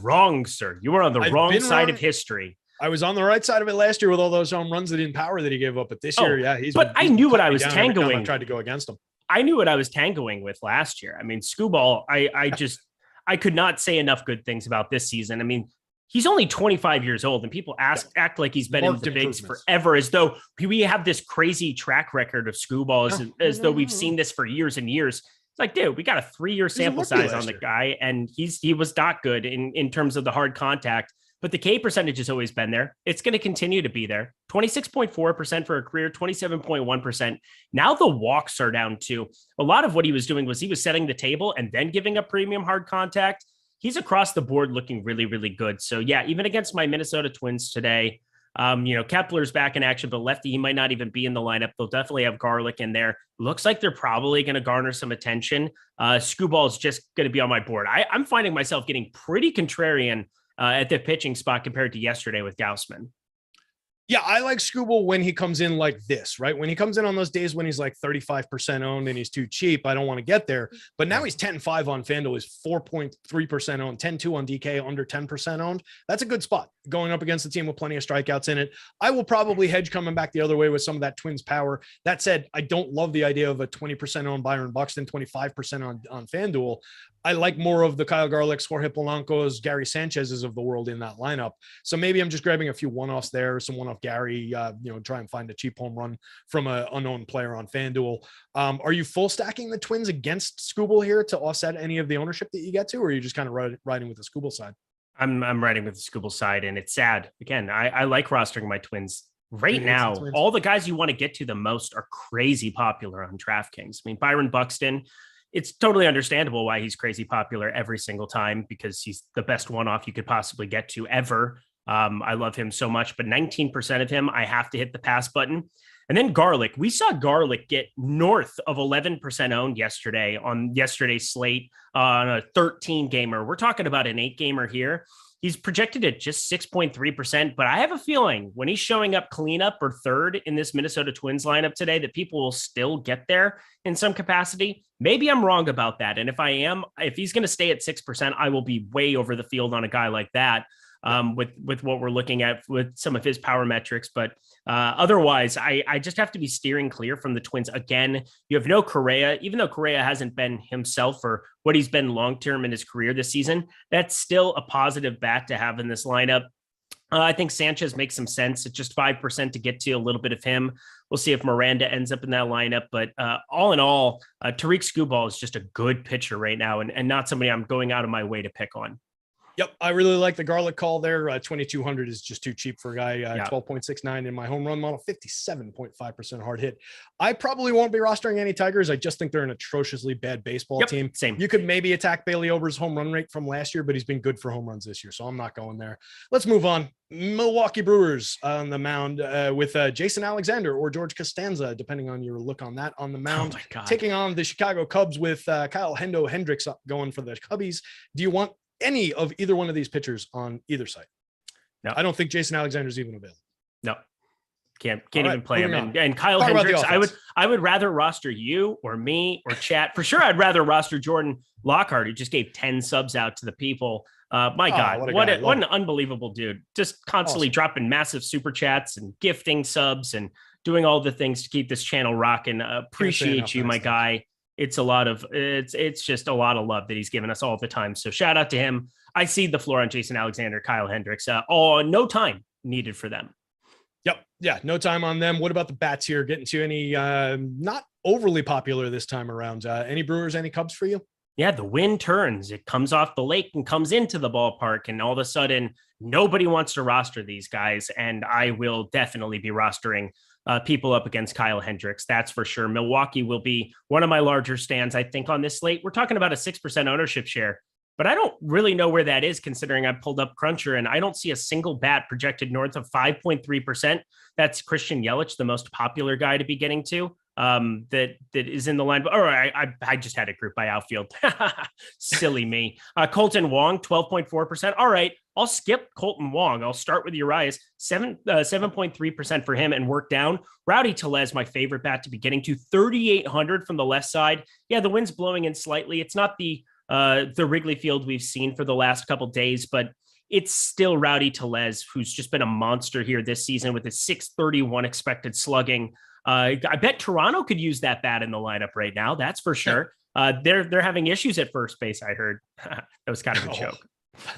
wrong, sir. You are on the wrong side of history. I was on the right side of it last year with all those home runs that in power that he gave up. But this year, yeah, I knew what I was tangoing. I tried to go against him. I knew what I was tangoing with last year. I mean, Skubal, I could not say enough good things about this season. I mean, he's only 25 years old, and people act like he's been in the bigs forever, as though we have this crazy track record of Skubal, as though we've seen this for years and years. It's like, dude, we got a 3-year sample size on the guy, and he was not good in terms of the hard contact. But the K percentage has always been there. It's going to continue to be there. 26.4% for a career, 27.1%. Now the walks are down too. A lot of what he was doing was he was setting the table and then giving up premium hard contact. He's across the board looking really, really good. So yeah, even against my Minnesota Twins today, Kepler's back in action, but lefty, he might not even be in the lineup. They'll definitely have Garlick in there. Looks like they're probably going to garner some attention. Skubal is just going to be on my board. I'm finding myself getting pretty contrarian at the pitching spot compared to yesterday with Gausman. Yeah, I like Skubal when he comes in like this, right? When he comes in on those days when he's like 35% owned and he's too cheap, I don't want to get there. But now he's 10-5 on FanDuel. He's 4.3% owned, 10-2 on DK, under 10% owned. That's a good spot going up against a team with plenty of strikeouts in it. I will probably hedge coming back the other way with some of that Twins power. That said, I don't love the idea of a 20% owned Byron Buxton, 25% on FanDuel. I like more of the Kyle Garlicks, Jorge Polanco's, Gary Sanchez's of the world in that lineup. So maybe I'm just grabbing a few one-offs there, some one-off Gary, try and find a cheap home run from an unknown player on FanDuel. Are you full stacking the Twins against Skubal here to offset any of the ownership that you get to, or are you just kind of riding with the Skubal side? I'm riding with the Skubal side, and it's sad. Again, I like rostering my Twins. Right now, all the guys you want to get to the most are crazy popular on DraftKings. I mean, Byron Buxton, it's totally understandable why he's crazy popular every single time, because he's the best one-off you could possibly get to ever. I love him so much, but 19% of him, I have to hit the pass button. And then Garlick, we saw Garlick get north of 11% owned yesterday on yesterday's slate on a 13 gamer. We're talking about an 8 gamer here. He's projected at just 6.3%, but I have a feeling when he's showing up cleanup or third in this Minnesota Twins lineup today, that people will still get there in some capacity. Maybe I'm wrong about that. And if he's going to stay at 6%, I will be way over the field on a guy like that. With what we're looking at with some of his power metrics. But otherwise, I just have to be steering clear from the Twins. Again, you have no Correa, even though Correa hasn't been himself or what he's been long-term in his career this season. That's still a positive bat to have in this lineup. I think Sanchez makes some sense. It's just 5% to get to a little bit of him. We'll see if Miranda ends up in that lineup. But all in all, Tariq Skubal is just a good pitcher right now and not somebody I'm going out of my way to pick on. Yep, I really like the garlic call there. 2,200 is just too cheap for a guy. 12.69 in my home run model, 57.5% hard hit. I probably won't be rostering any Tigers. I just think they're an atrociously bad baseball team. Same. You could maybe attack Bailey Ober's home run rate from last year, but he's been good for home runs this year, so I'm not going there. Let's move on. Milwaukee Brewers on the mound with Jason Alexander or George Costanza, depending on your look on that, on the mound. Taking on the Chicago Cubs with Kyle Hendricks going for the Cubbies. Do you want any of either one of these pitchers on either side? No, I don't think Jason Alexander's even available. No, can't even play him. And Kyle Hendricks, I would rather roster you or me or chat for sure. I'd rather roster Jordan Lockhart, who just gave 10 subs out to the people. My God, what an unbelievable dude! Just constantly dropping massive super chats and gifting subs and doing all the things to keep this channel rocking. Appreciate you, my guy. It's just a lot of love that he's given us all the time. So shout out to him. I see the floor on Jason Alexander, Kyle Hendricks. No time needed for them. Yep. Yeah. No time on them. What about the bats here? Getting to any, not overly popular this time around. Any Brewers, any Cubs for you? Yeah. The wind turns, it comes off the lake and comes into the ballpark. And all of a sudden nobody wants to roster these guys. And I will definitely be rostering people up against Kyle Hendricks. That's for sure. Milwaukee will be one of my larger stands, I think, on this slate. We're talking about a 6% ownership share, but I don't really know where that is, considering I pulled up Cruncher and I don't see a single bat projected north of 5.3%. That's Christian Yelich, the most popular guy to be getting to. That is in the line. Or I just had a group by outfield. Silly me. Colton Wong, 12.4%. All right, I'll skip Colton Wong. I'll start with Urias, 7.3% for him and work down. Rowdy Tellez, my favorite bat to be getting to, 3,800 from the left side. Yeah, the wind's blowing in slightly. It's not the Wrigley Field we've seen for the last couple days, but it's still Rowdy Tellez, who's just been a monster here this season with his 631 expected slugging. I bet Toronto could use that bat in the lineup right now. That's for sure. They're having issues at first base. I heard that was kind of a joke.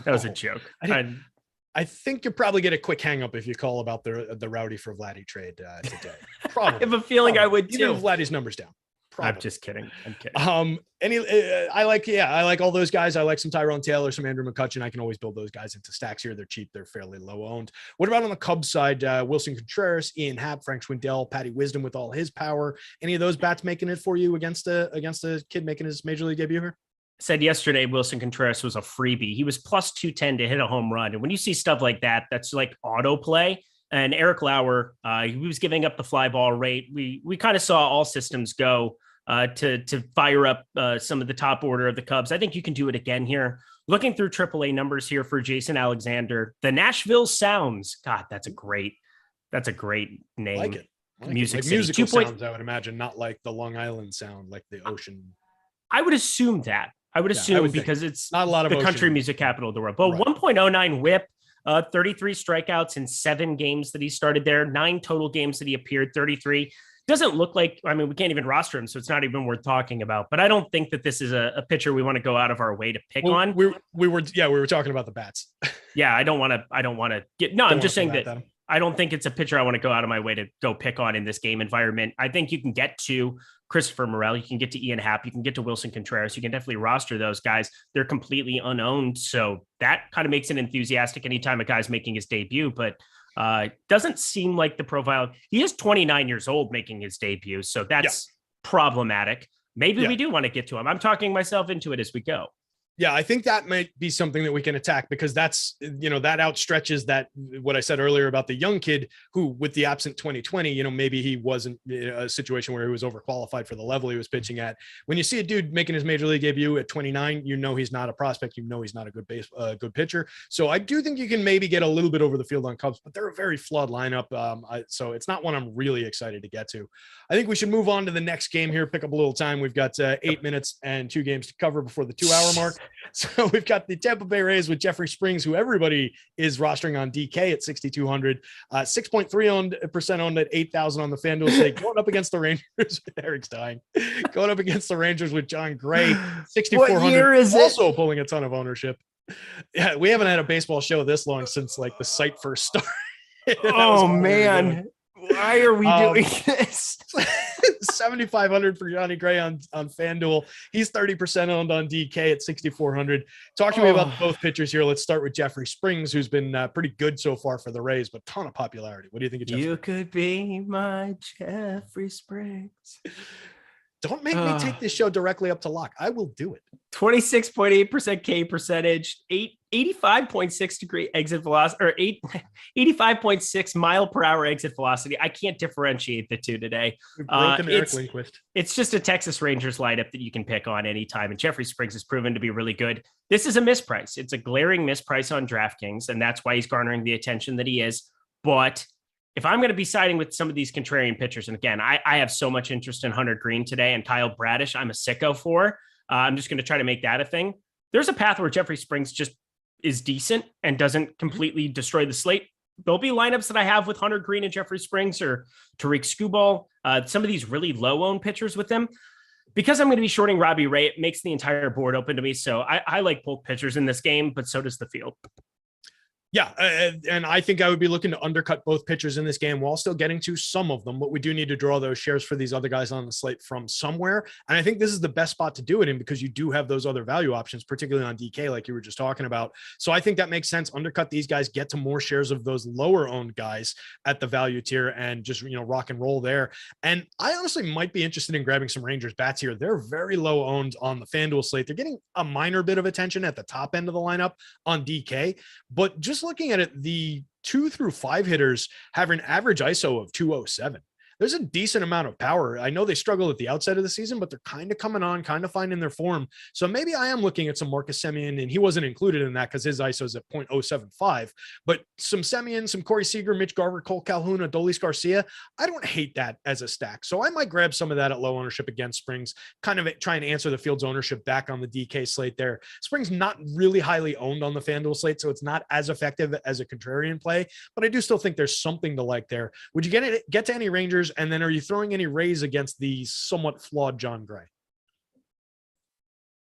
That was a joke. I think you'll probably get a quick hang up if you call about the Rowdy for Vladdy trade today. Probably. I have a feeling I would too. Even if Vladdy's numbers down. Probably. I'm just kidding. I'm kidding. I like all those guys. I like some Tyrone Taylor, some Andrew McCutchen. I can always build those guys into stacks here. They're cheap. They're fairly low owned. What about on the Cubs side? Wilson Contreras, Ian Happ, Frank Schwindel, Patty Wisdom with all his power. Any of those bats making it for you against a kid making his major league debut here? Said yesterday, Wilson Contreras was a freebie. He was plus 210 to hit a home run. And when you see stuff like that, that's like autoplay. And Eric Lauer, he was giving up the fly ball rate. We kind of saw all systems go to fire up some of the top order of the Cubs. I think you can do it again here. Looking through AAA numbers here for Jason Alexander, the Nashville Sounds. God, that's a great name. Like it. Music like musical sounds, I would imagine, not like the Long Island sound, like the ocean. I would assume that. I would assume because it's not a lot of the country music capital of the world. But right. 1.09 whip, 33 strikeouts in 7 games that he started there, 9 total games that he appeared, 33. Doesn't look like, I mean, we can't even roster him, so it's not even worth talking about. But I don't think that this is a pitcher we want to go out of our way to pick on. We were talking about the bats. Yeah, I don't want to get. No, I'm just saying that I don't think it's a pitcher I want to go out of my way to go pick on in this game environment. I think you can get to Christopher Morel, you can get to Ian Happ, you can get to Wilson Contreras, you can definitely roster those guys. They're completely unowned, so that kind of makes it enthusiastic anytime a guy's making his debut. But doesn't seem like the profile. He is 29 years old making his debut, so that's problematic. Maybe we do want to get to him. I'm talking myself into it as we go. Yeah, I think that might be something that we can attack because that's, that outstretches that what I said earlier about the young kid who, with the absent 2020, maybe he wasn't in a situation where he was overqualified for the level he was pitching at. When you see a dude making his major league debut at 29, he's not a prospect, he's not a good pitcher. So I do think you can maybe get a little bit over the field on Cubs, but they're a very flawed lineup. So it's not one I'm really excited to get to. I think we should move on to the next game here, pick up a little time. We've got 8 minutes and 2 games to cover before the 2-hour mark. So we've got the Tampa Bay Rays with Jeffrey Springs, who everybody is rostering on DK at 6,200, 6.3% owned at 8,000 on the FanDuel site, going up against the Rangers with Eric's dying, going up against the Rangers with John Gray, 6,400. What year is also it? Pulling a ton of ownership. Yeah, we haven't had a baseball show this long since like the site first started. Oh man. Why are we doing this? 7,500 for Johnny Gray on FanDuel. He's 30% owned on DK at 6,400. Talk to me about both pitchers here. Let's start with Jeffrey Springs, who's been pretty good so far for the Rays, but ton of popularity. What do you think of Jeffrey? You could be my Jeffrey Springs. Don't make me take this show directly up to lock. I will do it. 26.8% K percentage, 85.6 degree exit velocity, or 85.6 mile per hour exit velocity. I can't differentiate the two today. It's just a Texas Rangers lineup that you can pick on anytime. And Jeffrey Springs has proven to be really good. This is a misprice. It's a glaring misprice on DraftKings, and that's why he's garnering the attention that he is. But if I'm going to be siding with some of these contrarian pitchers, and again, I have so much interest in Hunter Green today and Kyle Bradish, I'm a sicko for. I'm just going to try to make that a thing. There's a path where Jeffrey Springs just is decent and doesn't completely destroy the slate. There'll be lineups that I have with Hunter Green and Jeffrey Springs or Tariq Skubal, some of these really low-owned pitchers with them. Because I'm going to be shorting Robby Ray, it makes the entire board open to me. So I like both pitchers in this game, but so does the field. Yeah, and I think I would be looking to undercut both pitchers in this game while still getting to some of them, but we do need to draw those shares for these other guys on the slate from somewhere. And I think this is the best spot to do it in because you do have those other value options, particularly on DK, like you were just talking about. So I think that makes sense. Undercut these guys, get to more shares of those lower owned guys at the value tier and just, rock and roll there. And I honestly might be interested in grabbing some Rangers bats here. They're very low owned on the FanDuel slate. They're getting a minor bit of attention at the top end of the lineup on DK, but just looking at it, the 2 through 5 hitters have an average ISO of 207. There's a decent amount of power. I know they struggled at the outset of the season, but they're kind of coming on, kind of finding their form. So maybe I am looking at some Marcus Semien, and he wasn't included in that because his ISO is at 0.075. But some Semien, some Corey Seager, Mitch Garver, Cole Calhoun, Adolis Garcia, I don't hate that as a stack. So I might grab some of that at low ownership against Springs, kind of trying to answer the field's ownership back on the DK slate there. Springs not really highly owned on the FanDuel slate, so it's not as effective as a contrarian play, but I do still think there's something to like there. Would you get to any Rangers? And then are you throwing any Rays against the somewhat flawed John Gray?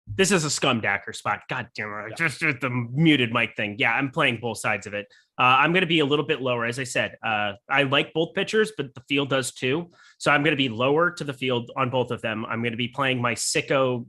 This is a scumdacker spot. God damn it. Yeah. Just the muted mic thing. Yeah, I'm playing both sides of it. I'm going to be a little bit lower. As I said, I like both pitchers, but the field does too. So I'm going to be lower to the field on both of them. I'm going to be playing my sycophant,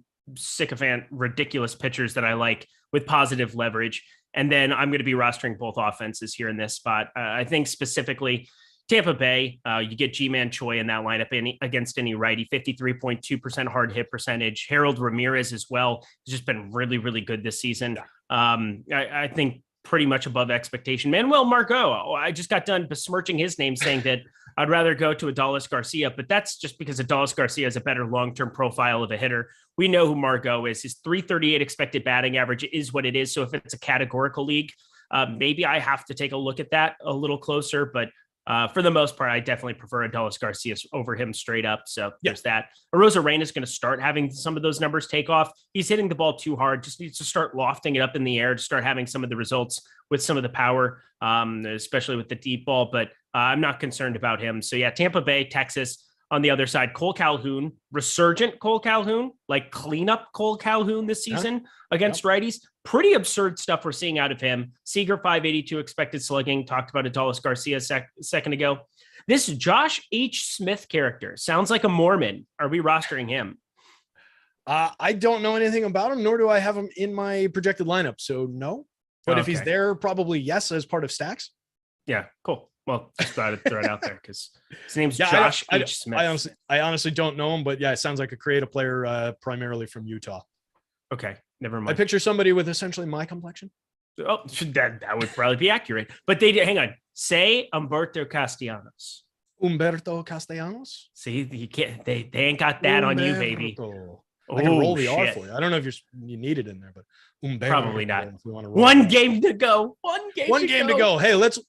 ridiculous pitchers that I like with positive leverage. And then I'm going to be rostering both offenses here in this spot. I think specifically Tampa Bay, you get G-Man Choi in that lineup against any righty, 53.2% hard hit percentage. Harold Ramirez as well has just been really, really good this season. I think pretty much above expectation. Manuel Margot, I just got done besmirching his name, saying that I'd rather go to Adolis Garcia, but that's just because Adolis Garcia has a better long-term profile of a hitter. We know who Margot is. His 338 expected batting average is what it is. So if it's a categorical league, maybe I have to take a look at that a little closer, but for the most part, I definitely prefer Adolis Garcia over him straight up. So there's that. Arozarena is going to start having some of those numbers take off. He's hitting the ball too hard, just needs to start lofting it up in the air to start having some of the results with some of the power, especially with the deep ball. But I'm not concerned about him. So yeah, Tampa Bay, Texas. On the other side, Cole Calhoun, resurgent Cole Calhoun, like cleanup Cole Calhoun this season against righties. Pretty absurd stuff we're seeing out of him. Seager, 582 expected slugging. Talked about Adolis Garcia a second ago. This Josh H. Smith character sounds like a Mormon. Are we rostering him? I don't know anything about him, nor do I have him in my projected lineup. So no. But if he's there, probably yes, as part of stacks. Yeah, cool. Well, just thought I'd throw it out there because his name's Josh H. Smith. I honestly don't know him, but yeah, it sounds like a creative player, primarily from Utah. Okay, never mind. I picture somebody with essentially my complexion. Oh, that would probably be accurate. But hang on. Say Humberto Castellanos. Humberto Castellanos? See, you can't. They ain't got that on you, baby. I can roll the R for you. I don't know if you need it in there, but probably not. One game to go. One game to go. Hey, let's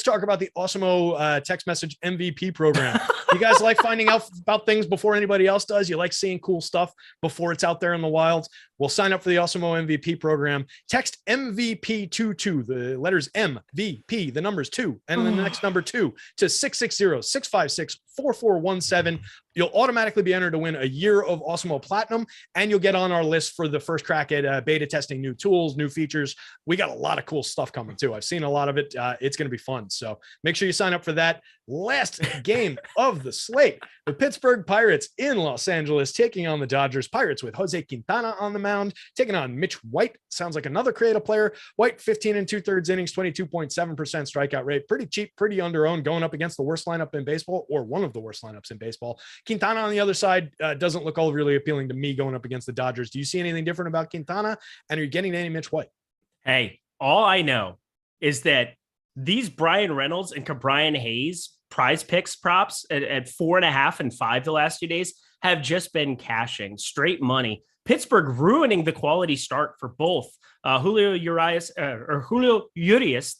talk about the Awesemo text message MVP program. You guys like finding out about things before anybody else does? You like seeing cool stuff before it's out there in the wild? Well, sign up for the Awesemo MVP program. Text MVP22, the letters MVP, the numbers 2, and the next number 2 to 660-656-4417. You'll automatically be entered to win a year of Awesemo Platinum, and you'll get on our list for the first crack at beta testing new tools, new features. We got a lot of cool stuff coming too. I've seen a lot of it. It's going to be fun. So make sure you sign up for that. Last game of the slate, the Pittsburgh Pirates in Los Angeles taking on the Dodgers. Pirates with Jose Quintana on the mound, taking on Mitch White. Sounds like another creative player. White, 15 2/3 innings, 22.7% strikeout rate. Pretty cheap, pretty under-owned, going up against the worst lineup in baseball, or one of the worst lineups in baseball. Quintana on the other side doesn't look all really appealing to me going up against the Dodgers. Do you see anything different about Quintana? And are you getting any Mitch White? Hey, all I know is that these Brian Reynolds and Brian Hayes prize picks props at 4.5 and 5 the last 2 days have just been cashing straight money. Pittsburgh ruining the quality start for both Julio Urias.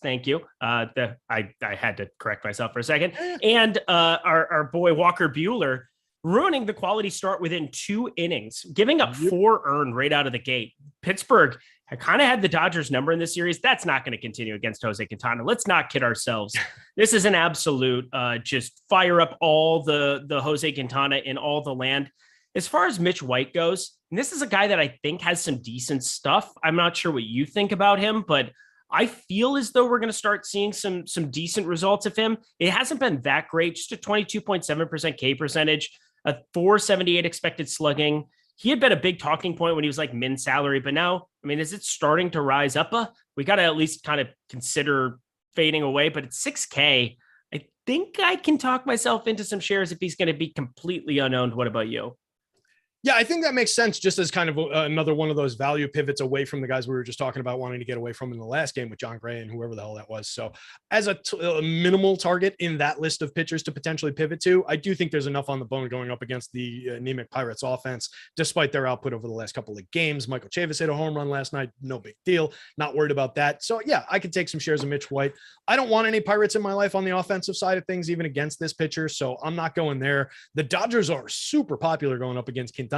Thank you. I had to correct myself for a second. And our boy Walker Buehler ruining the quality start within 2 innings, giving up 4 earned right out of the gate. Pittsburgh kind of had the Dodgers number in this series. That's not going to continue against Jose Quintana. Let's not kid ourselves. This is an absolute just fire up all the Jose Quintana in all the land. As far as Mitch White goes, and this is a guy that I think has some decent stuff. I'm not sure what you think about him, but I feel as though we're going to start seeing some decent results of him. It hasn't been that great, just a 22.7% K percentage, a 478 expected slugging. He had been a big talking point when he was like min salary, but now, I mean, is it starting to rise up? We got to at least kind of consider fading away, but it's 6K. I think I can talk myself into some shares if he's going to be completely unowned. What about you? Yeah, I think that makes sense just as kind of another one of those value pivots away from the guys we were just talking about wanting to get away from in the last game with John Gray and whoever the hell that was. So as a minimal target in that list of pitchers to potentially pivot to, I do think there's enough on the bone going up against the anemic Pirates offense, despite their output over the last couple of games. Michael Chavis hit a home run last night. No big deal. Not worried about that. So yeah, I could take some shares of Mitch White. I don't want any Pirates in my life on the offensive side of things, even against this pitcher. So I'm not going there. The Dodgers are super popular going up against Quintana.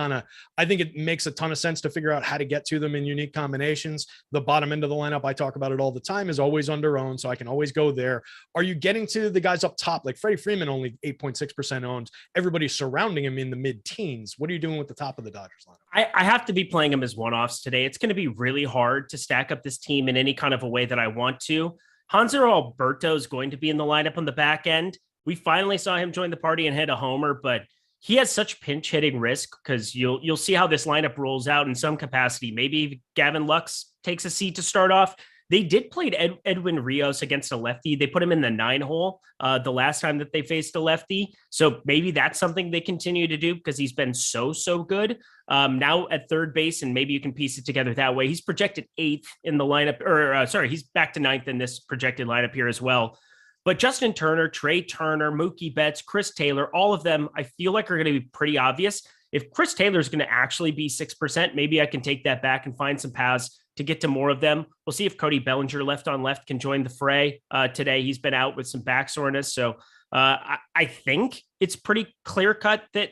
I think it makes a ton of sense to figure out how to get to them in unique combinations. The bottom end of the lineup, I talk about it all the time, is always under-owned, so I can always go there. Are you getting to the guys up top? Like Freddie Freeman, only 8.6% owned. Everybody's surrounding him in the mid-teens. What are you doing with the top of the Dodgers lineup? I have to be playing him as one-offs today. It's going to be really hard to stack up this team in any kind of a way that I want to. Hanser Alberto is going to be in the lineup on the back end. We finally saw him join the party and hit a homer, but he has such pinch hitting risk because you'll see how this lineup rolls out in some capacity. Maybe Gavin Lux takes a seat to start off. They did play Edwin Rios against a lefty. They put him in the 9 hole the last time that they faced a lefty. So maybe that's something they continue to do because he's been so good. Now at third base, and maybe you can piece it together that way. He's projected 8th in the lineup, he's back to 9th in this projected lineup here as well. But Justin Turner, Trey Turner, Mookie Betts, Chris Taylor, all of them, I feel like are going to be pretty obvious. If Chris Taylor is going to actually be 6%, maybe I can take that back and find some paths to get to more of them. We'll see if Cody Bellinger left on left can join the fray today. He's been out with some back soreness. So I think it's pretty clear cut that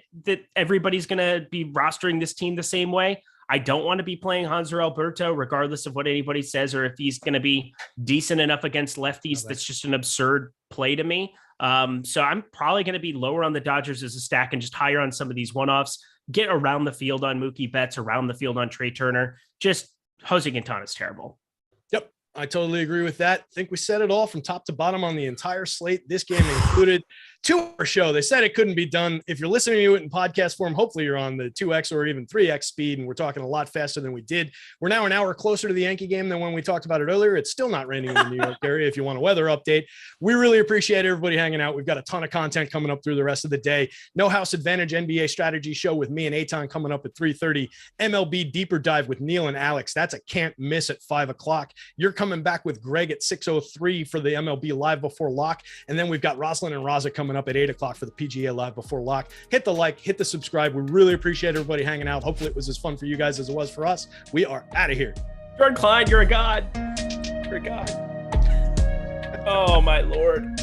everybody's going to be rostering this team the same way. I don't want to be playing Hanser Alberto, regardless of what anybody says, or if he's going to be decent enough against lefties. That's just an absurd play to me. So I'm probably going to be lower on the Dodgers as a stack and just higher on some of these one-offs. Get around the field on Mookie Betts, around the field on Trey Turner. Just Jose Quintana is terrible. Yep, I totally agree with that. I think we said it all from top to bottom on the entire slate. This game included 2-hour show. They said it couldn't be done. If you're listening to it in podcast form, hopefully you're on the 2x or even 3x speed, and we're talking a lot faster than we did. We're now an hour closer to the Yankee game than when we talked about it earlier. It's still not raining in the New York area. If you want a weather update, we really appreciate everybody hanging out. We've got a ton of content coming up through the rest of the day. No House Advantage NBA strategy show with me and Eitan coming up at 3:30. MLB deeper dive with Neil and Alex. That's a can't miss at 5 o'clock. You're coming back with Greg at 6:03 for the MLB live before lock. And then we've got Roslyn and Raza coming up at 8 o'clock for the PGA live before lock. Hit the like, hit the subscribe. We really appreciate everybody hanging out. Hopefully it was as fun for you guys as it was for us. We are out of here. Jordan Klein, you're a god. You're a god. Oh my Lord.